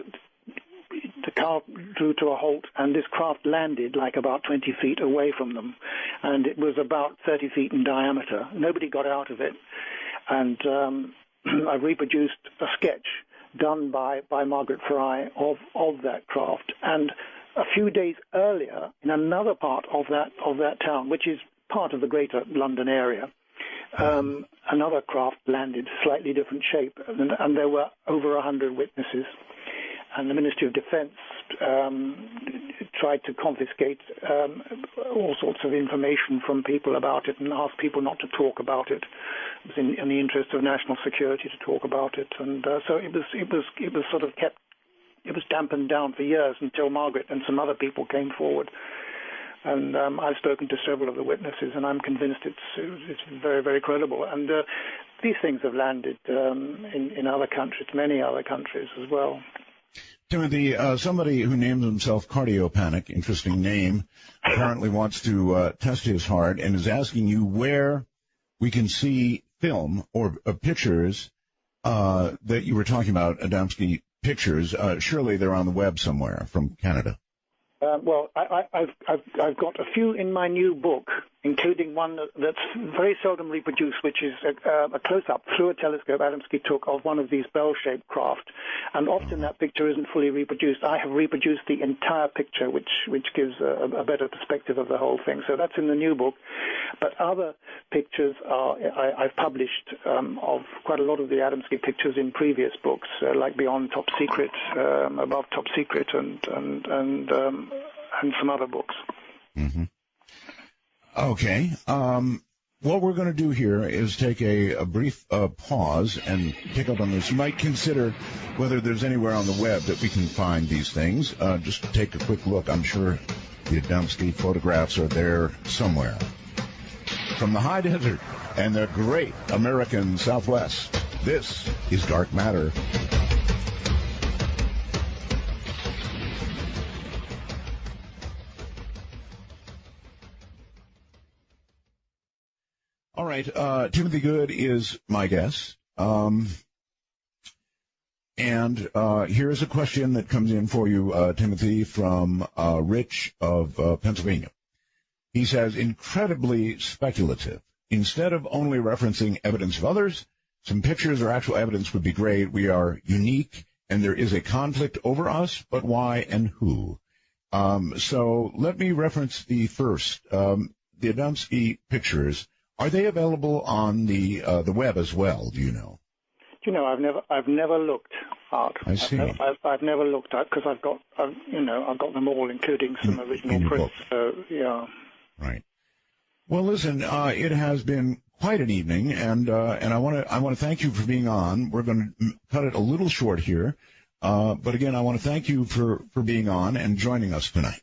the car drew to a halt, and this craft landed like about 20 feet away from them, and it was about 30 feet in diameter. Nobody got out of it, and I reproduced a sketch done by Margaret Fry of that craft. And a few days earlier, in another part of that town, which is part of the greater London area, another craft landed, slightly different shape, and there were over 100 witnesses. And the Ministry of Defence tried to confiscate all sorts of information from people about it and asked people not to talk about it. It was in the interest of national security to talk about it, and so it was sort of kept. It was dampened down for years until Margaret and some other people came forward. And I've spoken to several of the witnesses, and I'm convinced it's very, very credible. And these things have landed in other countries, many other countries as well. Timothy, somebody who names himself Cardiopanic, interesting name, apparently wants to test his heart and is asking you where we can see film or pictures that you were talking about, Adamski pictures. Surely they're on the web somewhere from Canada. Well, I've got a few in my new book, including one that's very seldom reproduced, which is a close-up through a telescope Adamski took of one of these bell-shaped craft. And often that picture isn't fully reproduced. I have reproduced the entire picture, which gives a better perspective of the whole thing. So that's in the new book. But other pictures I've published of quite a lot of the Adamski pictures in previous books, like Beyond Top Secret, Above Top Secret, and some other books. Mm-hmm. Okay. What we're going to do here is take a brief pause and pick up on this. You might consider whether there's anywhere on the web that we can find these things. Just take a quick look. I'm sure the Adamski photographs are there somewhere. From the high desert and the great American Southwest, this is Dark Matter. All right, Timothy Good is my guest. And here's a question that comes in for you, Timothy, from Rich of Pennsylvania. He says, incredibly speculative. Instead of only referencing evidence of others, some pictures or actual evidence would be great. We are unique, and there is a conflict over us, but why and who? So let me reference the first, the Adamski pictures. Are they available on the web as well? Do you know? Do you know, I've never looked, Art. I see. I've never looked at, because I've got them all, including some original prints. So yeah. Right. Well, listen, it has been quite an evening, and I want to thank you for being on. We're going to cut it a little short here, but again, I want to thank you for being on and joining us tonight.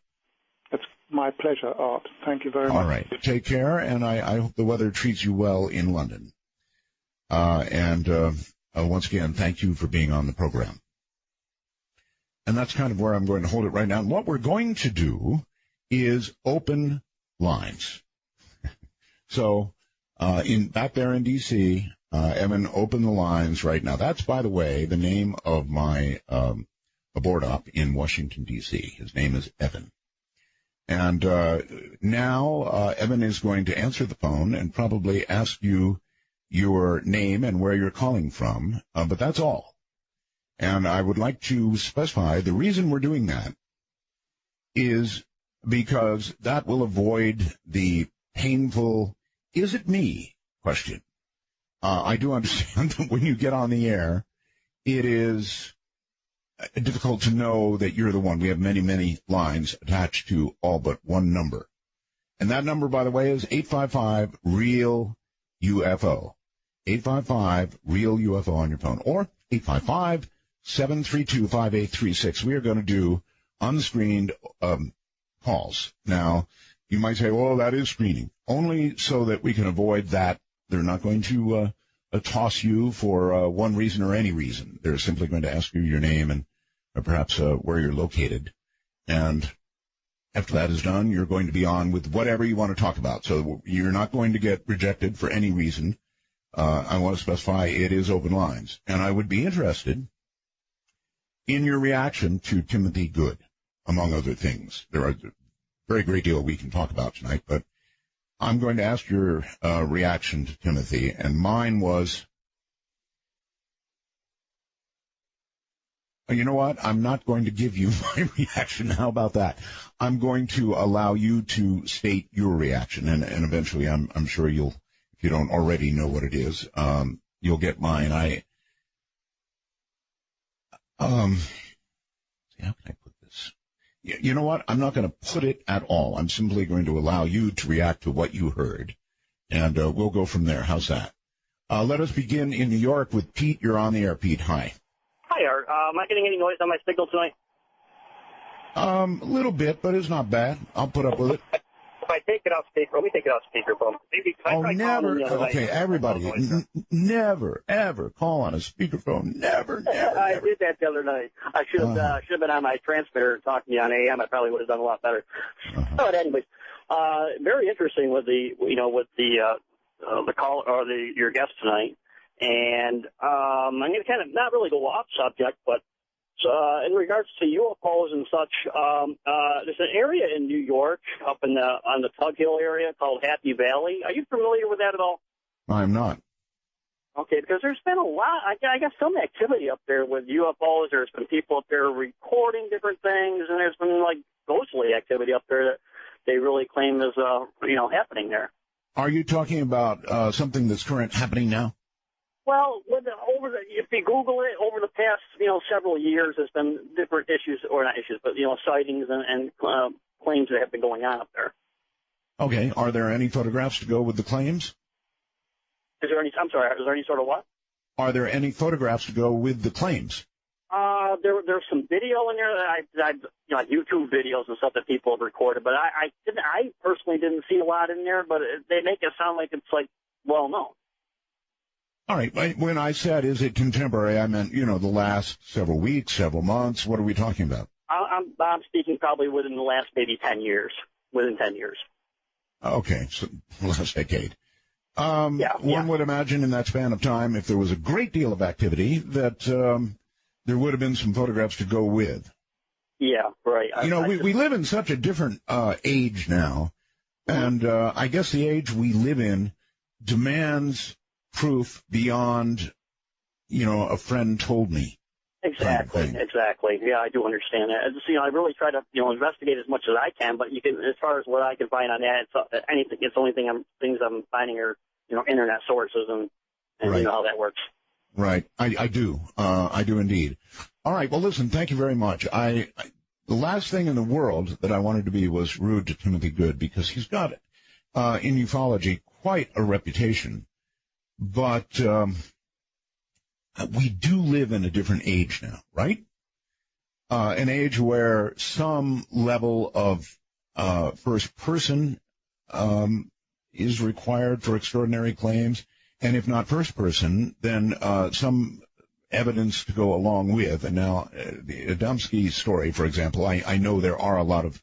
My pleasure, Art. Thank you very much. All right. Take care, and I hope the weather treats you well in London. Once again, thank you for being on the program. And that's kind of where I'm going to hold it right now. And what we're going to do is open lines. So back there in D.C., Evan, open the lines right now. That's, by the way, the name of my a board op in Washington, D.C. His name is Evan. And now Evan is going to answer the phone and probably ask you your name and where you're calling from, but that's all. And I would like to specify the reason we're doing that is because that will avoid the painful, is it me question. I do understand that when you get on the air, it is difficult to know that you're the one. We have many, many lines attached to all but one number. And that number, by the way, is 855-REAL-UFO. 855-REAL-UFO on your phone. Or 855-732-5836. We are going to do unscreened calls. Now, you might say, well, that is screening. Only so that we can avoid that. They're not going to toss you for one reason or any reason. They're simply going to ask you your name and perhaps where you're located. And after that is done, you're going to be on with whatever you want to talk about. So you're not going to get rejected for any reason. I want to specify it is open lines. And I would be interested in your reaction to Timothy Good, among other things. There are a very great deal we can talk about tonight, but I'm going to ask your reaction to Timothy, and mine was, you know what? I'm not going to give you my reaction. How about that? I'm going to allow you to state your reaction, and eventually I'm sure you'll, if you don't already know what it is, you'll get mine. How can I put this? You know what? I'm not going to put it at all. I'm simply going to allow you to react to what you heard, and we'll go from there. How's that? Let us begin in New York with Pete. You're on the air, Pete. Hi. Hi, Art. Am I getting any noise on my signal tonight? A little bit, but it's not bad. I'll put up with it. If I take it off speaker, let me take it off speakerphone. Maybe never. Okay, everybody, never, ever call on a speakerphone. Never. I did that the other night. I should have been on my transmitter talking to you on AM. I probably would have done a lot better. But anyways, very interesting with the call or your guest tonight. And I'm going to kind of not really go off subject, but in regards to UFOs and such, there's an area in New York up on the Tug Hill area called Happy Valley. Are you familiar with that at all? I'm not. Okay, because there's been a lot, I guess, some activity up there with UFOs. There's been people up there recording different things, and there's been, like, ghostly activity up there that they really claim is, happening there. Are you talking about something that's happening now? Well, if you Google it, over the past, several years, there's been different issues, or not issues, but, sightings and claims that have been going on up there. Okay. Are there any photographs to go with the claims? Is there any sort of what? Are there any photographs to go with the claims? There's some video in there that like YouTube videos and stuff that people have recorded, but I personally didn't see a lot in there, but they make it sound like it's, like, well known. All right. When I said, is it contemporary, I meant, the last several weeks, several months. What are we talking about? I'm speaking probably within the last maybe 10 years, within 10 years. Okay. So last decade. One would imagine in that span of time, if there was a great deal of activity, that there would have been some photographs to go with. Yeah, right. We live in such a different age now, and I guess the age we live in demands proof beyond, a friend told me. Exactly. Yeah, I do understand that. I really try to, investigate as much as I can, but as far as what I can find on that, it's the only things I'm finding are, internet sources and right. You know how that works. Right. I do. I do indeed. All right. Well, listen, thank you very much. The last thing in the world that I wanted to be was rude to Timothy Good, because he's got, in ufology, quite a reputation. But we do live in a different age now, right? An age where some level of first person is required for extraordinary claims, and if not first person, then some evidence to go along with. And now, the Adamski story, for example, I know there are a lot of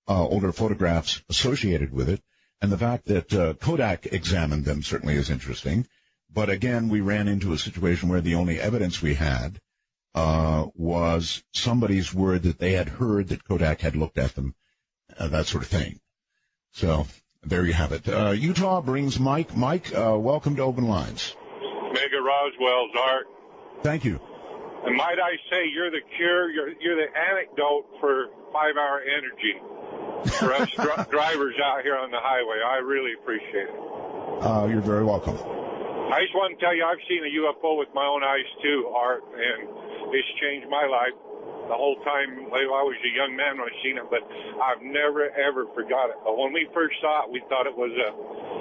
older photographs associated with it. And the fact that Kodak examined them certainly is interesting. But again, we ran into a situation where the only evidence we had was somebody's word that they had heard that Kodak had looked at them, that sort of thing. So there you have it. Utah brings Mike. Mike, welcome to Open Lines. Mega Roswell's Art. Thank you. And might I say, you're the cure, you're the antidote for 5-hour energy for us drivers out here on the highway. I really appreciate it. You're very welcome. I just want to tell you, I've seen a UFO with my own eyes too, Art, and it's changed my life the whole time. I was a young man when I seen it, but I've never, ever forgot it. But when we first saw it, we thought it was a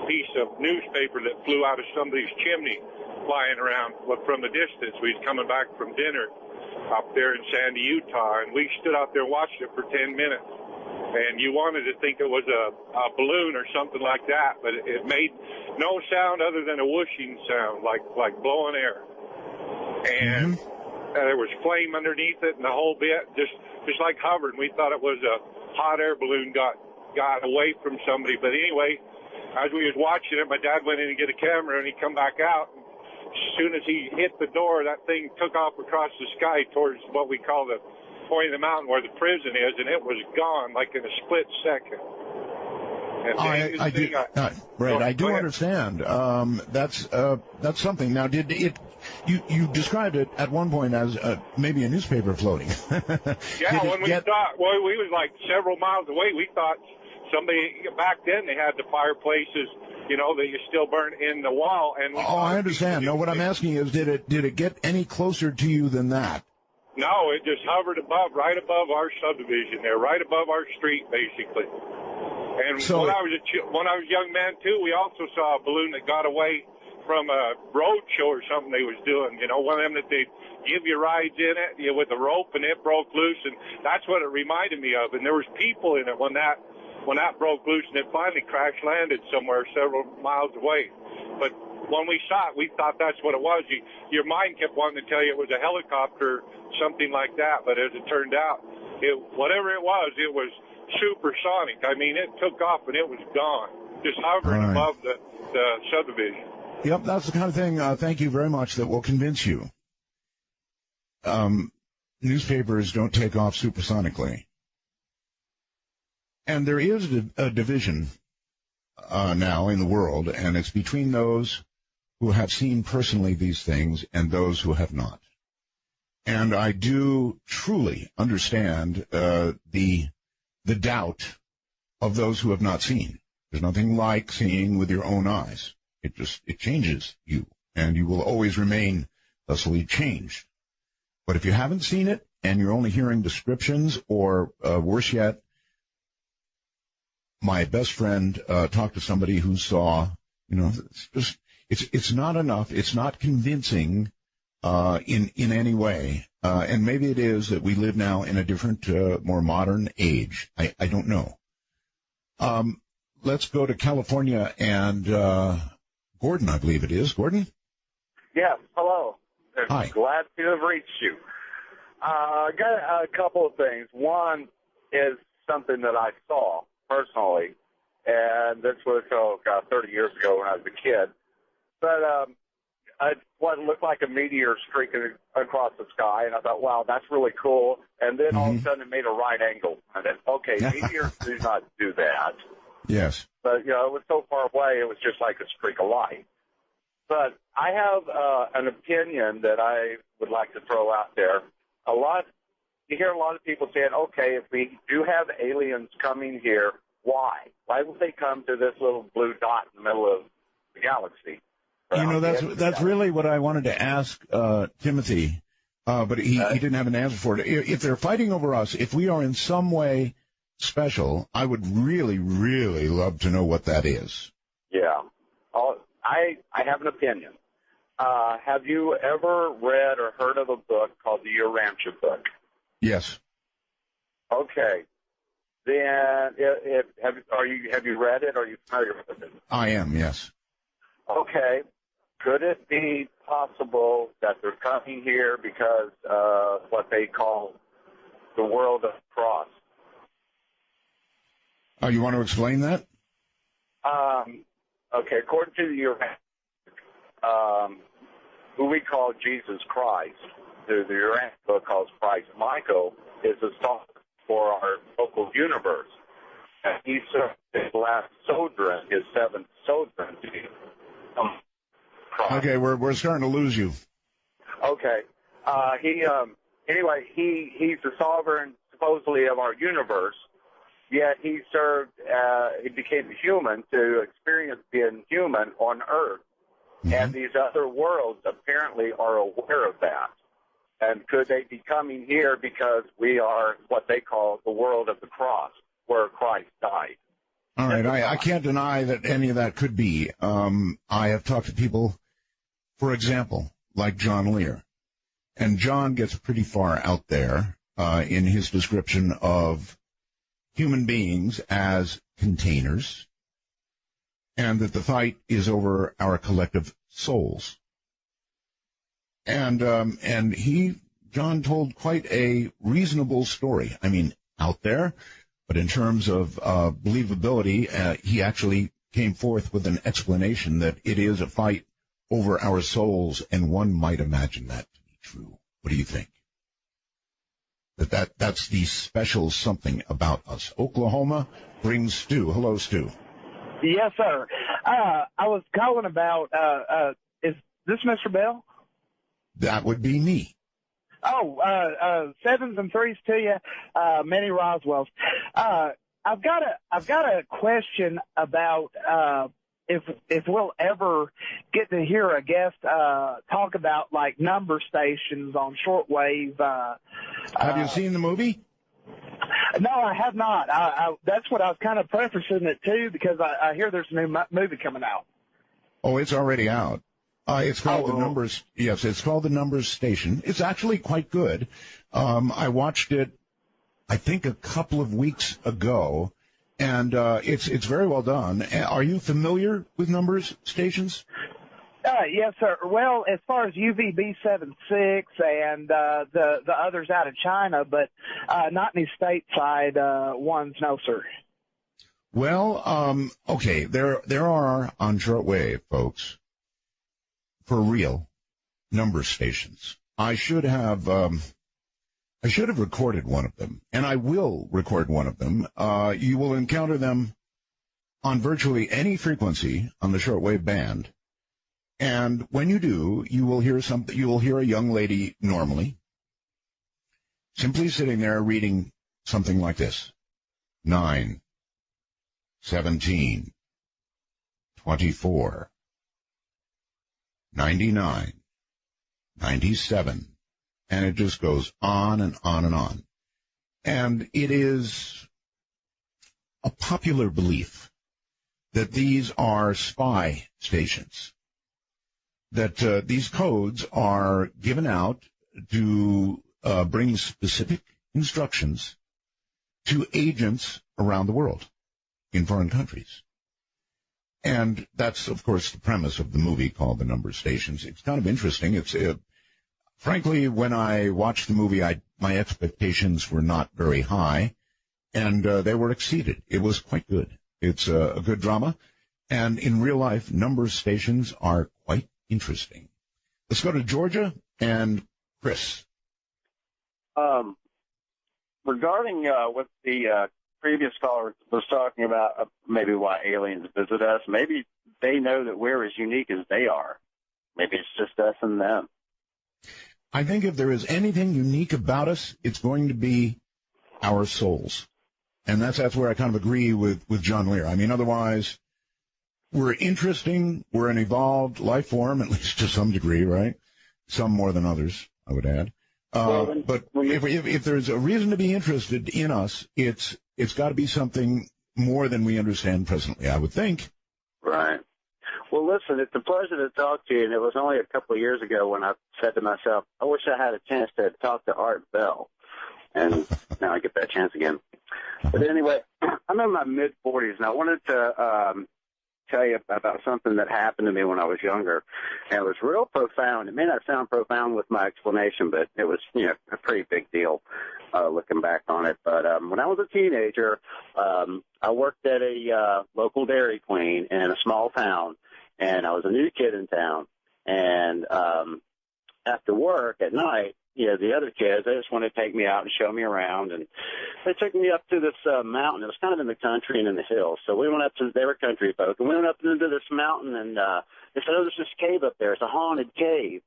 piece of newspaper that flew out of somebody's chimney flying around. But from the distance, we was coming back from dinner up there in Sandy, Utah, and we stood out there and watched it for 10 minutes. And you wanted to think it was a balloon or something like that, but it made no sound other than a whooshing sound, like blowing air. And there was flame underneath it and the whole bit, just like hovering. We thought it was a hot air balloon got away from somebody. But anyway, as we was watching it, my dad went in to get a camera, and he come back out. As soon as he hit the door, that thing took off across the sky towards what we call the point of the mountain where the prison is, and it was gone like in a split second. And I do understand. That's something. Now, did it? You described it at one point as maybe a newspaper floating. Yeah, when we thought, well, we was like several miles away. We thought somebody back then they had the fireplaces, that you still burn in the wall. And I understand. No, what I'm asking is, did it get any closer to you than that? No, it just hovered right above our subdivision there, right above our street, basically. And when I was a young man too, we also saw a balloon that got away from a road show or something they was doing. One of them that they give you rides in it with a rope, and it broke loose, and that's what it reminded me of. And there was people in it when that broke loose, and it finally crash landed somewhere several miles away. But when we saw it, we thought that's what it was. Your mind kept wanting to tell you it was a helicopter, something like that. But as it turned out, whatever it was supersonic. I mean, it took off and it was gone, just hovering above the subdivision. Yep, that's the kind of thing, thank you very much, that will convince you. Newspapers don't take off supersonically. And there is a division now in the world, and it's between those who have seen personally these things and those who have not. And I do truly understand the doubt of those who have not seen. There's nothing like seeing with your own eyes. It changes you, and you will always remain thusly changed. But if you haven't seen it and you're only hearing descriptions, or worse yet, my best friend talked to somebody who saw, it's not enough. It's not convincing in any way. And maybe it is that we live now in a different, more modern age. I don't know. Let's go to California and Gordon, I believe it is. Gordon? Yes, hello. Hi. Glad to have reached you. I got a couple of things. One is something that I saw personally, and this was 30 years ago when I was a kid. But what looked like a meteor streaking across the sky, and I thought, wow, that's really cool. And then all of a sudden it made a right angle. And then, okay, meteors do not do that. Yes. But, it was so far away, it was just like a streak of light. But I have an opinion that I would like to throw out there. You hear a lot of people saying, okay, if we do have aliens coming here, why? Why would they come to this little blue dot in the middle of the galaxy? That's really what I wanted to ask Timothy, but he didn't have an answer for it. If they're fighting over us, if we are in some way special, I would really, really love to know what that is. Yeah. I have an opinion. Have you ever read or heard of a book called the Urantia book? Yes. Okay. Then, have you read it? Or are you familiar with it? I am, yes. Okay. Could it be possible that they're coming here because of what they call the world of cross? Oh, you want to explain that? Okay. According to the who we call Jesus Christ, through the Uranus book called Christ Michael, is a star for our local universe. And he served his last sojourn, his seventh sojourn, to become Christ. Okay, we're starting to lose you. Okay. He's the sovereign, supposedly, of our universe, yet he became human to experience being human on Earth. Mm-hmm. And these other worlds apparently are aware of that. And could they be coming here because we are what they call the world of the cross, where Christ died? All right, I can't deny that any of that could be. I have talked to people, for example, like John Lear. And John gets pretty far out there in his description of human beings as containers, and that the fight is over our collective souls. And John told quite a reasonable story. I mean, out there, but in terms of believability, he actually came forth with an explanation that it is a fight over our souls, and one might imagine that to be true. What do you think? That's the special something about us. Oklahoma brings Stu. Hello, Stu. Yes, sir. I was calling about, is this Mr. Bell? That would be me. Oh, sevens and threes to you, Manny Roswell's. I've got a question about if we'll ever get to hear a guest talk about like number stations on shortwave. Have you seen the movie? No, I have not. That's what I was kind of prefacing it to, because I hear there's a new movie coming out. Oh, it's already out. It's called The Numbers. Yes, it's called The Numbers Station. It's actually quite good. I watched it, I think, a couple of weeks ago, and it's very well done. Are you familiar with numbers stations? Yes, sir. Well, as far as UVB-76 and the others out of China, but not any stateside ones, no, sir. Well, okay, there are on shortwave, folks, for real, number stations. I should have recorded one of them, and I will record one of them. You will encounter them on virtually any frequency on the shortwave band. And when you do, you will hear something. You will hear a young lady normally, simply sitting there reading something like this: 9, 17, 24, 99, 97, and it just goes on and on and on. And it is a popular belief that these are spy stations, that these codes are given out to bring specific instructions to agents around the world in foreign countries. And that's, of course, the premise of the movie called The Number Stations. It's kind of interesting. It's frankly, when I watched the movie, my expectations were not very high, and they were exceeded. It was quite good. It's a good drama, and in real life, number stations are quite interesting. Let's go to Georgia and Chris. Regarding what the previous caller was talking about, maybe why aliens visit us, maybe they know that we're as unique as they are. Maybe it's just us and them. I think if there is anything unique about us, it's going to be our souls. And that's where I kind of agree with John Lear. I mean, otherwise, we're interesting. We're an evolved life form, at least to some degree, right? Some more than others, I would add. But if there's a reason to be interested in us, it's got to be something more than we understand presently, I would think. Right. Well, listen, it's a pleasure to talk to you, and it was only a couple of years ago when I said to myself, I wish I had a chance to talk to Art Bell, and now I get that chance again. But anyway, I'm in my mid-40s, and I wanted to tell you about something that happened to me when I was younger, and it was real profound. It may not sound profound with my explanation, but it was, a pretty big deal looking back on it. But when I was a teenager, I worked at a local Dairy Queen in a small town, and I was a new kid in town. And after work at night, the other kids. They just wanted to take me out and show me around, and they took me up to this mountain. It was kind of in the country and in the hills. So we went up to, they were country folk, and we went up into this mountain, and they said, oh, there's this cave up there. It's a haunted cave.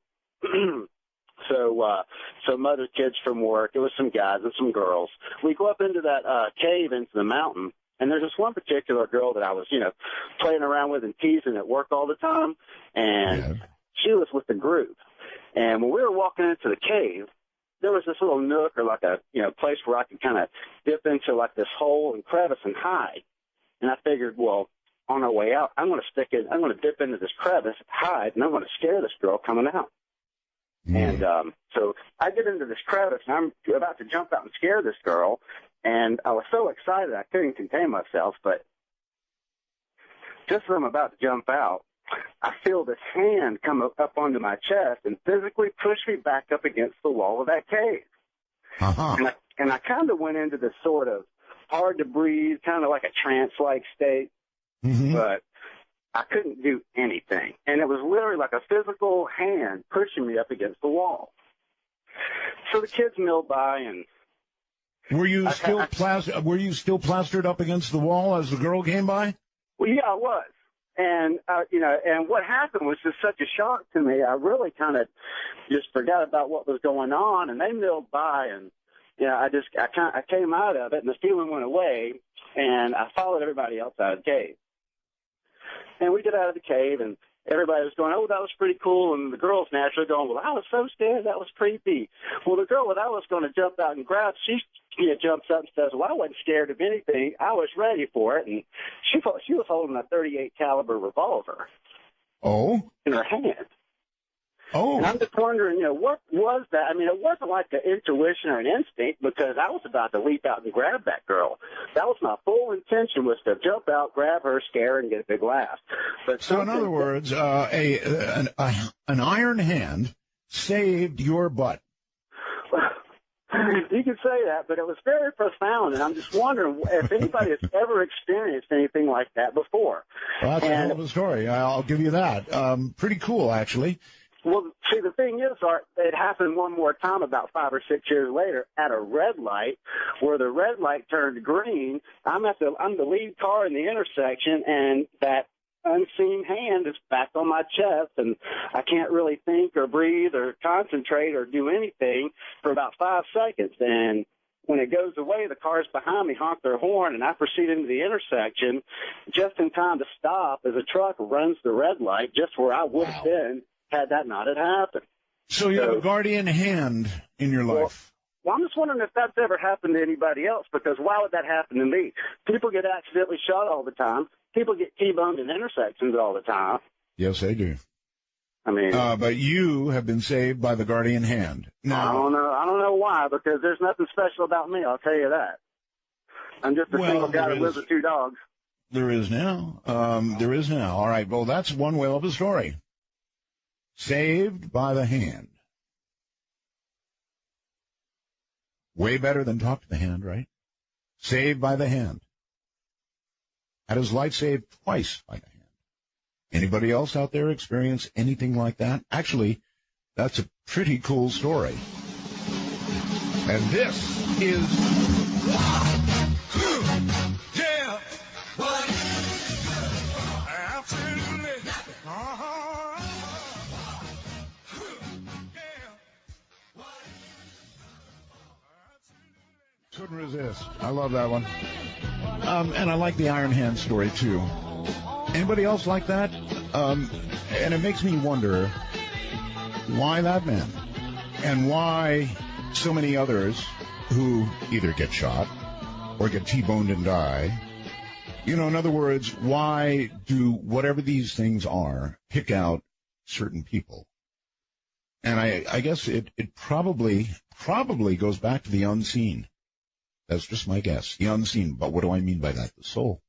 So some other kids from work, it was some guys and some girls. We go up into that cave into the mountain, and there's this one particular girl that I was, playing around with and teasing at work all the time, and she was with the group. And when we were walking into the cave, there was this little nook or like a, place where I could kind of dip into like this hole and crevice and hide. And I figured, well, on our way out, I'm going to dip into this crevice, hide, and I'm going to scare this girl coming out. And so I get into this crevice, and I'm about to jump out and scare this girl, and I was so excited I couldn't contain myself, but just as I'm about to jump out, I feel this hand come up onto my chest and physically push me back up against the wall of that cave. And I kind of went into this sort of hard to breathe, kind of like a trance-like state, but I couldn't do anything. And it was literally like a physical hand pushing me up against the wall. So the kids milled by, and were you still plastered up against the wall as the girl came by? Well, yeah, I was. And, and what happened was just such a shock to me. I really kind of just forgot about what was going on, and they milled by, and, I came out of it, and the feeling went away, and I followed everybody else out of the cave. And we get out of the cave, and everybody was going, oh, that was pretty cool. And the girls naturally going, well, I was so scared. That was creepy. Well, the girl that I was going to jump out and grab, she jumps up and says, well, I wasn't scared of anything. I was ready for it. And she was holding a .38 caliber revolver. Oh? In her hand. Oh. And I'm just wondering, what was that? I mean, it wasn't like an intuition or an instinct, because I was about to leap out and grab that girl. That was my full intention, was to jump out, grab her, scare her, and get a big laugh. But so in other words, an iron hand saved your butt. You can say that, but it was very profound, and I'm just wondering if anybody has ever experienced anything like that before. Well, that's a hell of a story. I'll give you that. Pretty cool, actually. Well, see, the thing is, Art, it happened one more time about 5 or 6 years later at a red light, where the red light turned green. I'm the lead car in the intersection, and that unseen hand is back on my chest, and I can't really think or breathe or concentrate or do anything for about 5 seconds. And when it goes away, the cars behind me honk their horn, and I proceed into the intersection just in time to stop as a truck runs the red light just where I would have been had that not had happened. So you have a guardian hand in your life. Well, I'm just wondering if that's ever happened to anybody else, because why would that happen to me? People get accidentally shot all the time. People get T-boned in intersections all the time. Yes, they do. I mean, but you have been saved by the guardian hand. Now, I don't know why, because there's nothing special about me, I'll tell you that. I'm just a single guy that lives with 2 dogs. There is now. There is now. All right, well, that's one whale of a story. Saved by the hand. Way better than talk to the hand, right? Saved by the hand. Had his life saved twice by the hand. Anybody else out there experience anything like that? Actually, that's a pretty cool story. And this is... Yeah. What? Absolutely. Couldn't resist. I love that one. And I like the Iron Hand story, too. Anybody else like that? And it makes me wonder why that man and why so many others who either get shot or get T-boned and die. In other words, why do whatever these things are pick out certain people? And I guess it probably goes back to the unseen. That's just my guess. The unseen. But what do I mean by that? The soul.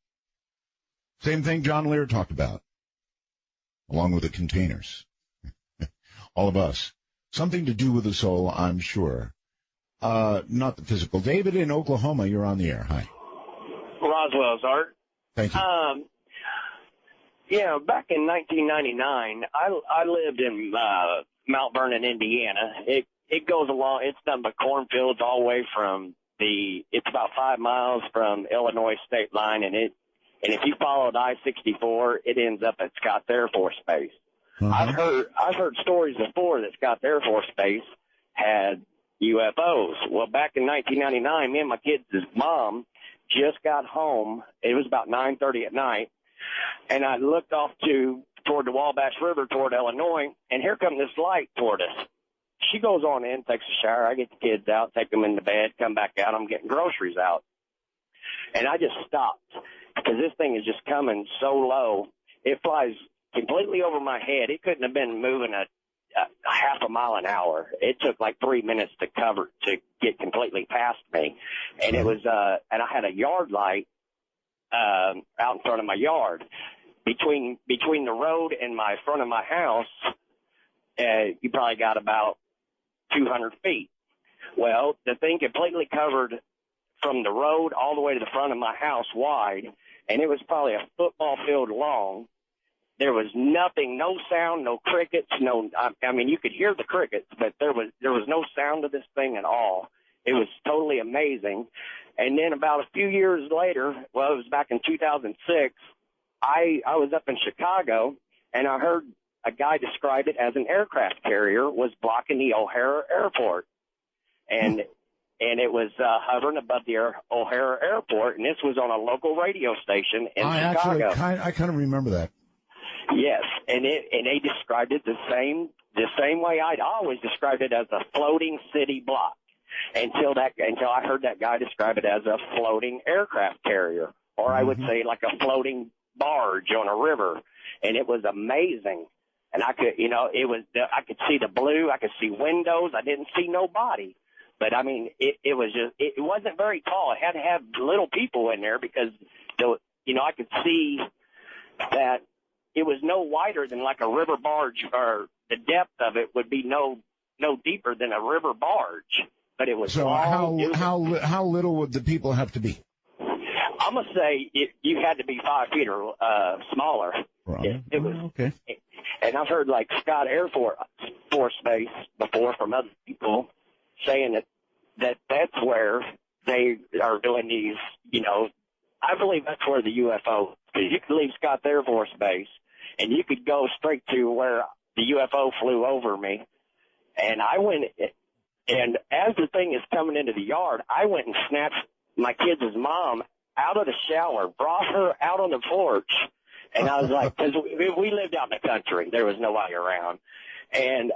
Same thing John Lear talked about, along with the containers. All of us. Something to do with the soul, I'm sure. Not the physical. David in Oklahoma, you're on the air. Hi. Roswell's, Art. Thank you. Back in 1999, I lived in Mount Vernon, Indiana. it goes along. It's nothing but cornfields all the way from it's about 5 miles from Illinois state line, and if you followed I-64, it ends up at Scotts Air Force Base. Uh-huh. I've heard stories before that Scotts Air Force Base had UFOs. Well, back in 1999, me and my kids' mom just got home. It was about 9:30 at night, and I looked off toward the Wabash River, toward Illinois, and here come this light toward us. She goes on in, takes a shower. I get the kids out, take them into bed, come back out. I'm getting groceries out. And I just stopped because this thing is just coming so low. It flies completely over my head. It couldn't have been moving a half a mile an hour. It took like 3 minutes to get completely past me. And it was, and I had a yard light out in front of my yard. Between the road and my front of my house, you probably got about 200 feet. Well, the thing completely covered from the road all the way to the front of my house wide, and it was probably a football field long. There was nothing, no sound, no crickets, I mean, you could hear the crickets, but there was no sound of this thing at all. It was totally amazing. And then about a few years later, well, it was back in 2006, I was up in Chicago, and I heard a guy describe it as an aircraft carrier was blocking the O'Hare Airport. And it was hovering above the O'Hare Airport, and this was on a local radio station in Chicago. I kind of remember that. Yes, and they described it the same way I'd always described it, as a floating city block, until I heard that guy describe it as a floating aircraft carrier, or I would say like a floating barge on a river, and it was amazing. And I could, I could see the blue, I could see windows, I didn't see nobody. But I mean, it was just, it wasn't very tall. It had to have little people in there because, I could see that it was no wider than like a river barge, or the depth of it would be no deeper than a river barge. But it was long. How little would the people have to be? I'm gonna say you had to be 5 feet or smaller. Right. It was okay. And I've heard like Scott Air Force Base before from other people saying that's where they are doing these. I believe that's where the UFO. Because you could leave Scott Air Force Base and you could go straight to where the UFO flew over me. And I went, and as the thing is coming into the yard, I went and snatched my kids' mom out of the shower, brought her out on the porch, and I was like, because we lived out in the country, there was nobody around, and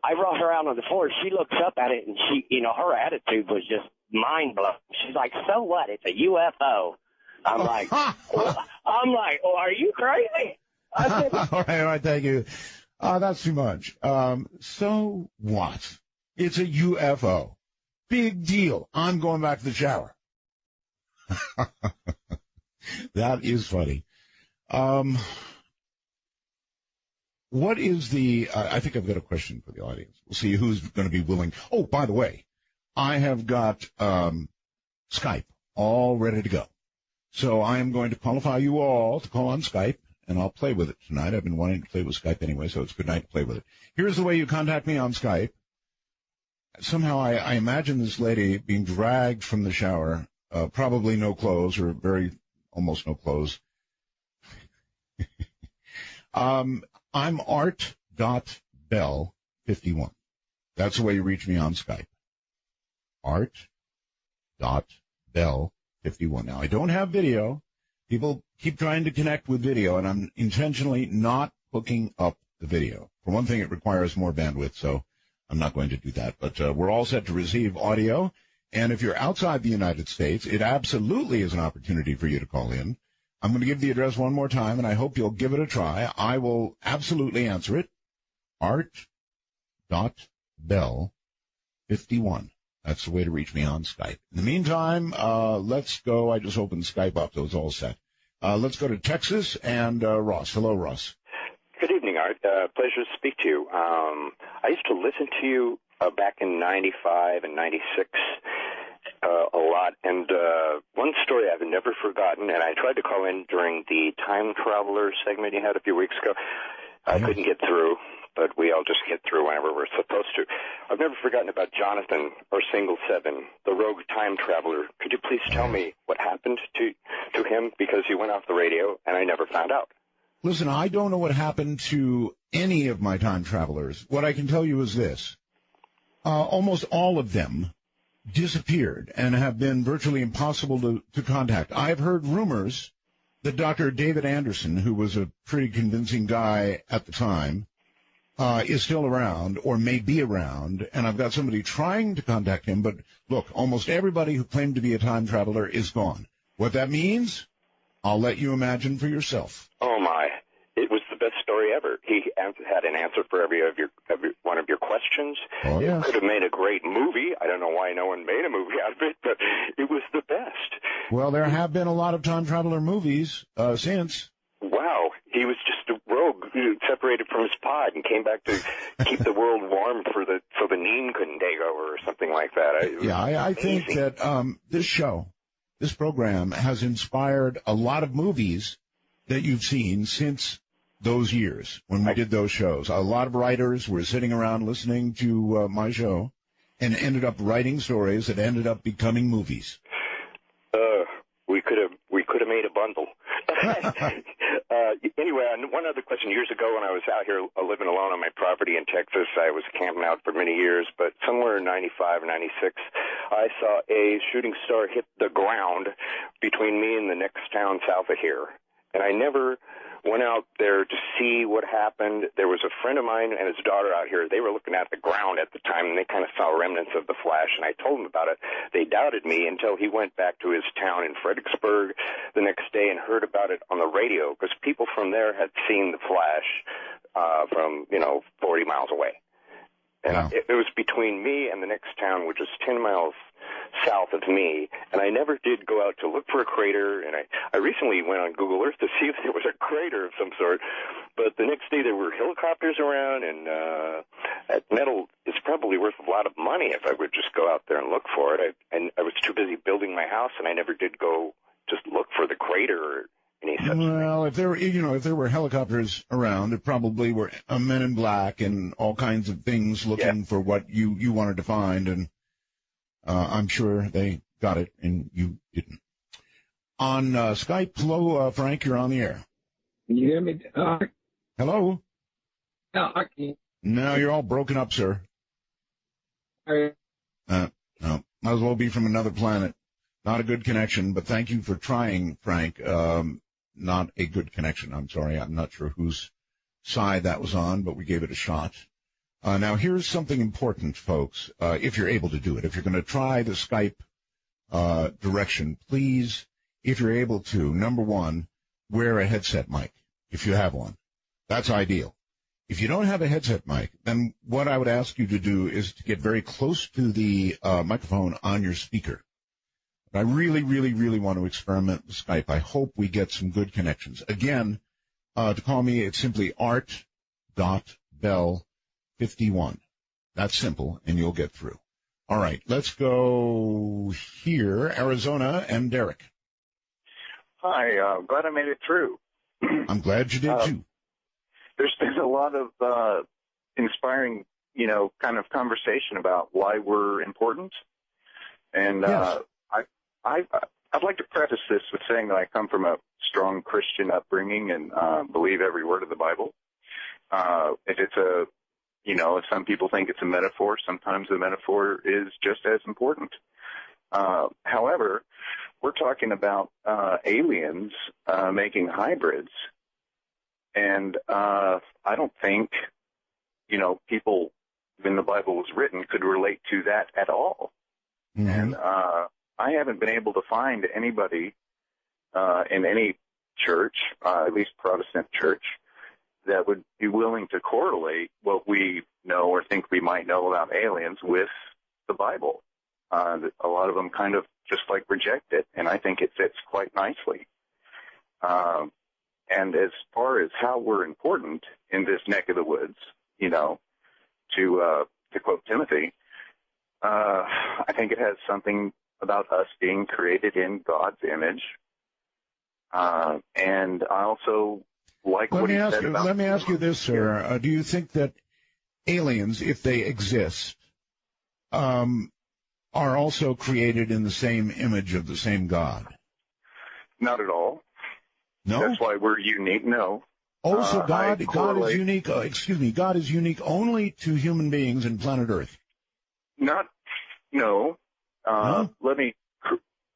I brought her out on the porch. She looks up at it, and she, her attitude was just mind blowing. She's like, "So what? It's a UFO." I'm like, "Oh, are you crazy?" I said, all right, thank you. That's too much. So what? It's a UFO. Big deal. I'm going back to the shower. That is funny. What is I think I've got a question for the audience. We'll see who's going to be willing. Oh, by the way, I have got Skype all ready to go. So I am going to qualify you all to call on Skype, and I'll play with it tonight. I've been wanting to play with Skype anyway, so it's a good night to play with it. Here's the way you contact me on Skype. Somehow I imagine this lady being dragged from the shower, probably no clothes, or almost no clothes. I'm art.bell51. That's the way you reach me on Skype. Art.bell51. Now, I don't have video. People keep trying to connect with video, and I'm intentionally not hooking up the video. For one thing, it requires more bandwidth, so I'm not going to do that. But we're all set to receive audio. And if you're outside the United States, it absolutely is an opportunity for you to call in. I'm going to give the address one more time, and I hope you'll give it a try. I will absolutely answer it. Art.bell51. That's the way to reach me on Skype. In the meantime, let's go. I just opened Skype up, so it's all set. Let's go to Texas and Ross. Hello, Ross. Good evening, Art. Pleasure to speak to you. I used to listen to you back in 95 and 96 a lot, and one story I've never forgotten, and I tried to call in during the Time Traveler segment you had a few weeks ago. I couldn't get through. but we all just get through whenever we're supposed to. I've never forgotten about Jonathan, or Single 7, the rogue time traveler. Could you please tell me what happened to him? Because he went off the radio, and I never found out. Listen, I don't know what happened to any of my time travelers. What I can tell you is this. Almost all of them disappeared and have been virtually impossible to contact. I've heard rumors that Dr. David Anderson, who was a pretty convincing guy at the time, is still around or may be around, and I've got somebody trying to contact him, but look, almost everybody who claimed to be a time traveler is gone. What that means, I'll let you imagine for yourself. Oh, my. It was the best story ever. He had an answer for every one of your questions. Oh, yeah. It could have made a great movie. I don't know why no one made a movie out of it, but it was the best. Well, there have been a lot of time traveler movies since. Wow. He was just a rogue who separated from his pod and came back to keep the world warm so the neem couldn't take over or something like that. I think that this program has inspired a lot of movies that you've seen since those years when we did those shows. A lot of writers were sitting around listening to my show and ended up writing stories that ended up becoming movies. We could have made a bundle. Anyway, one other question. Years ago when I was out here living alone on my property in Texas, I was camping out for many years, but somewhere in 95, 96, I saw a shooting star hit the ground between me and the next town south of here. And I never went out there to see what happened. There was a friend of mine and his daughter out here. They were looking at the ground at the time, and they kind of saw remnants of the flash, and I told them about it. They doubted me until he went back to his town in Fredericksburg the next day and heard about it on the radio, because people from there had seen the flash from 40 miles away. And wow. It was between me and the next town, which was 10 miles south of me, and I never did go out to look for a crater, and I recently went on Google Earth to see if there was a crater of some sort, but the next day there were helicopters around, and that metal is probably worth a lot of money if I would just go out there and look for it. I was too busy building my house, and I never did go just look for the crater or any such thing. Well, if there were helicopters around, there probably were men in black and all kinds of things looking for what you wanted to find, and I'm sure they got it, and you didn't. On Skype, hello, Frank, you're on the air. Can you hear me? Hello? No, I can't. No, you're all broken up, sir. No, might as well be from another planet. Not a good connection, but thank you for trying, Frank. Not a good connection. I'm sorry. I'm not sure whose side that was on, but we gave it a shot. Now, here's something important, folks, if you're able to do it. If you're going to try the Skype direction, please, if you're able to, number one, wear a headset mic, if you have one. That's ideal. If you don't have a headset mic, then what I would ask you to do is to get very close to the microphone on your speaker. But I really, really, really want to experiment with Skype. I hope we get some good connections. Again, to call me, it's simply art.bell51. That's simple, and you'll get through. All right, let's go here, Arizona, and Derek. Hi, glad I made it through. I'm glad you did, too. There's been a lot of inspiring, kind of conversation about why we're important. And yes. I'd like to preface this with saying that I come from a strong Christian upbringing and believe every word of the Bible. If it's if some people think it's a metaphor, sometimes the metaphor is just as important. However, we're talking about aliens making hybrids, and I don't think, people when the Bible was written could relate to that at all. Mm-hmm. And I haven't been able to find anybody in any church, at least Protestant church, that would be willing to correlate what we know or think we might know about aliens with the Bible. A lot of them kind of just reject it, and I think it fits quite nicely. And as far as how we're important in this neck of the woods, to quote Timothy, I think it has something about us being created in God's image. And I also like what he said about. Let me ask you this, sir. Do you think that aliens, if they exist, are also created in the same image of the same God? Not at all. No? That's why we're unique. No. Oh, so God is unique. God is unique only to human beings and planet Earth. No. Let me.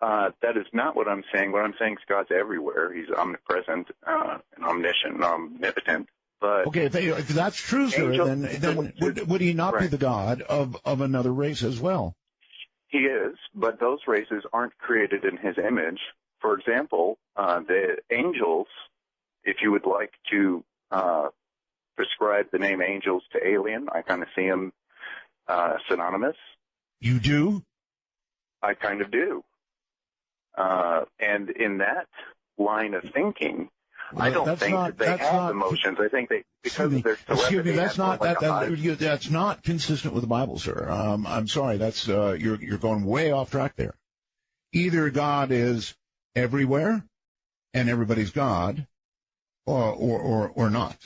That is not what I'm saying. What I'm saying is God's everywhere. He's omnipresent, and omniscient, and omnipotent. But okay, if that's true, sir, then would he not be the God of another race as well? He is, but those races aren't created in his image. For example, the angels, if you would like to prescribe the name angels to alien, I kind of see them synonymous. You do? I kind of do. And in that line of thinking, I don't think that they have emotions. I think because of their telepathy. Excuse me, that's not consistent with the Bible, sir. I'm sorry, that's you're going way off track there. Either God is everywhere and everybody's God, or not.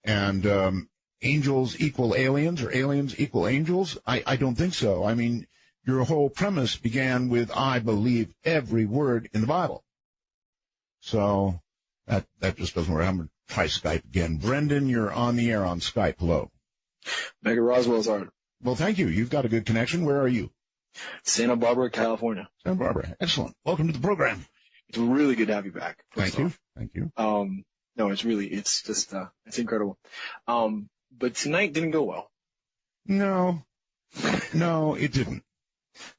And angels equal aliens or aliens equal angels? I don't think so. I mean, your whole premise began with, I believe every word in the Bible. So that just doesn't work. I'm going to try Skype again. Brendan, you're on the air on Skype. Hello. Mega Roswell's Art. Well, thank you. You've got a good connection. Where are you? Santa Barbara, California. Santa Barbara. Excellent. Welcome to the program. It's really good to have you back. Thank you. Thank you. No, it's just, it's incredible. But tonight didn't go well. No, it didn't.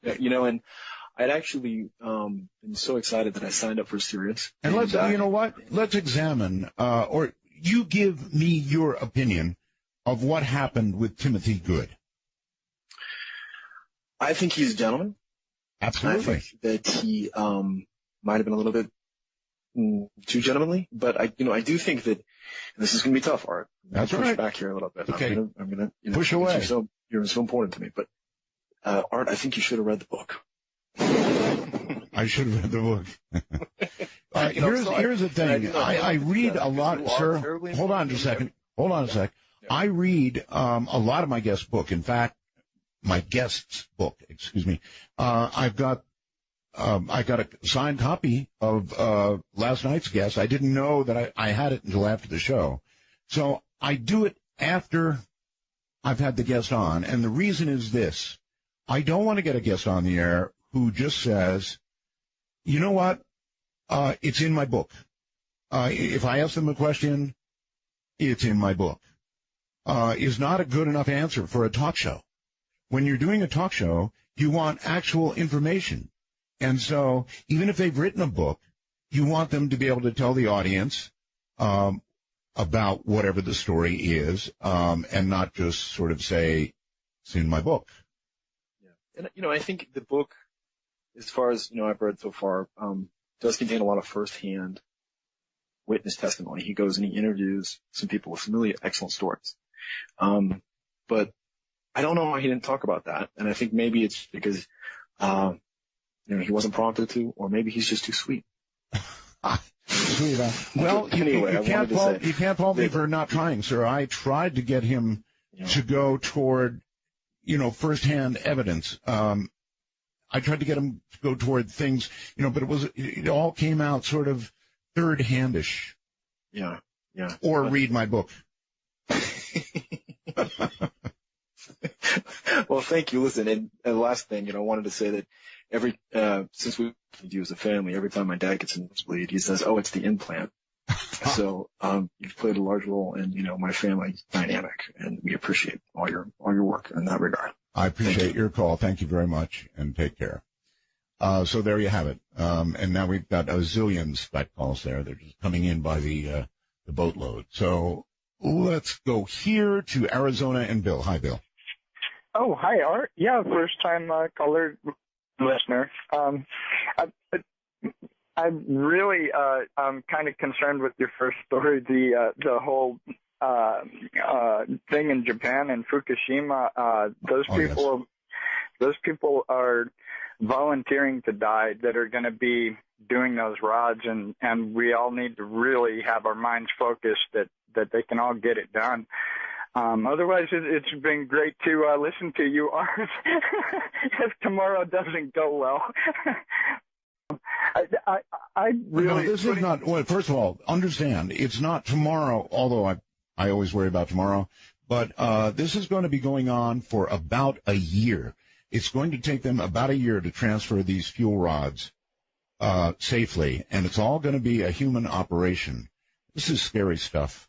And I'd actually been so excited that I signed up for Sirius. And you know what? Let's examine, or you give me your opinion of what happened with Timothy Good. I think he's a gentleman. Absolutely. I think that he might have been a little bit too gentlemanly, but I do think that this is going to be tough, Art. That's push right. back here a little bit. Okay. I'm gonna push away. You're so important to me, but Art, I think you should have read the book. I should have read the book. Here's the thing. I read a lot, sir. Hold on a sec. Yeah. I read a lot of my guest's book. In fact, my guest's book. Excuse me. I got a signed copy of last night's guest. I didn't know that I had it until after the show. So I do it after I've had the guest on, and the reason is this. I don't want to get a guest on the air who just says, you know what, it's in my book. If I ask them a question, it's in my book. Is not a good enough answer for a talk show. When you're doing a talk show, you want actual information. And so even if they've written a book, you want them to be able to tell the audience about whatever the story is, and not just sort of say, it's in my book. Yeah. And, I think the book, as far as, I've read so far, does contain a lot of firsthand witness testimony. He goes and he interviews some people with some really excellent stories. But I don't know why he didn't talk about that. And I think maybe it's because, he wasn't prompted to, or maybe he's just too sweet. Sweet. Well, anyway, you can't fault me for not trying, sir. I tried to get him to go toward, firsthand evidence. I tried to get him to go toward things, but it all came out sort of third-handish. Yeah. Or read my book. Well, thank you. Listen, and the last thing, I wanted to say that since we do as a family, every time my dad gets a nosebleed, he says, "Oh, it's the implant." So, you've played a large role in, my family dynamic, and we appreciate all your work in that regard. I appreciate your call. Thank you very much, and take care. So there you have it. And now we've got a zillion Skype calls there. They're just coming in by the boatload. So let's go here to Arizona and Bill. Hi, Bill. Oh, hi, Art. Yeah, first-time caller listener. I'm really I'm kind of concerned with your first story, the whole thing in Japan and Fukushima. Those people are volunteering to die that are going to be doing those rods, and we all need to really have our minds focused that they can all get it done. Otherwise, it's been great to listen to you, Art, if tomorrow doesn't go well. I really... No, this is not... Well, first of all, understand, it's not tomorrow, although I always worry about tomorrow, but this is going to be going on for about a year. It's going to take them about a year to transfer these fuel rods safely, and it's all going to be a human operation. This is scary stuff.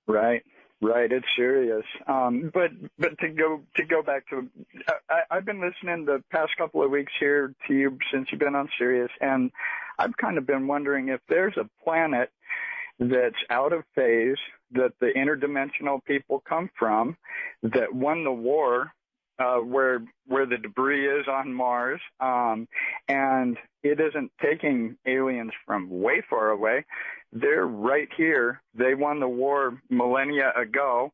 Right, it's serious. But to go back to, I've been listening the past couple of weeks here to you since you've been on Sirius, and I've kind of been wondering if there's a planet that's out of phase that the interdimensional people come from, that won the war, where the debris is on Mars, and it isn't taking aliens from way far away. They're right here. They won the war millennia ago,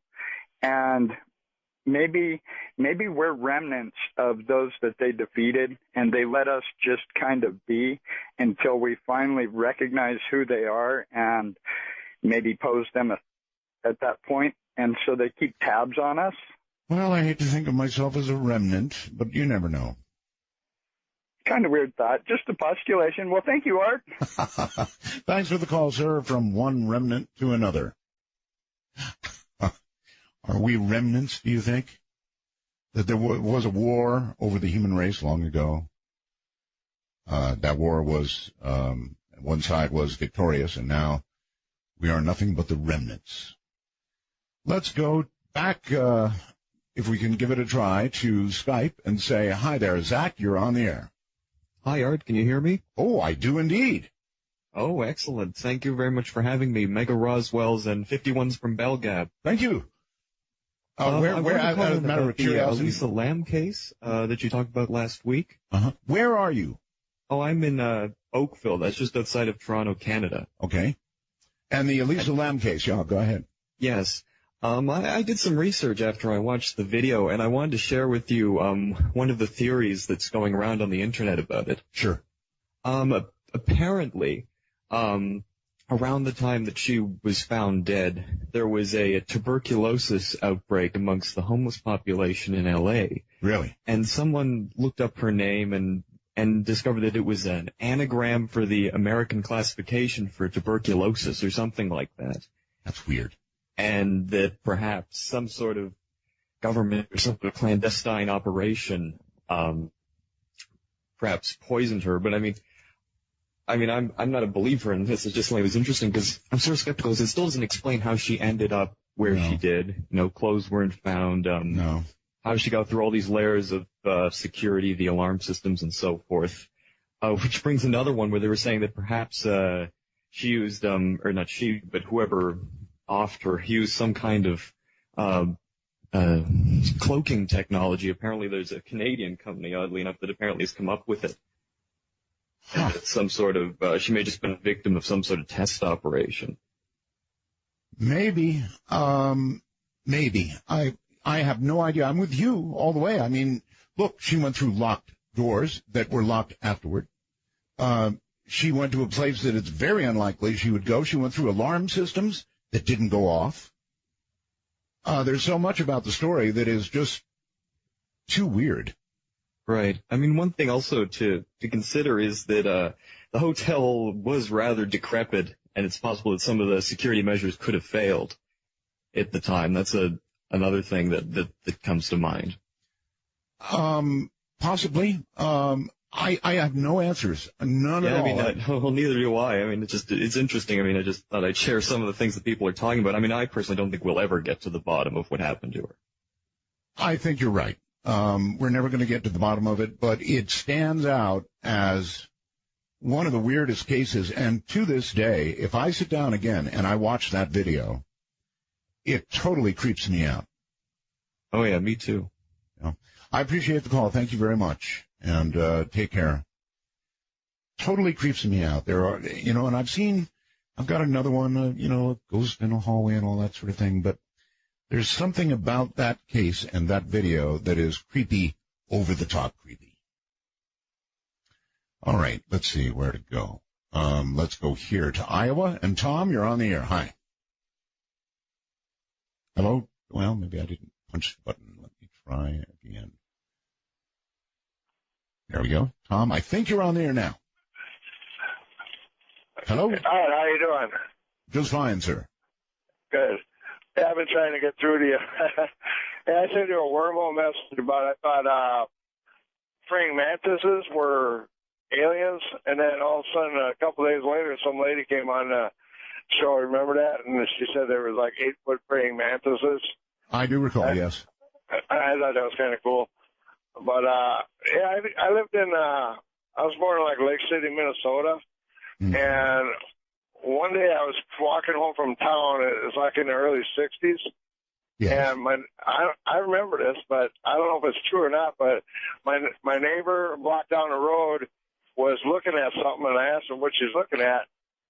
and maybe we're remnants of those that they defeated, and they let us just kind of be until we finally recognize who they are and maybe pose them at that point, and so they keep tabs on us. Well, I hate to think of myself as a remnant, but you never know. Kind of weird thought. Just a postulation. Well, thank you, Art. Thanks for the call, sir, from one remnant to another. Are we remnants, do you think? That there was a war over the human race long ago. That war was, one side was victorious, and now we are nothing but the remnants. Let's go back, if we can give it a try, to Skype and say, hi there, Zach, you're on the air. Hi, Art. Can you hear me? Oh, I do indeed. Oh, excellent. Thank you very much for having me. Mega Roswells and 51s from Belgab. Thank you. Where, as a matter of curiosity, the Elisa Lam case that you talked about last week. Where are you? Oh, I'm in Oakville. That's just outside of Toronto, Canada. Okay. And the Elisa Lam case, yeah, go ahead. Yes. I did some research after I watched the video, and I wanted to share with you one of the theories that's going around on the internet about it. Sure. Apparently, around the time that she was found dead, there was a tuberculosis outbreak amongst the homeless population in L.A. Really? And someone looked up her name and discovered that it was an anagram for the American classification for tuberculosis or something like that. That's weird. And that perhaps some sort of government or some sort of clandestine operation perhaps poisoned her. But I mean, I'm not a believer in this. It's just like it was interesting because I'm sort of skeptical because it still doesn't explain how she ended up where she did. Clothes weren't found. How she got through all these layers of security, the alarm systems, and so forth. Which brings another one where they were saying that perhaps she used, or not she, but whoever offed her used some kind of cloaking technology. Apparently there's a Canadian company, oddly enough, that apparently has come up with it. It's some sort of, she may have just been a victim of some sort of test operation. Maybe. Maybe. I have no idea. I'm with you all the way. I mean, look, she went through locked doors that were locked afterward. She went to a place that it's very unlikely she would go. She went through alarm systems that didn't go off. There's so much about the story that is just too weird. Right. I mean, one thing also to consider is that the hotel was rather decrepit, and it's possible that some of the security measures could have failed at the time. That's another thing that comes to mind. Possibly. I have no answers. None at all. Well, neither do I. I mean, it's interesting. I mean, I just thought I'd share some of the things that people are talking about. I mean, I personally don't think we'll ever get to the bottom of what happened to her. I think you're right. We're never going to get to the bottom of it, but it stands out as one of the weirdest cases. And to this day, if I sit down again and I watch that video, it totally creeps me out. Oh, yeah, me too. I appreciate the call. Thank you very much. And take care. Totally creeps me out. There are, and I've got another one, ghost in a hallway and all that sort of thing. But there's something about that case and that video that is creepy, over the top creepy. All right, let's see where to go. Let's go here to Iowa. And Tom, you're on the air. Hi. Hello? Well, maybe I didn't punch the button. Let me try again. There we go. Tom, I think you're on the air now. Hello? All right, how you doing? Just fine, sir. Good. Yeah, I've been trying to get through to you. Yeah, I sent you a wormhole message about, I thought, praying mantises were aliens, and then all of a sudden, a couple of days later, some lady came on the show. Remember that? And she said there was like 8-foot praying mantises. I do recall, yes. I thought that was kind of cool. But, yeah, I lived in, I was born in like Lake City, Minnesota. And one day I was walking home from town. It was like in the early 60s. Yeah. And I remember this, but I don't know if it's true or not, but my neighbor a block down the road was looking at something, and I asked her what she's looking at,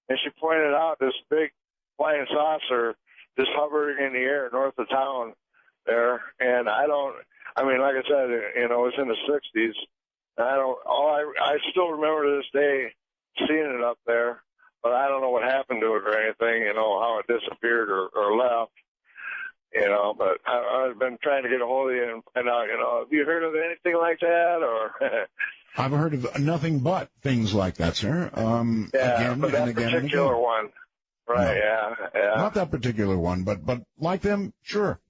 and she pointed out this big flying saucer just hovering in the air north of town there. And I mean, like I said, you know, it was in the 60s. I still remember to this day seeing it up there, but I don't know what happened to it or anything, you know, how it disappeared or left, you know, but I've been trying to get a hold of you and find out, you know, have you heard of anything like that, or? I've heard of nothing but things like that, sir. Yeah, again but that and again particular and again. one. Right, No. yeah. Not that particular one, but like them, sure.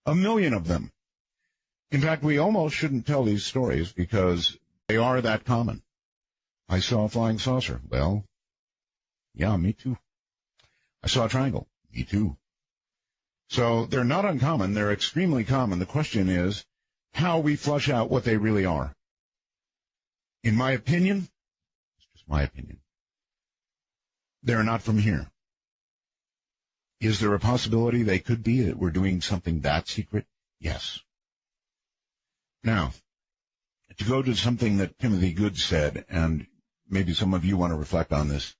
A million of them. In fact, we almost shouldn't tell these stories because they are that common. I saw a flying saucer. Well, yeah, me too. I saw a triangle. Me too. So they're not uncommon. They're extremely common. The question is how we flush out what they really are. In my opinion, it's just my opinion, they're not from here. Is there a possibility they could be, that we're doing something that secret? Yes. Now, to go to something that Timothy Good said, and maybe some of you want to reflect on this,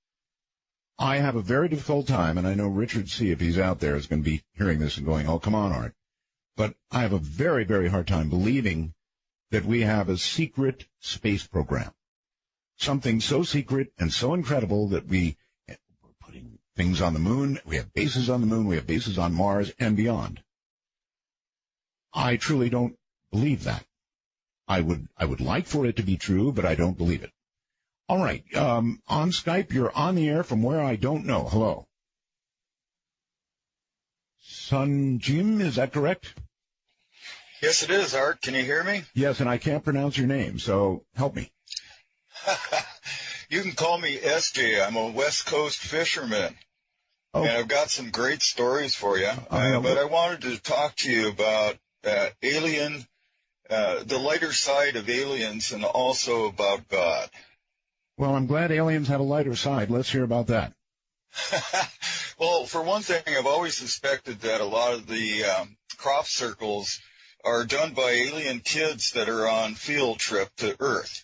I have a very difficult time, and I know Richard C., if he's out there, is going to be hearing this and going, oh, come on, Art. But I have a very, very hard time believing that we have a secret space program. Something so secret and so incredible that we're putting things on the moon, we have bases on the moon, we have bases on Mars and beyond. I truly don't believe that. I would like for it to be true, but I don't believe it. All right, on Skype, you're on the air from where I don't know. Hello. Sun Jim, is that correct? Yes, it is, Art. Can you hear me? Yes, and I can't pronounce your name, so help me. You can call me SJ. I'm a West Coast fisherman. Oh. And I've got some great stories for you. But I wanted to talk to you about the lighter side of aliens and also about God. Well, I'm glad aliens have a lighter side. Let's hear about that. Well, for one thing, I've always suspected that a lot of the crop circles are done by alien kids that are on field trip to Earth.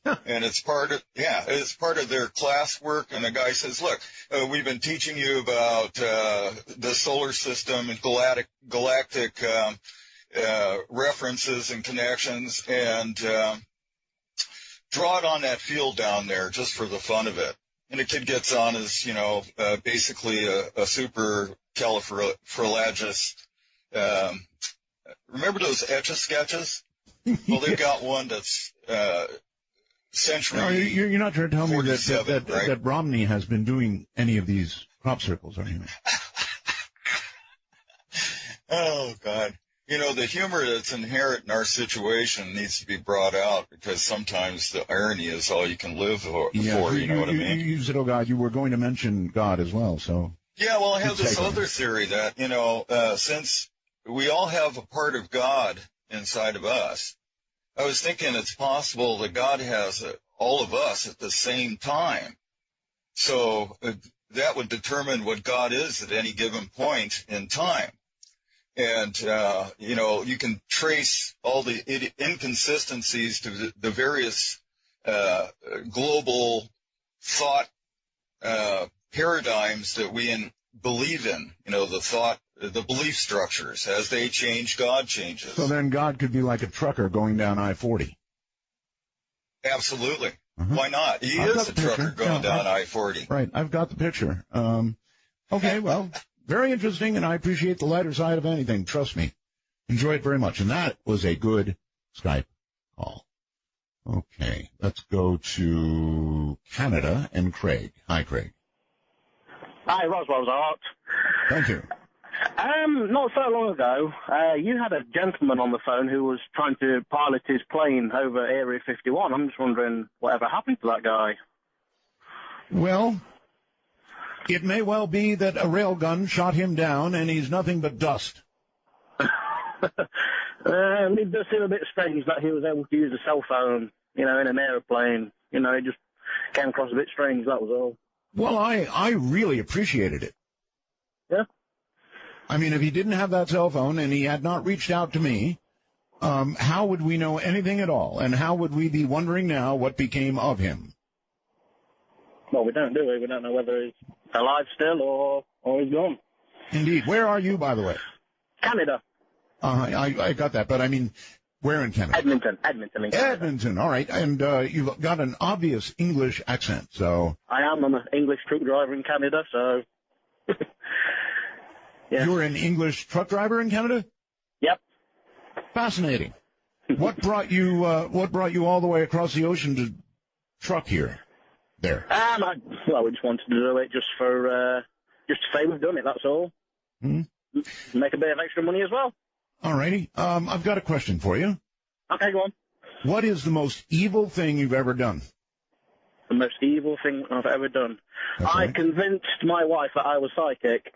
And it's part of their class work. And the guy says, look, we've been teaching you about the solar system and galactic references and connections, and draw it on that field down there just for the fun of it. And the kid gets on as, basically a supercalifragilistic. Remember those Etch-a-Sketches? Well, they've got one that's century. No, you're not trying to tell me right? that Romney has been doing any of these crop circles, are you? Oh, God. The humor that's inherent in our situation needs to be brought out, because sometimes the irony is all you can live for, you know what I mean? You said, oh, God, you were going to mention God as well, so. Yeah, well, I have this other theory that, since we all have a part of God inside of us, I was thinking it's possible that God has all of us at the same time. So that would determine what God is at any given point in time. And, you can trace all the inconsistencies to the various global thought paradigms that we believe in, the belief structures. As they change, God changes. So then God could be like a trucker going down I-40. Absolutely. Why not? He is a trucker going down I-40. Right, I've got the picture. Okay, well, very interesting, and I appreciate the lighter side of anything. Trust me. Enjoy it very much. And that was a good Skype call. Okay, let's go to Canada and Craig. Hi, Craig. Hi, Roswell's Art. Thank you. Not so long ago, you had a gentleman on the phone who was trying to pilot his plane over Area 51. I'm just wondering whatever happened to that guy. Well, it may well be that a railgun shot him down, and he's nothing but dust. It does seem a bit strange that he was able to use a cell phone, in an aeroplane. It just came across a bit strange, that was all. Well, I really appreciated it. Yeah? I mean, if he didn't have that cell phone and he had not reached out to me, how would we know anything at all? And how would we be wondering now what became of him? Well, we don't, do we? We don't know whether he's alive still or he's gone. Indeed. Where are you, by the way? Canada. I got that, but I mean, where in Canada? Edmonton. Edmonton, all right. And you've got an obvious English accent, so... I'm an English truck driver in Canada, so... Yeah. You're an English truck driver in Canada? Yep. Fascinating. What brought you all the way across the ocean to truck here? There. We just wanted to do it just to say we've done it, that's all. Mm-hmm. Make a bit of extra money as well. All righty. I've got a question for you. Okay, go on. What is the most evil thing you've ever done? The most evil thing I've ever done? That's I right. convinced my wife that I was psychic.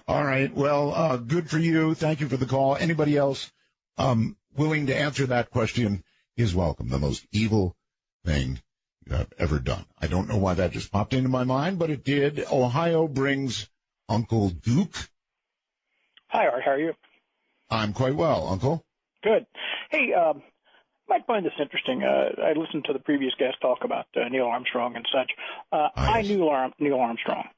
All right. Well, good for you. Thank you for the call. Anybody else willing to answer that question is welcome. The most evil thing you have ever done. I don't know why that just popped into my mind, but it did. Ohio brings Uncle Duke. Hi, Art. How are you? I'm quite well, Uncle. Good. Hey, you might find this interesting. I listened to the previous guest talk about Neil Armstrong and such. I knew Neil Armstrong.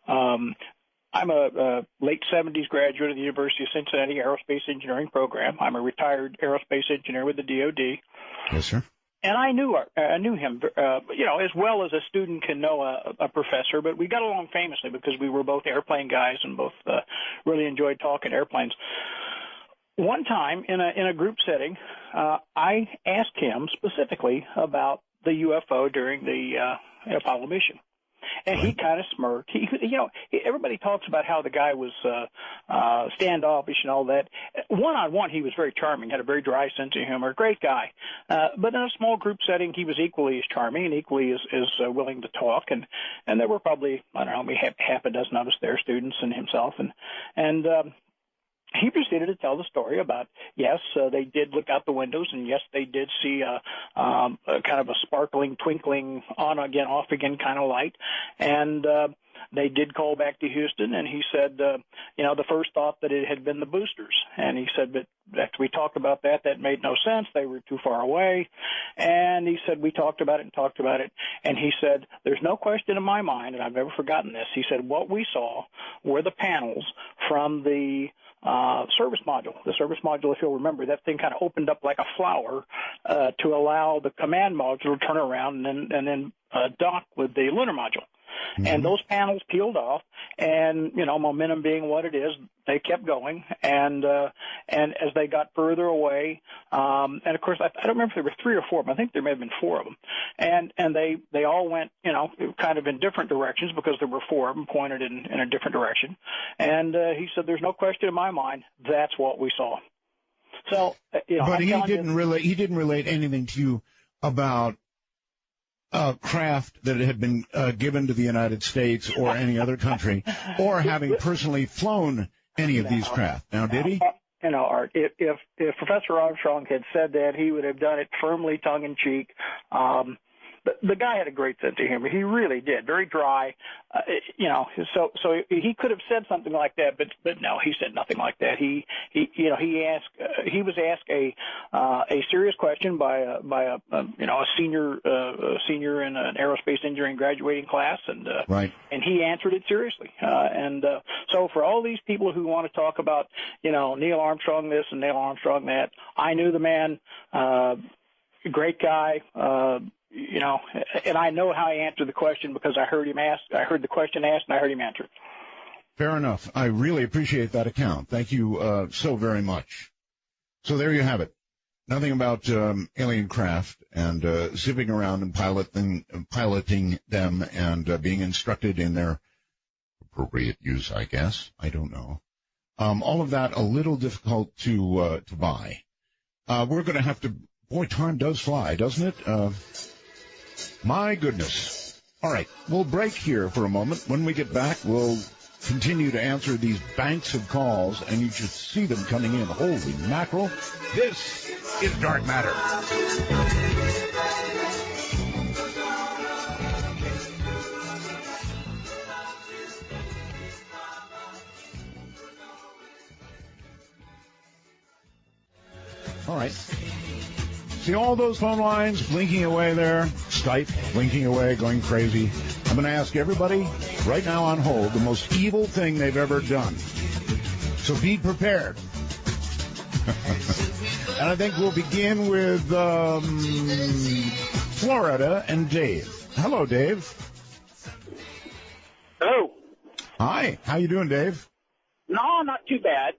I'm a late 70s graduate of the University of Cincinnati Aerospace Engineering program. I'm a retired aerospace engineer with the DoD. Yes, sir. And I knew him, as well as a student can know a professor, but we got along famously because we were both airplane guys and both really enjoyed talking airplanes. One time in a group setting, I asked him specifically about the UFO during the Apollo mission. And he kind of smirked. Everybody talks about how the guy was standoffish and all that. One-on-one, he was very charming, had a very dry sense of humor, great guy. But in a small group setting, he was equally as charming and equally as willing to talk. And there were probably, I don't know, half a dozen of us there, students and himself. And he proceeded to tell the story about, yes, they did look out the windows, and yes, they did see a kind of a sparkling, twinkling, on again, off again kind of light. And they did call back to Houston, and he said, the first thought that it had been the boosters. And he said, but after we talked about that made no sense. They were too far away. And he said, we talked about it. And he said, there's no question in my mind, and I've never forgotten this. He said, what we saw were the panels from the service module. The service module, if you'll remember, that thing kind of opened up like a flower to allow the command module to turn around and then dock with the lunar module. Mm-hmm. And those panels peeled off, and momentum being what it is, they kept going. And as they got further away, and of course I don't remember if there were 3 or 4 of them. I think there may have been 4 of them. And they all went kind of in different directions because there were 4 of them pointed in a different direction. And he said, "There's no question in my mind that's what we saw." So but he didn't relate anything to you about craft that had been given to the United States or any other country, or having personally flown any of these craft. Now, did he? Art, if Professor Armstrong had said that, he would have done it firmly, tongue-in-cheek. The guy had a great sense of humor. He really did. Very dry. So he could have said something like that, but no, he said nothing like that. He was asked a serious question by a senior in an aerospace engineering graduating class, and right. And he answered it seriously. So for all these people who want to talk about Neil Armstrong this and Neil Armstrong that, I knew the man great guy. You know, and I know how he answered the question because I heard the question asked, and I heard him answer it. Fair enough. I really appreciate that account. Thank you so very much. So there you have it. Nothing about alien craft and zipping around and piloting them and being instructed in their appropriate use, I guess. I don't know. All of that a little difficult to buy. We're going to have to. Boy, time does fly, doesn't it? My goodness. All right, we'll break here for a moment. When we get back, we'll continue to answer these banks of calls, and you should see them coming in. Holy mackerel. This is Dark Matter. All right. See all those phone lines blinking away there? Skype blinking away, going crazy. I'm going to ask everybody right now on hold the most evil thing they've ever done. So be prepared. And I think we'll begin with Florida and Dave. Hello, Dave. Hello. Hi. How you doing, Dave? No, not too bad.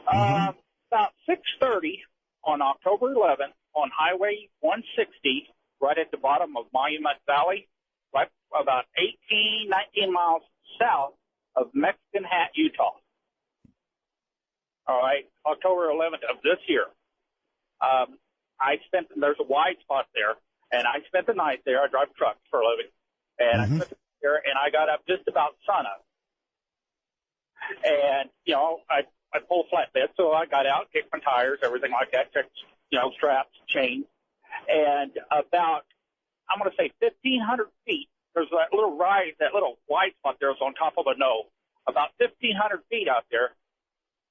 About 6:30 on October 11th on Highway 160, right at the bottom of Monument Valley, right about 19 miles south of Mexican Hat, Utah. All right, October 11th of this year. There's a wide spot there, and I spent the night there. I drive trucks for a living, and I spent the night there, and I got up just about sunup. And, you know, I pull flatbed, so I got out, kicked my tires, everything like that, checked, you know, straps, chains. And about, I'm going to say 1,500 feet, there's that little rise, that little wide spot there was on top of a knoll. About 1,500 feet out there,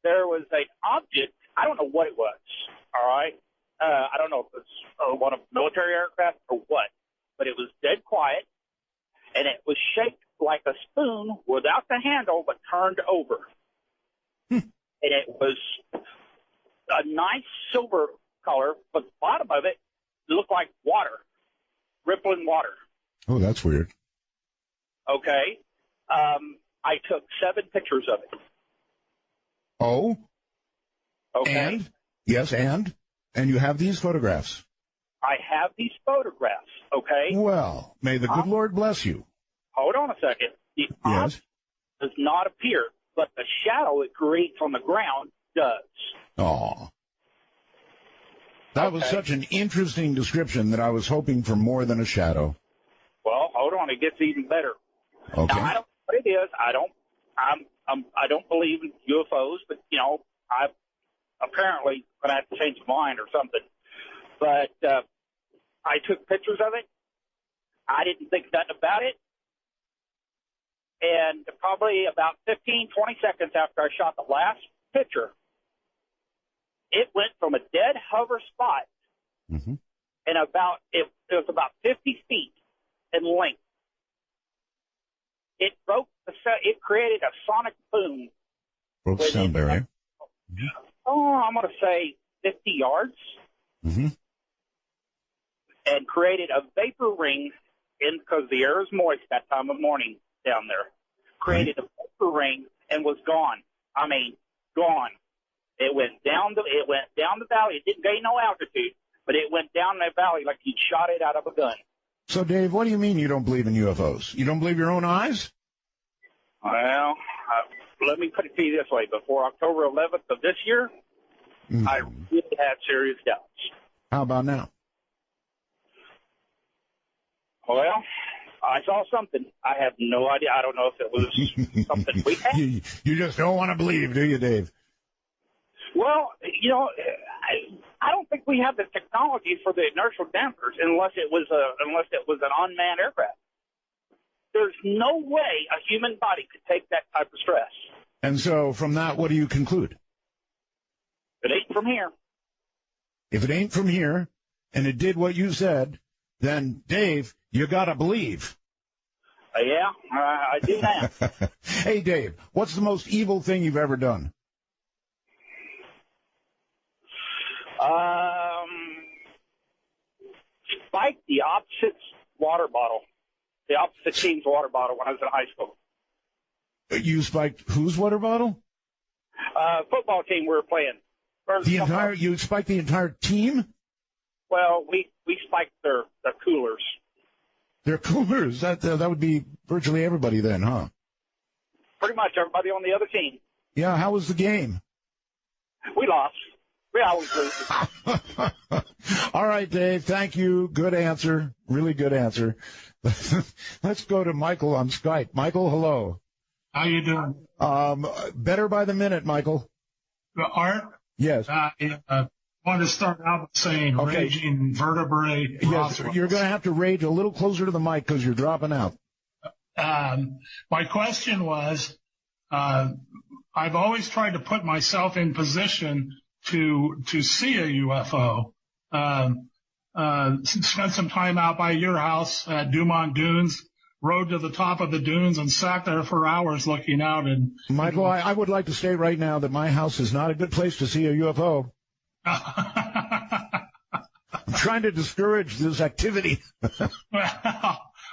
there was an object. I don't know what it was, all right? I don't know if it was one of military aircraft or what, but it was dead quiet, and it was shaped like a spoon without the handle but turned over. And it was a nice silver color, but the bottom of it looked like water, rippling water. Oh, that's weird. Okay. I took 7 pictures of it. Oh? Okay. And? Yes, and? And you have these photographs? I have these photographs, okay? Well, may the good Lord bless you. Hold on a second. The object does not appear, but the shadow it creates on the ground does. Oh. That was such an interesting description that I was hoping for more than a shadow. Well, hold on, it gets even better. Okay. Now, I don't know what it is. I don't believe in UFOs, but you know, I apparently gonna have to change my mind or something. But I took pictures of it. I didn't think nothing about it. And probably about 15, 20 seconds after I shot the last picture, it went from a dead hover spot and it was about 50 feet in length. It it created a sonic boom. Broke the sound barrier. Oh, I'm going to say 50 yards. And created a vapor ring because the air is moist that time of morning down there. Created a vapor ring and was gone. I mean, gone. It went down the valley. It didn't gain no altitude, but it went down that valley like he'd shot it out of a gun. So, Dave, what do you mean you don't believe in UFOs? You don't believe your own eyes? Well, let me put it to you this way. Before October 11th of this year, I really had serious doubts. How about now? Well, I saw something. I have no idea. I don't know if it was something we had. You just don't want to believe, do you, Dave? Well, you know, I don't think we have the technology for the inertial dampers unless it was an unmanned aircraft. There's no way a human body could take that type of stress. And so, from that, what do you conclude? It ain't from here. If it ain't from here, and it did what you said, then, Dave, you gotta believe. Yeah, I do now. Hey, Dave, what's the most evil thing you've ever done? spiked the opposite water bottle, the opposite team's water bottle when I was in high school. You spiked whose water bottle? Football team we were playing. You spiked the entire team? Well, we spiked their coolers. Their coolers? That would be virtually everybody then, huh? Pretty much everybody on the other team. Yeah, how was the game? We lost. We always lose. All right, Dave, thank you. Good answer. Really good answer. Let's go to Michael on Skype. Michael, hello. How you doing? Better by the minute, Michael. Art? Yes. I want to start out by saying raging vertebrae. Yes, you're going to have to rage a little closer to the mic because you're dropping out. My question was, I've always tried to put myself in position to see a UFO. Spent some time out by your house at Dumont Dunes, rode to the top of the dunes and sat there for hours looking out. And Michael, I would like to state right now that my house is not a good place to see a UFO. I'm trying to discourage this activity.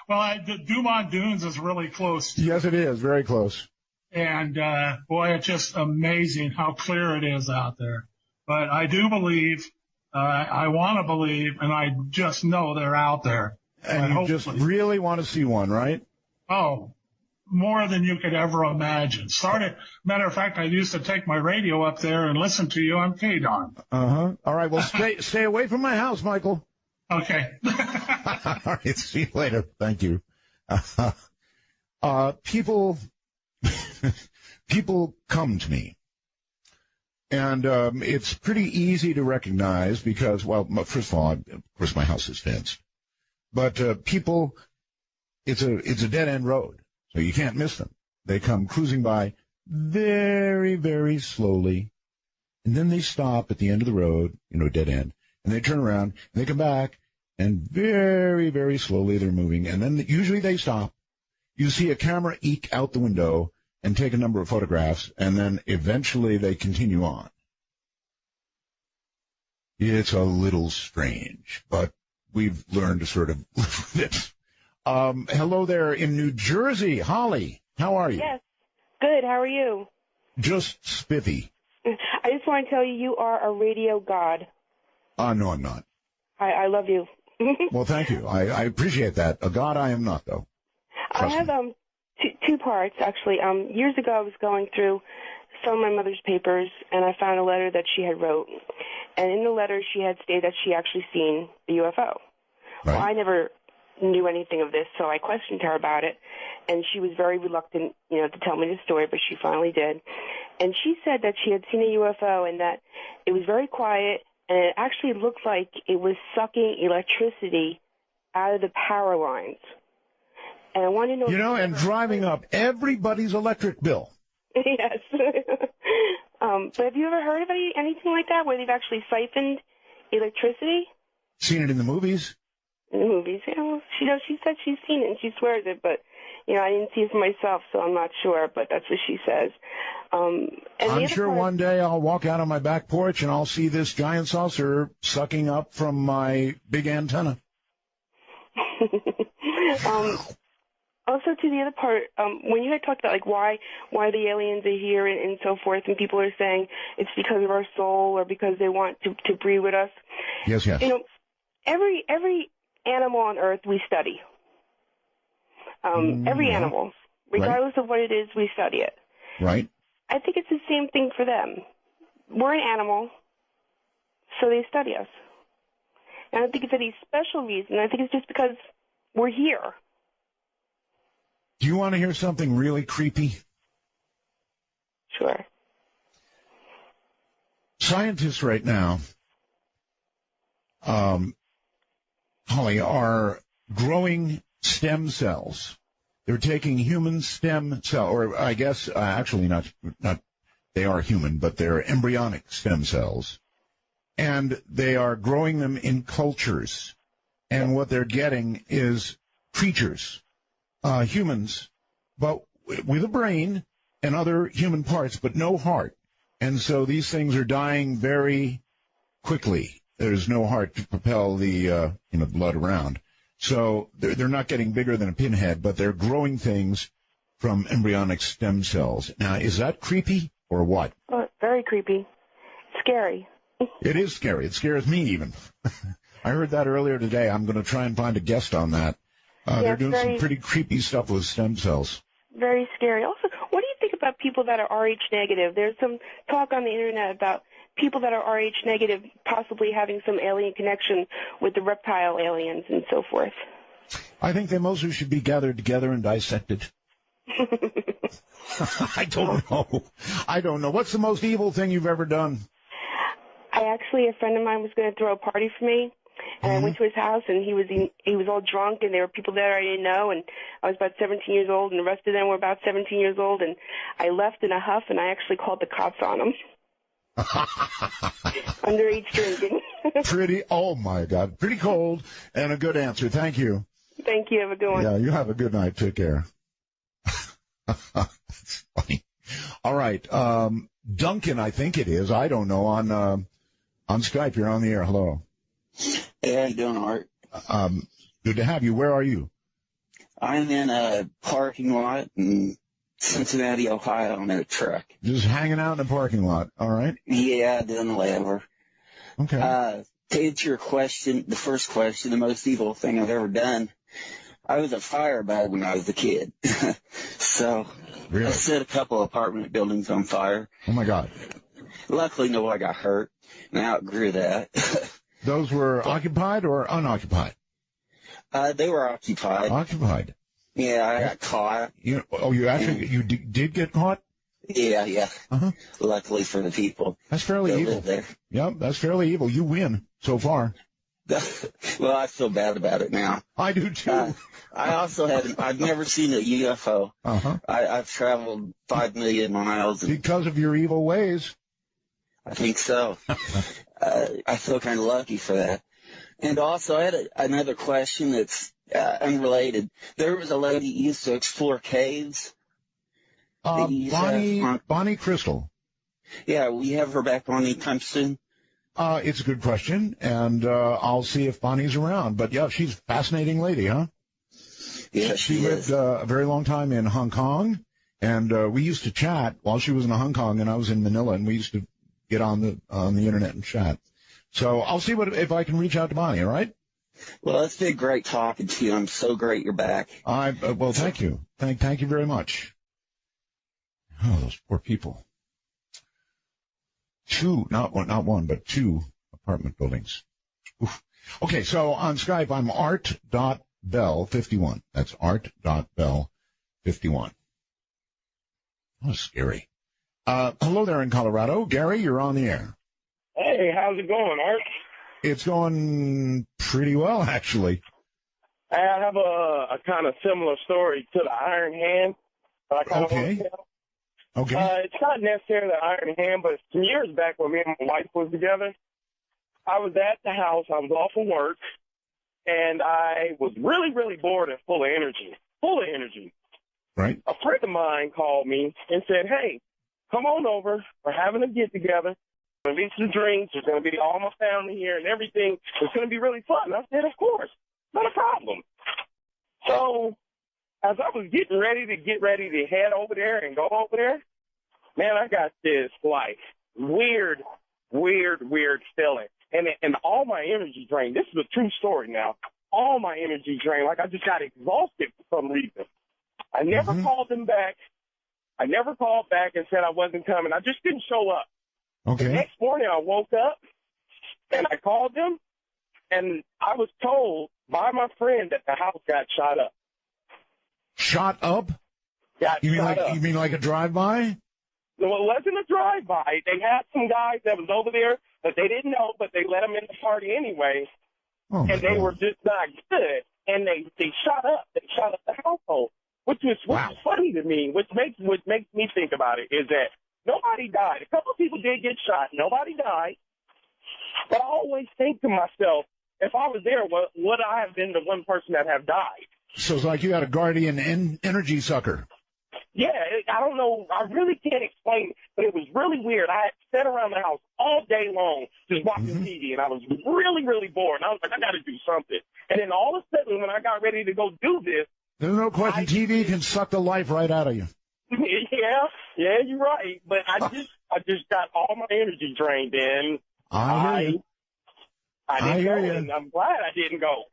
Well, Dumont Dunes is really close. Yes, it is. Very close. And, boy, it's just amazing how clear it is out there. But I do believe, I want to believe, and I just know they're out there. And you just really want to see one, right? Oh, more than you could ever imagine. Matter of fact, I used to take my radio up there and listen to you on KDON. Uh-huh. All right, well, stay away from my house, Michael. Okay. All right, see you later. Thank you. People come to me, and it's pretty easy to recognize because, well, first of all, of course, my house is fenced. But it's a dead-end road, so you can't miss them. They come cruising by very, very slowly, and then they stop at the end of the road, dead end, and they turn around, and they come back, and very, very slowly they're moving, and then usually they stop. You see a camera eke out the window and take a number of photographs, and then eventually they continue on. It's a little strange, but we've learned to sort of live with it. Hello there in New Jersey. Holly, how are you? Yes. Good. How are you? Just spiffy. I just want to tell you, you are a radio god. No, I'm not. I love you. Well, thank you. I appreciate that. A god I am not, though. I have two parts, actually. Years ago, I was going through some of my mother's papers, and I found a letter that she had wrote. And in the letter, she had stated that she actually seen the UFO. Right. Well, I never knew anything of this, so I questioned her about it. And she was very reluctant, to tell me the story, but she finally did. And she said that she had seen a UFO and that it was very quiet, and it actually looked like it was sucking electricity out of the power lines. And I want to know... and driving up everybody's electric bill. Yes. But have you ever heard of anything like that, where they've actually siphoned electricity? Seen it in the movies? In the movies, yeah. Well, she said she's seen it, and she swears it, but, I didn't see it for myself, so I'm not sure, but that's what she says. I'm sure one day I'll walk out on my back porch and I'll see this giant saucer sucking up from my big antenna. Also, to the other part, when you had talked about why the aliens are here and so forth, and people are saying it's because of our soul or because they want to breed with us. Yes. Every animal on Earth we study. Every animal, regardless of what it is, we study it. Right. I think it's the same thing for them. We're an animal, so they study us. And I don't think it's any special reason. I think it's just because we're here. Do you want to hear something really creepy? Sure. Scientists right now, Holly, are growing stem cells. They're taking human stem cell, or I guess actually not. They are human, but they're embryonic stem cells, and they are growing them in cultures. And what they're getting is creatures. Humans, but with a brain and other human parts, but no heart. And so these things are dying very quickly. There's no heart to propel the blood around. So they're not getting bigger than a pinhead, but they're growing things from embryonic stem cells. Now, is that creepy or what? Oh, very creepy. Scary. It is scary. It scares me even. I heard that earlier today. I'm going to try and find a guest on that. They're doing some pretty creepy stuff with stem cells. Very scary. Also, what do you think about people that are Rh negative? There's some talk on the internet about people that are Rh negative possibly having some alien connection with the reptile aliens and so forth. I think they mostly should be gathered together and dissected. I don't know. What's the most evil thing you've ever done? A friend of mine was going to throw a party for me, and I went to his house, and he was all drunk, and there were people there I didn't know, and I was about 17 years old, and the rest of them were about 17 years old, and I left in a huff, and I actually called the cops on him. Underage drinking. Oh my God, pretty cold, and a good answer. Thank you. Thank you. Have a good one. Yeah, you have a good night. Take care. That's funny. All right. Duncan, I think it is. I don't know. On Skype, you're on the air. Hello. Hey, how you doing, Art? Good to have you. Where are you? I'm in a parking lot in Cincinnati, Ohio, in a truck. Just hanging out in a parking lot. All right. Yeah, doing whatever. Okay. To answer your question, the first question, the most evil thing I've ever done, I was a firebug when I was a kid. So really? I set a couple apartment buildings on fire. Oh, my God. Luckily, nobody got hurt, and I outgrew that. Those were occupied or unoccupied? They were occupied. Occupied. Yeah, I got caught. You did get caught? Yeah. Luckily for the people. That's fairly evil. There. Yep, that's fairly evil. You win so far. Well, I feel bad about it now. I do too. I've never seen a UFO. I've traveled 5 million miles. Because of your evil ways. I think so. I feel kind of lucky for that. And also, I had another question that's unrelated. There was a lady who used to explore caves. Bonnie Crystal. Yeah, will you have her back on anytime soon? It's a good question, and I'll see if Bonnie's around. But, yeah, she's a fascinating lady, huh? Yeah, she lived a very long time in Hong Kong, and we used to chat while she was in Hong Kong, and I was in Manila, and we used to get on the internet and chat. So I'll see if I can reach out to Bonnie, all right? Well, it's been great talking to you. I'm so great you're back. Well, thank you. Thank you very much. Oh, those poor people. Not one, but two apartment buildings. Oof. Okay, so on Skype, I'm art.bell51. That's art.bell51. Oh, scary. Hello there in Colorado. Gary, you're on the air. Hey, how's it going, Art? It's going pretty well, actually. I have a kind of similar story to the Iron Hand. Okay. It's not necessarily the Iron Hand, but some years back when me and my wife was together, I was at the house. I was off of work, and I was really, really bored and full of energy. Right. A friend of mine called me and said, hey, come on over. We're having a get-together. There'll be some drinks. There's going to be all my family here and everything. It's going to be really fun. I said, of course. Not a problem. So as I was getting ready to head over there and go over there, man, I got this, like, weird feeling. And all my energy drained. This is a true story now. All my energy drained. Like, I just got exhausted for some reason. I never called them back. I never called back and said I wasn't coming. I just didn't show up. Okay. The next morning I woke up and I called them, and I was told by my friend that the house got shot up. Shot up? You mean like a drive-by? No, it wasn't a drive-by. They had some guys that was over there that they didn't know, but they let them in the party anyway. Oh, and they were just not good. And they shot up. They shot up the household, which is funny to me. What makes me think about it is that nobody died. A couple of people did get shot. Nobody died. But I always think to myself, if I was there, would I have been the one person that have died? So it's like you had a guardian energy sucker. Yeah, I don't know. I really can't explain it, but it was really weird. I sat around the house all day long just watching TV, and I was really, really bored. And I was like, I got to do something. And then all of a sudden, when I got ready to go do this, there's no question TV can suck the life right out of you. yeah, you're right. But I just got all my energy drained in. I hear you. I hear didn't you. go, and I'm glad I didn't go.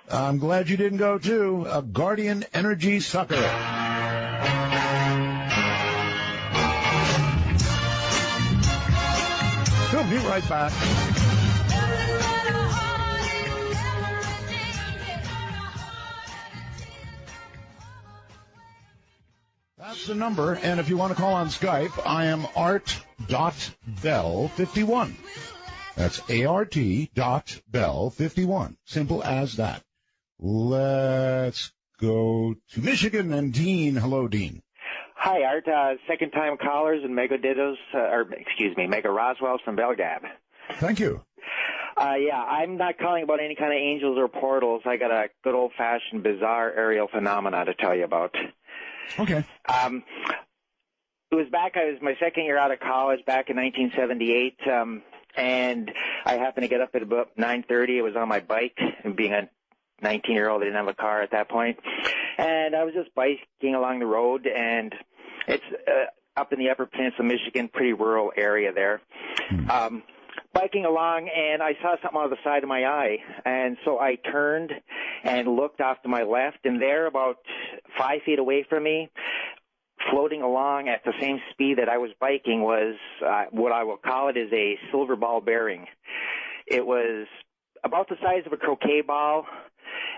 I'm glad you didn't go, too. A Guardian Energy Sucker. We'll be right back. That's the number, and if you want to call on Skype, I am art.bell51. That's ART.bell51. Simple as that. Let's go to Michigan and Dean. Hello, Dean. Hi, Art. Second-time callers and Mega Roswells from Belgab. Thank you. Yeah, I'm not calling about any kind of angels or portals. I got a good old-fashioned bizarre aerial phenomena to tell you about. Okay. It was my second year out of college back in 1978, and I happened to get up at about 9:30. I was on my bike, and being a 19-year-old, I didn't have a car at that point. And I was just biking along the road, and it's up in the Upper Peninsula, Michigan, pretty rural area there. Biking along, and I saw something on the side of my eye, and so I turned and looked off to my left, and there, about 5 feet away from me, floating along at the same speed that I was biking, was what I will call it is a silver ball bearing. It was about the size of a croquet ball,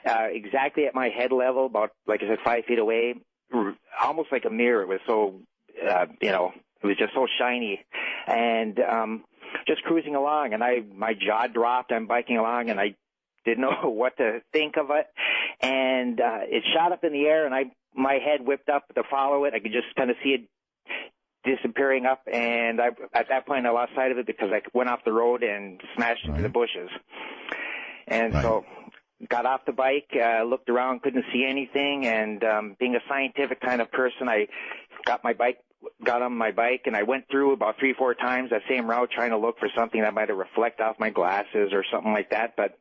exactly at my head level, about, like I said, 5 feet away, almost like a mirror. It was so, it was just so shiny. And just cruising along, and my jaw dropped. I'm biking along, and I didn't know what to think of it. And it shot up in the air, and my head whipped up to follow it. I could just kind of see it disappearing up, and at that point I lost sight of it because I went off the road and smashed into the bushes. And so got off the bike, looked around, couldn't see anything, and being a scientific kind of person, I got on my bike, and I went through about 3-4 times that same route trying to look for something that might have reflect off my glasses or something like that, but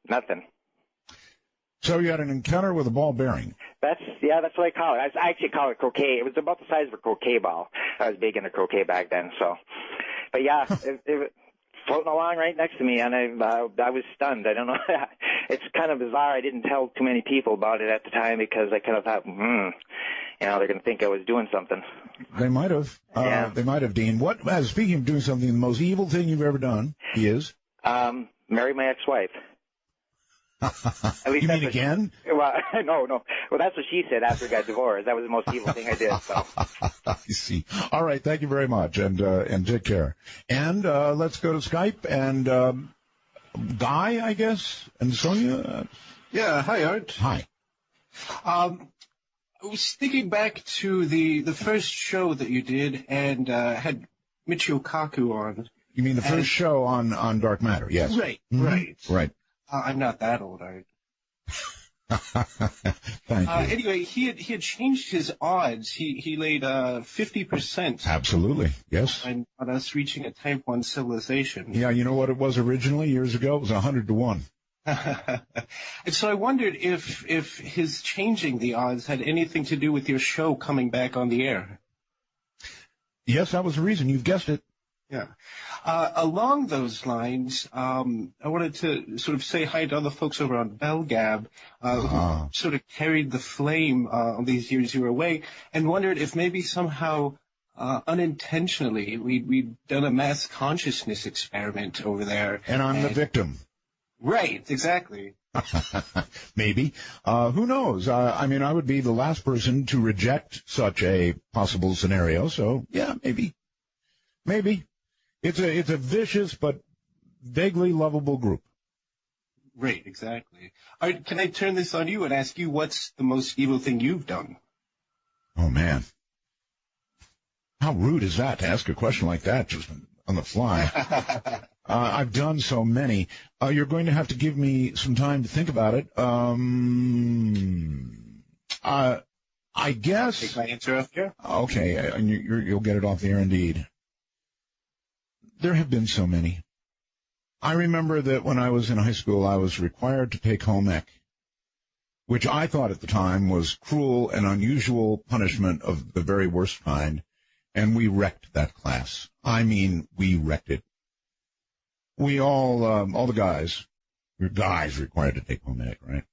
nothing. So you had an encounter with a ball bearing. That's what I call it. I actually call it croquet. It was about the size of a croquet ball. I was big into croquet back then, so. But yeah, it was floating along right next to me, and I was stunned. I don't know. It's kind of bizarre. I didn't tell too many people about it at the time because I kind of thought, they're going to think I was doing something. They might have. They might have, Dean. Speaking of doing something, the most evil thing you've ever done is? Marry my ex-wife. At least you mean again? Well, no. Well, that's what she said after we got divorced. That was the most evil thing I did. So. I see. All right. Thank you very much, and take care. And let's go to Skype and Guy, I guess, and Sonia. Yeah. Hi, Art. Hi. I was thinking back to the first show that you did and had Michio Kaku on. You mean the first show on Dark Matter? Yes. Right. Mm-hmm. Right. I'm not that old, Art. Thank you. Anyway, he had changed his odds. He laid 50%. Absolutely, yes. On us reaching a Type 1 civilization. Yeah, you know what it was originally years ago? It was 100-1. And so I wondered if his changing the odds had anything to do with your show coming back on the air. Yes, that was the reason. You've guessed it. Yeah. Along those lines, I wanted to sort of say hi to other folks over on Belgab who sort of carried the flame on these years you were away, and wondered if maybe somehow unintentionally we'd done a mass consciousness experiment over there. And I'm the victim. Right, exactly. Maybe. Who knows? I mean, I would be the last person to reject such a possible scenario, so yeah, maybe. It's a vicious but vaguely lovable group. Right, exactly. All right, can I turn this on you and ask you what's the most evil thing you've done? Oh, man. How rude is that to ask a question like that just on the fly? I've done so many. You're going to have to give me some time to think about it. I guess. Take my answer off here. Okay, and you'll get it off the air indeed. There have been so many. I remember that when I was in high school, I was required to take home ec, which I thought at the time was cruel and unusual punishment of the very worst kind, and we wrecked that class. I mean, we wrecked it. We all the guys required to take home ec, right?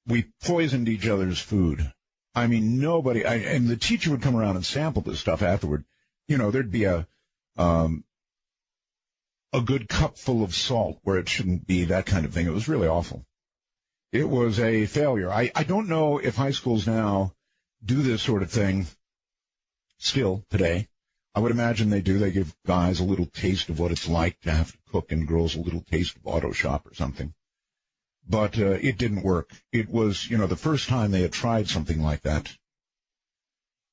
We poisoned each other's food. I mean, nobody, and the teacher would come around and sample this stuff afterward. You know, there'd be a good cup full of salt where it shouldn't be, that kind of thing. It was really awful. It was a failure. I don't know if high schools now do this sort of thing still today. I would imagine they do. They give guys a little taste of what it's like to have to cook and girls a little taste of auto shop or something. But it didn't work. It was, the first time they had tried something like that,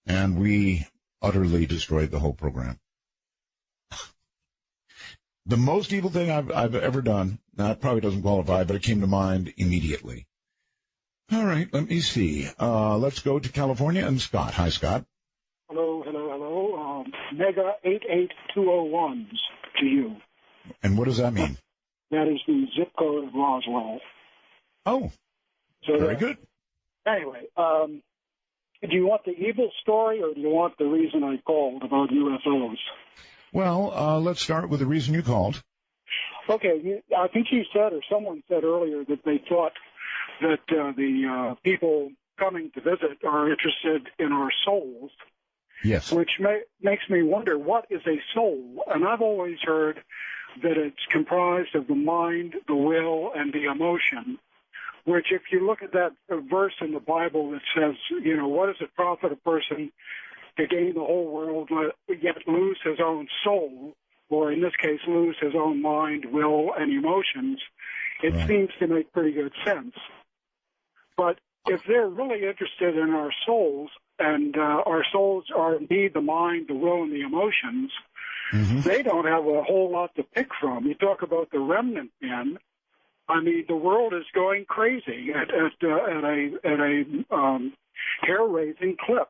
and we utterly destroyed the whole program. The most evil thing I've ever done, now it probably doesn't qualify, but it came to mind immediately. All right, let me see. Let's go to California and Scott. Hi, Scott. Hello. Mega 88201s to you. And what does that mean? That is the zip code of Roswell. Oh, so very good. Anyway, do you want the evil story or do you want the reason I called about UFOs? Well, let's start with the reason you called. Okay, I think you said, or someone said earlier, that they thought that the people coming to visit are interested in our souls. Yes. Which makes me wonder, what is a soul? And I've always heard that it's comprised of the mind, the will, and the emotion, which if you look at that verse in the Bible that says, what does it profit a person to gain the whole world, yet lose his own soul, or in this case, lose his own mind, will, and emotions, it seems to make pretty good sense. But if they're really interested in our souls, and our souls are indeed the mind, the will, and the emotions, they don't have a whole lot to pick from. You talk about the remnant men. I mean, the world is going crazy at a hair-raising clip.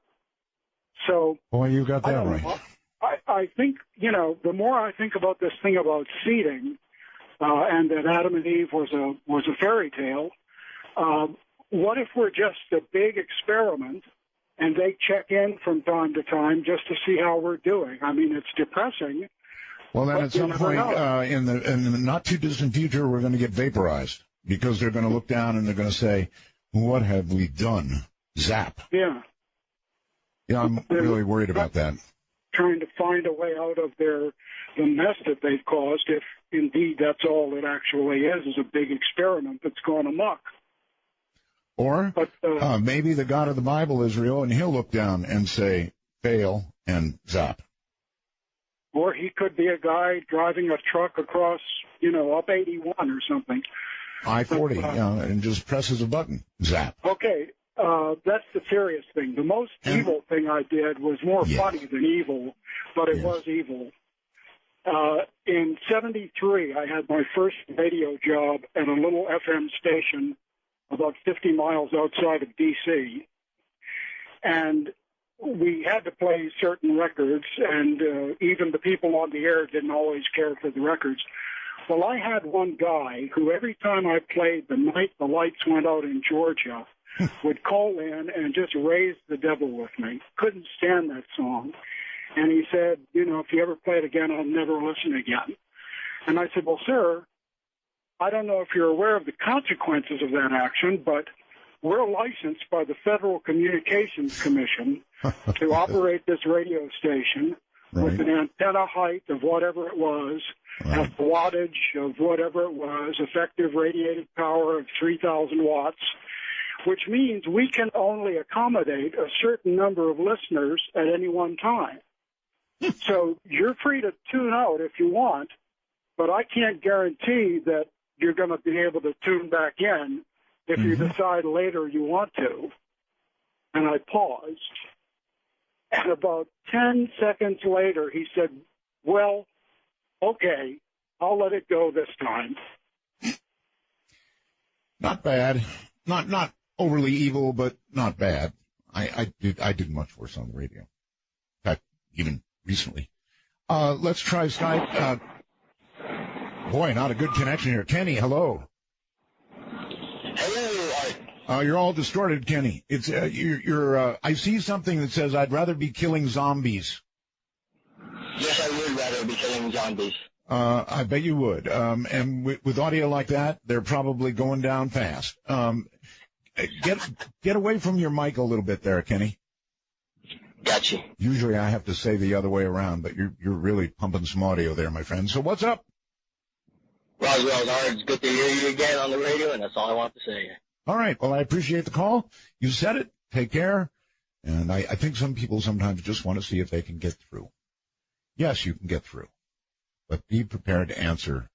So, boy, you got that right. I think, the more I think about this thing about seeding, and that Adam and Eve was a fairy tale, what if we're just a big experiment and they check in from time to time just to see how we're doing? I mean, it's depressing. Well, then at some point in the not too distant future, we're going to get vaporized because they're going to look down and they're going to say, "What have we done?" Zap. Yeah. Yeah, I'm really worried about that. Trying to find a way out of the mess that they've caused, if indeed that's all it actually is a big experiment that's gone amok. Or maybe the God of the Bible is real, and he'll look down and say, "Fail," and zap. Or he could be a guy driving a truck across, up 81 or something. I-40, and just presses a button, zap. Okay, that's the serious thing. The most evil thing I did was more funny than evil, but it was evil. In 73, I had my first radio job at a little FM station about 50 miles outside of D.C., and we had to play certain records, and even the people on the air didn't always care for the records. Well, I had one guy who every time I played The Night the Lights Went Out in Georgia would call in and just raise the devil with me. Couldn't stand that song. And he said, if you ever play it again, I'll never listen again. And I said, well, sir, I don't know if you're aware of the consequences of that action, but we're licensed by the Federal Communications Commission to operate this radio station with an antenna height of whatever it was, a wattage of whatever it was, effective radiated power of 3,000 watts, which means we can only accommodate a certain number of listeners at any one time. So you're free to tune out if you want, but I can't guarantee that you're going to be able to tune back in if you decide later you want to. And I paused. And about 10 seconds later, he said, well, okay, I'll let it go this time. Not bad. Not overly evil, but not bad. I did much worse on the radio. In fact, even recently. Let's try Skype. Boy, not a good connection here. Kenny, hello. Hello. You're all distorted, Kenny. It's I see something that says I'd rather be killing zombies. Yes, I would rather be killing zombies. I bet you would. And with audio like that, they're probably going down fast. Get away from your mic a little bit there, Kenny. Gotcha. Usually I have to say the other way around, but you're really pumping some audio there, my friend. So what's up? Roswell, it's good to hear you again on the radio, and that's all I want to say. All right. Well, I appreciate the call. You said it. Take care. And I think some people sometimes just want to see if they can get through. Yes, you can get through. But be prepared to answer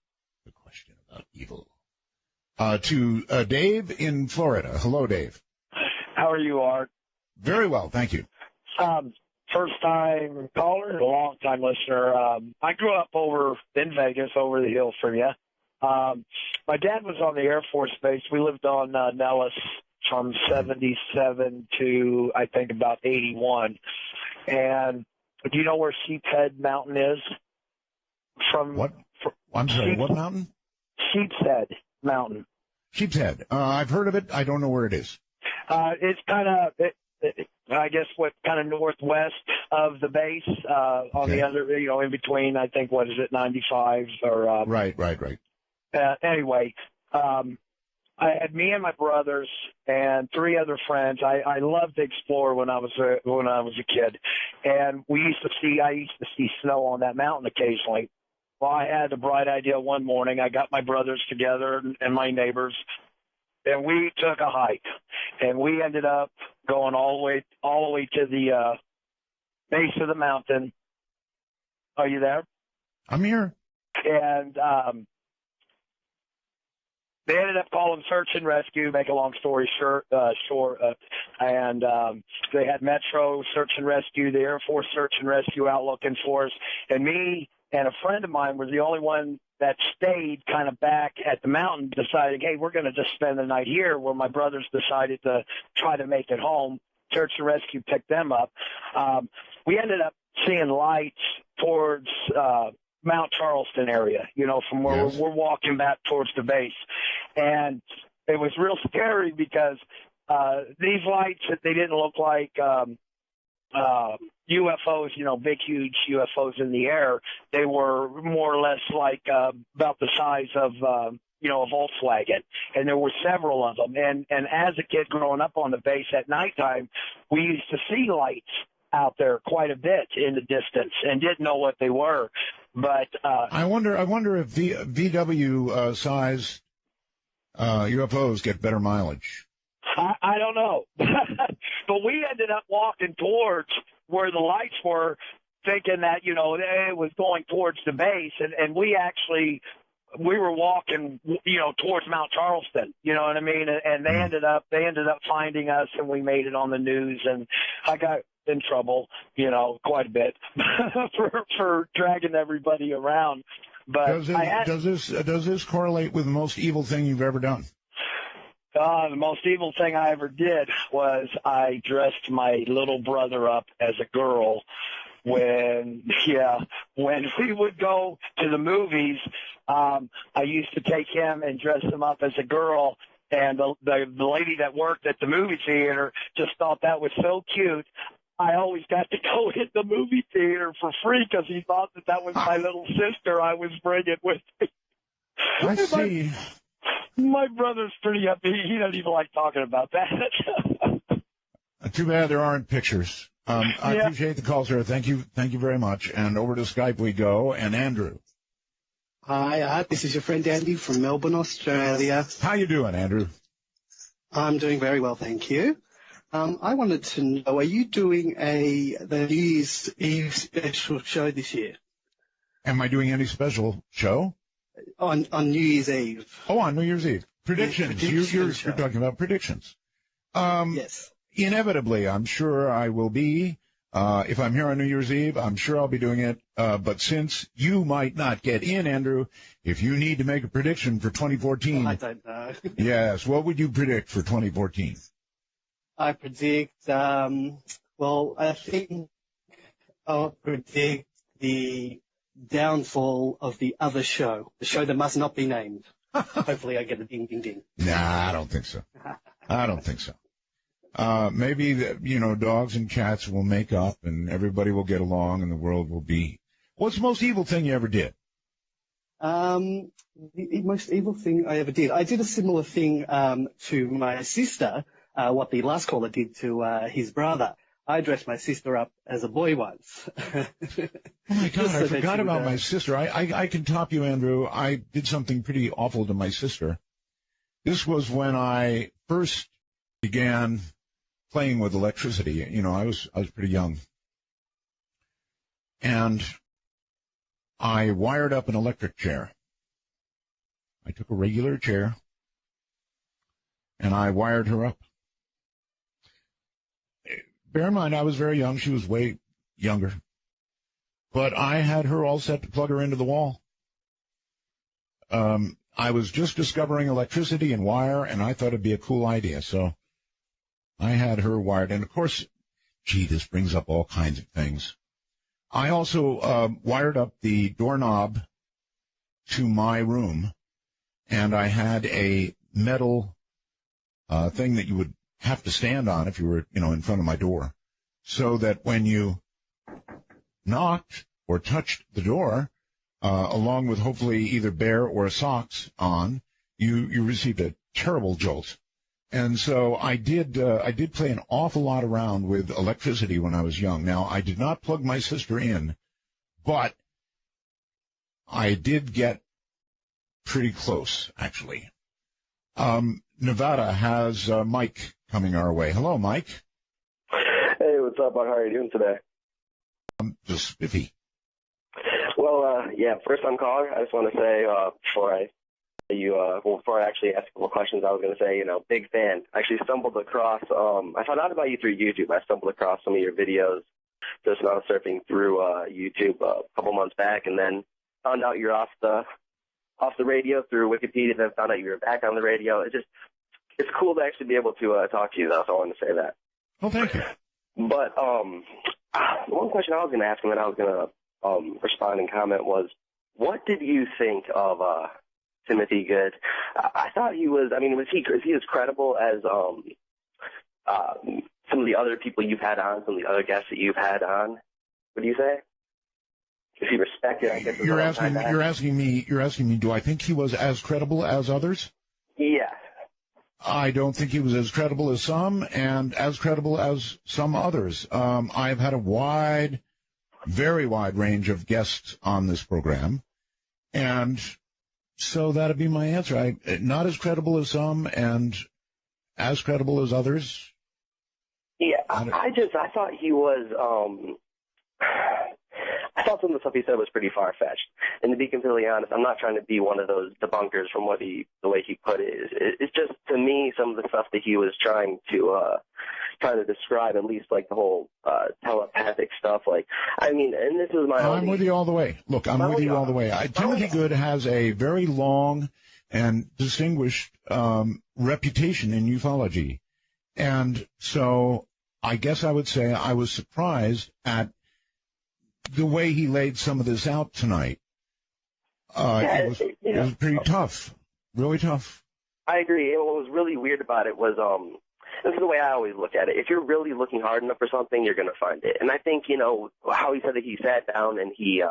the question about evil. To Dave in Florida. Hello, Dave. How are you, Art? Very well, thank you. First-time caller, a long-time listener. I grew up over in Vegas, over the hill from you. My dad was on the Air Force Base. We lived on Nellis from 77 to, I think, about 81. And do you know where Sheepshead Mountain is? What? I'm sorry, what mountain? Sheepshead Mountain. Sheepshead. I've heard of it. I don't know where it is. It's kind of, I guess, kind of northwest of the base, on the other, in between, I think, 95 or... Right. Anyway, I had me and my brothers and 3 other friends. I loved to explore when I was a kid, and I used to see snow on that mountain occasionally. Well, I had a bright idea one morning. I got my brothers together and my neighbors, and we took a hike, and we ended up going all the way to the base of the mountain. Are you there? I'm here. And they ended up calling search and rescue, make a long story short, and they had Metro search and rescue, the Air Force search and rescue out looking for us, and me and a friend of mine was the only one that stayed kind of back at the mountain, deciding, hey, we're going to just spend the night here, where my brothers decided to try to make it home. Search and rescue picked them up. We ended up seeing lights towards Mount Charleston area, from where we're walking back towards the base. And it was real scary because these lights, they didn't look like UFOs, big, huge UFOs in the air. They were more or less like about the size of, a Volkswagen. And there were several of them. And as a kid growing up on the base at nighttime, we used to see lights out there quite a bit in the distance and didn't know what they were. But I wonder if VW size UFOs get better mileage. I don't know. But we ended up walking towards where the lights were, thinking that, it was going towards the base. And we were walking, towards Mount Charleston, you know what I mean? And they ended up finding us, and we made it on the news. And I got in trouble, quite a bit for dragging everybody around. But does this correlate with the most evil thing you've ever done? The most evil thing I ever did was I dressed my little brother up as a girl when we would go to the movies. I used to take him and dress him up as a girl, and the lady that worked at the movie theater just thought that was so cute. I always got to go hit the movie theater for free because he thought that was my little sister I was bringing with me. I see. My brother's pretty upbeat. He doesn't even like talking about that. Too bad there aren't pictures. I appreciate the call, sir. Thank you very much. And over to Skype we go. And Andrew. Hi, this is your friend Andy from Melbourne, Australia. How you doing, Andrew? I'm doing very well, thank you. I wanted to know, are you doing the New Year's Eve special show this year? Am I doing any special show? On New Year's Eve. Oh, on New Year's Eve. Predictions. You're talking about predictions. Yes. Inevitably, I'm sure I will be. If I'm here on New Year's Eve, I'm sure I'll be doing it. But since you might not get in, Andrew, if you need to make a prediction for 2014. I don't know. Yes. What would you predict for 2014? I predict, I think I'll predict the downfall of the other show, the show that must not be named. Hopefully I get a ding, ding, ding. Nah, I don't think so. I don't think so. Maybe, dogs and cats will make up and everybody will get along and the world will be... What's the most evil thing you ever did? The most evil thing I ever did. I did a similar thing to my sister, what the last caller did to his brother. I dressed my sister up as a boy once. Oh, my God, I forgot about my sister. I can top you, Andrew. I did something pretty awful to my sister. This was when I first began playing with electricity. I was pretty young. And I wired up an electric chair. I took a regular chair, and I wired her up. Bear in mind, I was very young. She was way younger. But I had her all set to plug her into the wall. I was just discovering electricity and wire, and I thought it'd be a cool idea. So I had her wired. And, of course, this brings up all kinds of things. I also wired up the doorknob to my room, and I had a metal thing that you would have to stand on if you were, in front of my door, so that when you knocked or touched the door, along with hopefully either bear or socks on, you received a terrible jolt. And so I did play an awful lot around with electricity when I was young. Now, I did not plug my sister in, but I did get pretty close, actually. Nevada has Mike coming our way. Hello, Mike. Hey, what's up, Bud? How are you doing today? Just spiffy. Well, first time caller. I just want to say before I actually ask a couple questions, I was going to say, big fan. I actually stumbled across, I found out about you through YouTube. I stumbled across some of your videos just when I was surfing through YouTube a couple months back, and then found out you're off the radio through Wikipedia, then found out you were back on the radio. It's cool to actually be able to talk to you, though, so I wanted to say that. Oh, thank you. But one question I was going to ask, and then I was going to respond and comment, was what did you think of Timothy Good? I thought he was, is he as credible as some of the other people you've had on, some of the other guests that you've had on? What do you say? Is he respected, I guess? You're asking me, do I think he was as credible as others? Yeah. I don't think he was as credible as some and as credible as some others. I've had a very wide range of guests on this program, and so that'd be my answer. Not as credible as some and as credible as others. Yeah, I thought he was, I thought some of the stuff he said was pretty far-fetched. And to be completely honest, I'm not trying to be one of those debunkers from the way he put it. It's just, to me, some of the stuff that he was trying to describe, at least like the whole telepathic stuff. And this is my I'm with you all the way. Look, I'm with you all the way. Timothy Good has a very long and distinguished reputation in ufology. And so I guess I would say I was surprised at the way he laid some of this out tonight. It was pretty tough, really tough. I agree. And what was really weird about it was, this is the way I always look at it. If you're really looking hard enough for something, you're going to find it. And I think, how he said that he sat down and he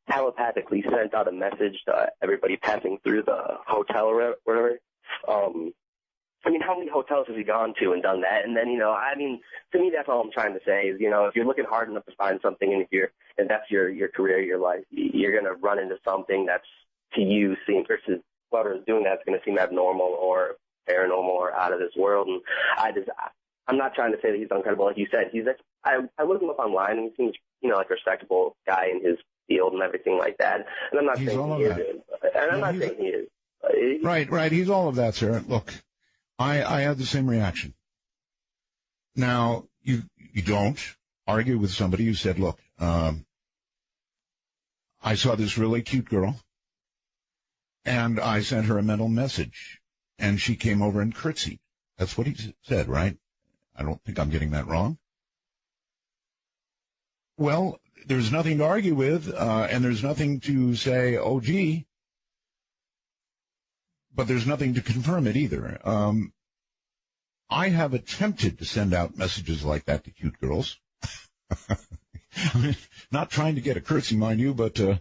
telepathically sent out a message to everybody passing through the hotel or whatever. How many hotels has he gone to and done that? And then, to me, that's all I'm trying to say is, if you're looking hard enough to find something, and if that's your career, your life, you're going to run into something that's to you versus whoever is doing that's going to seem abnormal or paranormal or out of this world. And I'm not trying to say that he's uncredible, like you said. I looked him up online, and he seems, like a respectable guy in his field and everything like that. And I'm not saying he is. And I'm not saying he is. Right. He's all of that, sir. Look. I had the same reaction. Now, you don't argue with somebody who said, look, I saw this really cute girl, and I sent her a mental message, and she came over and curtsied. That's what he said, right? I don't think I'm getting that wrong. Well, there's nothing to argue with, and there's nothing to say, oh, gee, but there's nothing to confirm it either. I have attempted to send out messages like that to cute girls. I mean, not trying to get a curtsy, mind you, but a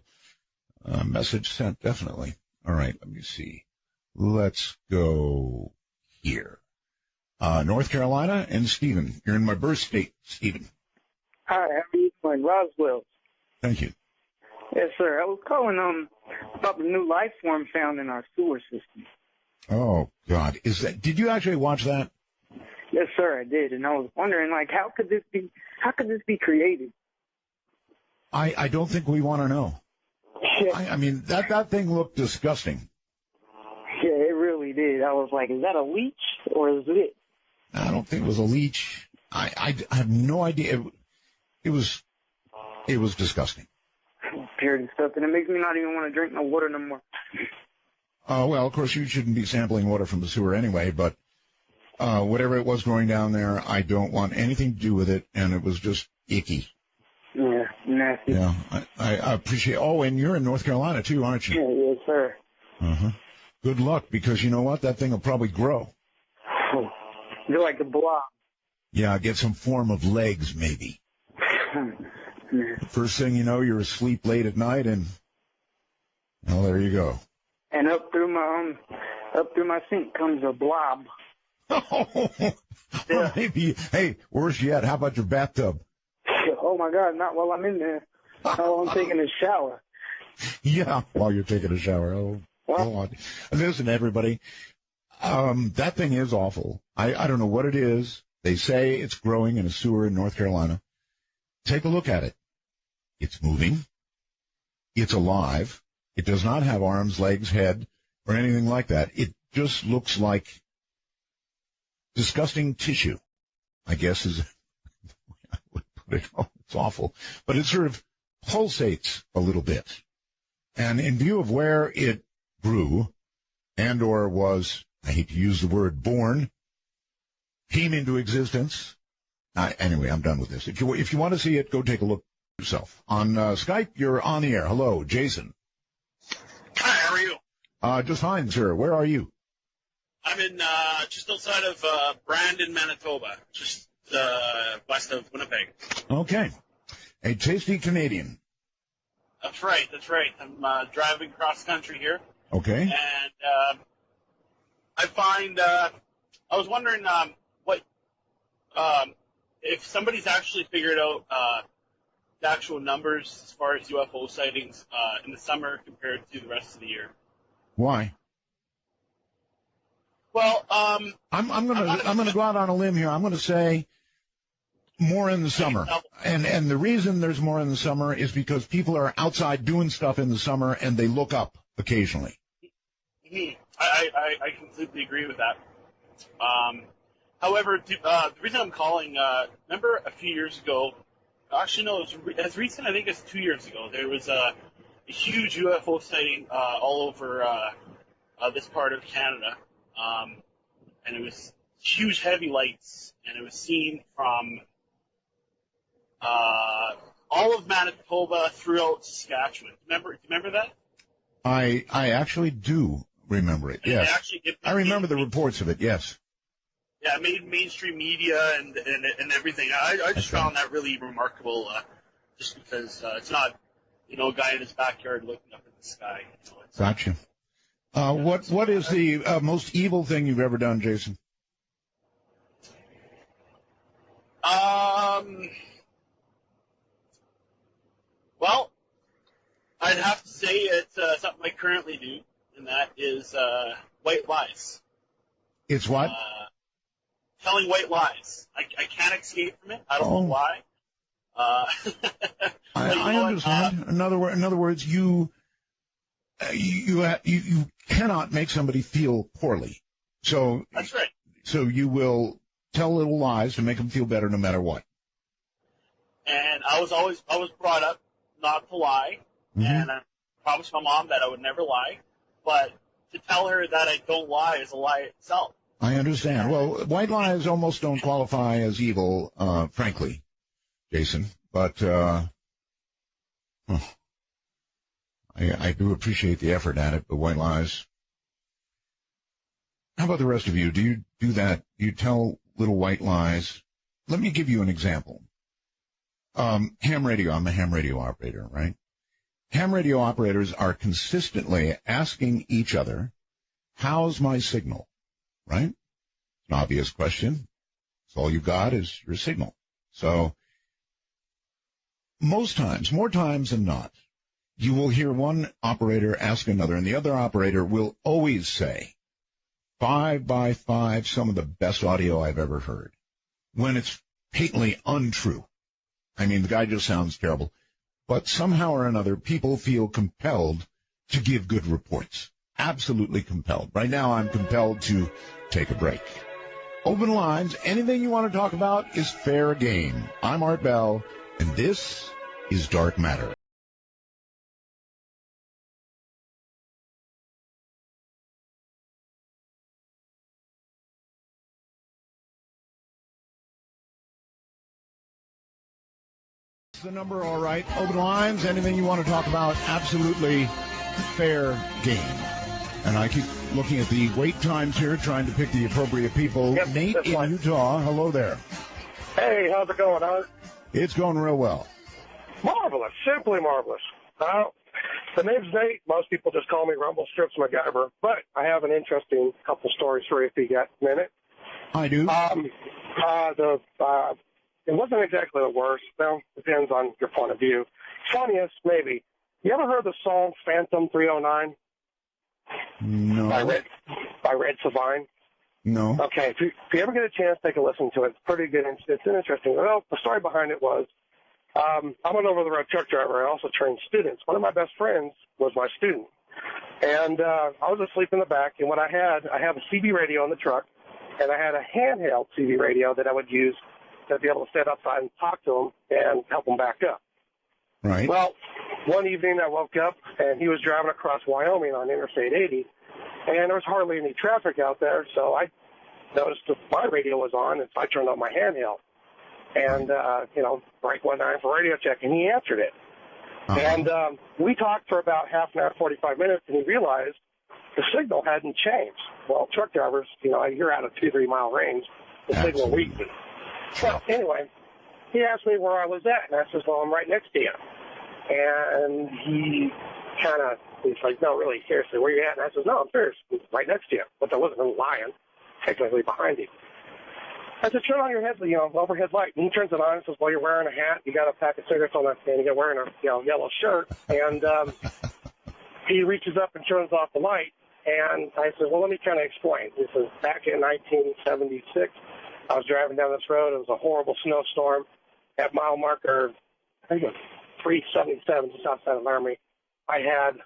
message sent, definitely. All right, let me see. Let's go here. North Carolina and Stephen. You're in my birth state, Stephen. Hi, how are you doing? Roswell. Thank you. Yes, sir. I was calling about the new life form found in our sewer system. Oh, God. Did you actually watch that? Yes, sir, I did. And I was wondering, like, how could this be created? I don't think we want to know. I mean, that thing looked disgusting. Yeah, it really did. I was like, is that a leech or is it? I don't think it was a leech. I have no idea. It was disgusting. Pure disgusting. It makes me not even want to drink no water no more. Well, of course, you shouldn't be sampling water from the sewer anyway, but whatever it was going down there, I don't want anything to do with it, and it was just icky. Yeah, nasty. Yeah, I appreciate. Oh, and you're in North Carolina too, aren't you? Yeah, yes, sir. Uh-huh. Good luck, because you know what? That thing will probably grow. You're like a blob. Yeah, get some form of legs, maybe. First thing you know, you're asleep late at night, and well, there you go. And up through my sink comes a blob. Or maybe, hey, worse yet, how about your bathtub? Oh my God, not while I'm in there. While I'm taking a shower. Yeah, while you're taking a shower. Oh, God. Listen, everybody, that thing is awful. I don't know what it is. They say it's growing in a sewer in North Carolina. Take a look at it. It's moving. It's alive. It does not have arms, legs, head, or anything like that. It just looks like disgusting tissue, I guess is the way I would put it. Oh, it's awful. But it sort of pulsates a little bit. And in view of where it grew and or was, I hate to use the word born, came into existence. Anyway, I'm done with this. If you want to see it, go take a look yourself. On Skype, you're on the air. Hello, Jason. Hi, how are you? Just fine, sir. Where are you? I'm in just outside of Brandon, Manitoba, just west of Winnipeg. Okay. A tasty Canadian. That's right. I'm driving cross country here. Okay. And I find I was wondering what if somebody's actually figured out the actual numbers as far as UFO sightings in the summer compared to the rest of the year. Why? Well, I'm gonna go out on a limb here. I'm gonna say more in the summer, and the reason there's more in the summer is because people are outside doing stuff in the summer and they look up occasionally. I completely agree with that. However, the reason I'm calling, remember a few years ago, actually no, it was as recent, I think it's 2 years ago, there was a huge UFO sighting all over this part of Canada, and it was huge heavy lights, and it was seen from all of Manitoba throughout Saskatchewan. Do you remember that? I actually do remember it, yes. I remember the reports of it, yes. Yeah, it made mainstream media and everything. I just found that really remarkable, just because it's not, a guy in his backyard looking up at the sky. Gotcha. What is the most evil thing you've ever done, Jason? Well, I'd have to say it's something I currently do, and that is white lies. It's what? Telling white lies. I can't escape from it. I don't know why. I understand. In other words, you cannot make somebody feel poorly. So that's right. So you will tell little lies to make them feel better no matter what. And I was brought up not to lie, and I promised my mom that I would never lie. But to tell her that I don't lie is a lie itself. I understand. Well, white lies almost don't qualify as evil, frankly, Jason. But I do appreciate the effort at it, but white lies. How about the rest of you? Do you do that? Do you tell little white lies? Let me give you an example. Ham radio, I'm a ham radio operator, right? Ham radio operators are consistently asking each other, how's my signal, right? It's an obvious question. So all you got is your signal. So most times, more times than not, you will hear one operator ask another, and the other operator will always say, 5 by 5, some of the best audio I've ever heard, when it's patently untrue. I mean, the guy just sounds terrible. But somehow or another, people feel compelled to give good reports. Absolutely compelled. Right now, I'm compelled to take a break. Open lines, anything you want to talk about is fair game. I'm Art Bell, and this is Dark Matter. The number, all right. Open lines, anything you want to talk about, absolutely fair game. And I keep looking at the wait times here, trying to pick the appropriate people. Yep, Nate in Utah, hello there. Hey, how's it going, Art? It's going real well. Marvelous, simply marvelous. The name's Nate. Most people just call me Rumble Strips MacGyver, but I have an interesting couple stories for you if you got a minute. I do. It wasn't exactly the worst. Well, depends on your point of view. Funniest, maybe. You ever heard the song Phantom 309? No. By Red Savine? No. Okay, if you ever get a chance, take a listen to it. It's pretty good. It's interesting. Well, the story behind it was, I'm an over-the-road truck driver. I also train students. One of my best friends was my student. And I was asleep in the back, and what I have a CB radio in the truck, and I had a handheld CB radio that I would use to be able to sit outside and talk to him and help him back up. Right. Well, one evening I woke up, and he was driving across Wyoming on Interstate 80, and there was hardly any traffic out there, so I noticed that my radio was on, and so I turned on my handheld. And, break 19 for radio check, and he answered it. Uh-huh. And we talked for about half an hour, 45 minutes, and he realized the signal hadn't changed. Well, truck drivers, you're out of 2-3 mile range. The signal weakens. So anyway, he asked me where I was at, and I said, well, I'm right next to you. And he's like, no, really, seriously, where you at? And I said, no, I'm serious, I'm right next to you. But I wasn't lying, technically behind him. I said, turn on your overhead light. And he turns it on and says, well, you're wearing a hat, you got a pack of cigarettes on that stand, you're wearing a yellow shirt. And he reaches up and turns off the light. And I said, well, let me kind of explain. This is back in 1976. I was driving down this road. It was a horrible snowstorm. At mile marker, I think it was 377, just outside of Laramie. I had,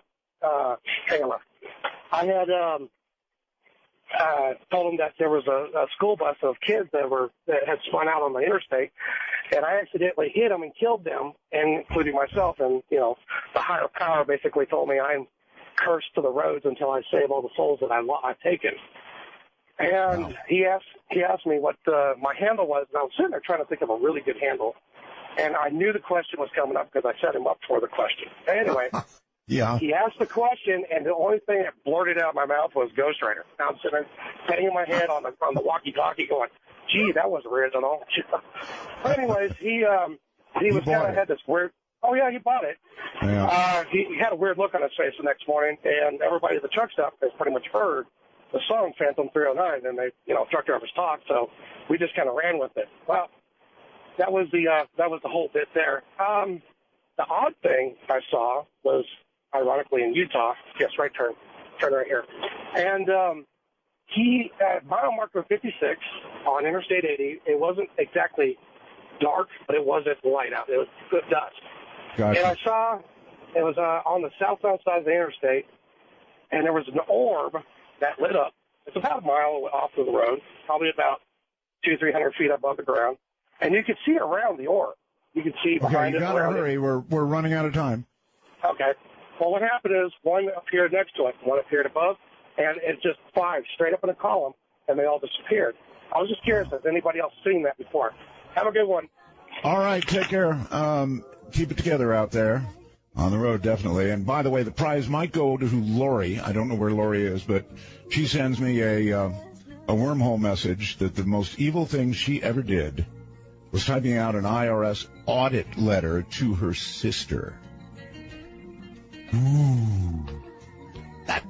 told him that there was a school bus of kids that had spun out on the interstate, and I accidentally hit them and killed them, and including myself. And the higher power basically told me I'm cursed to the roads until I save all the souls that I've taken. And wow. He asked me what my handle was, and I was sitting there trying to think of a really good handle. And I knew the question was coming up because I set him up for the question. Anyway, yeah. He asked the question, and the only thing that blurted out of my mouth was Ghost Rider. Now I'm sitting there banging my head on the walkie-talkie going, gee, that was original. But anyways, he was kind of had this weird, oh, yeah, he bought it. Yeah. He had a weird look on his face the next morning, and everybody at the truck stop has pretty much heard the song Phantom 309, and they, truck drivers talk, so we just kind of ran with it. Well, that was the whole bit there. The odd thing I saw was, ironically, in Utah. Yes, right turn right here. And he, at mile marker 56 on Interstate 80, it wasn't exactly dark, but it wasn't light out. It was good dusk. Gotcha. And I saw, it was on the southbound side of the interstate, and there was an orb that lit up. It's about a mile off of the road, probably about 200-300 feet above the ground. And you could see around the orb. You could see behind it. Okay, you gotta hurry. We're running out of time. Okay. Well, what happened is one appeared next to it, one appeared above, and it just fired straight up in a column. and they all disappeared. I was just curious, has anybody else seen that before? Have a good one. All right, take care. Keep it together out there. On the road, definitely. And by the way, the prize might go to Lori. I don't know where Lori is, but she sends me a wormhole message that the most evil thing she ever did was typing out an IRS audit letter to her sister. Ooh. That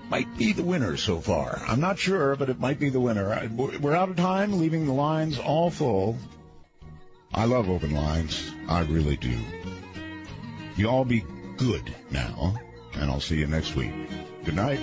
might be the winner so far. I'm not sure, but it might be the winner. We're out of time, leaving the lines all full. I love open lines. I really do. You all be good now, and I'll see you next week. Good night.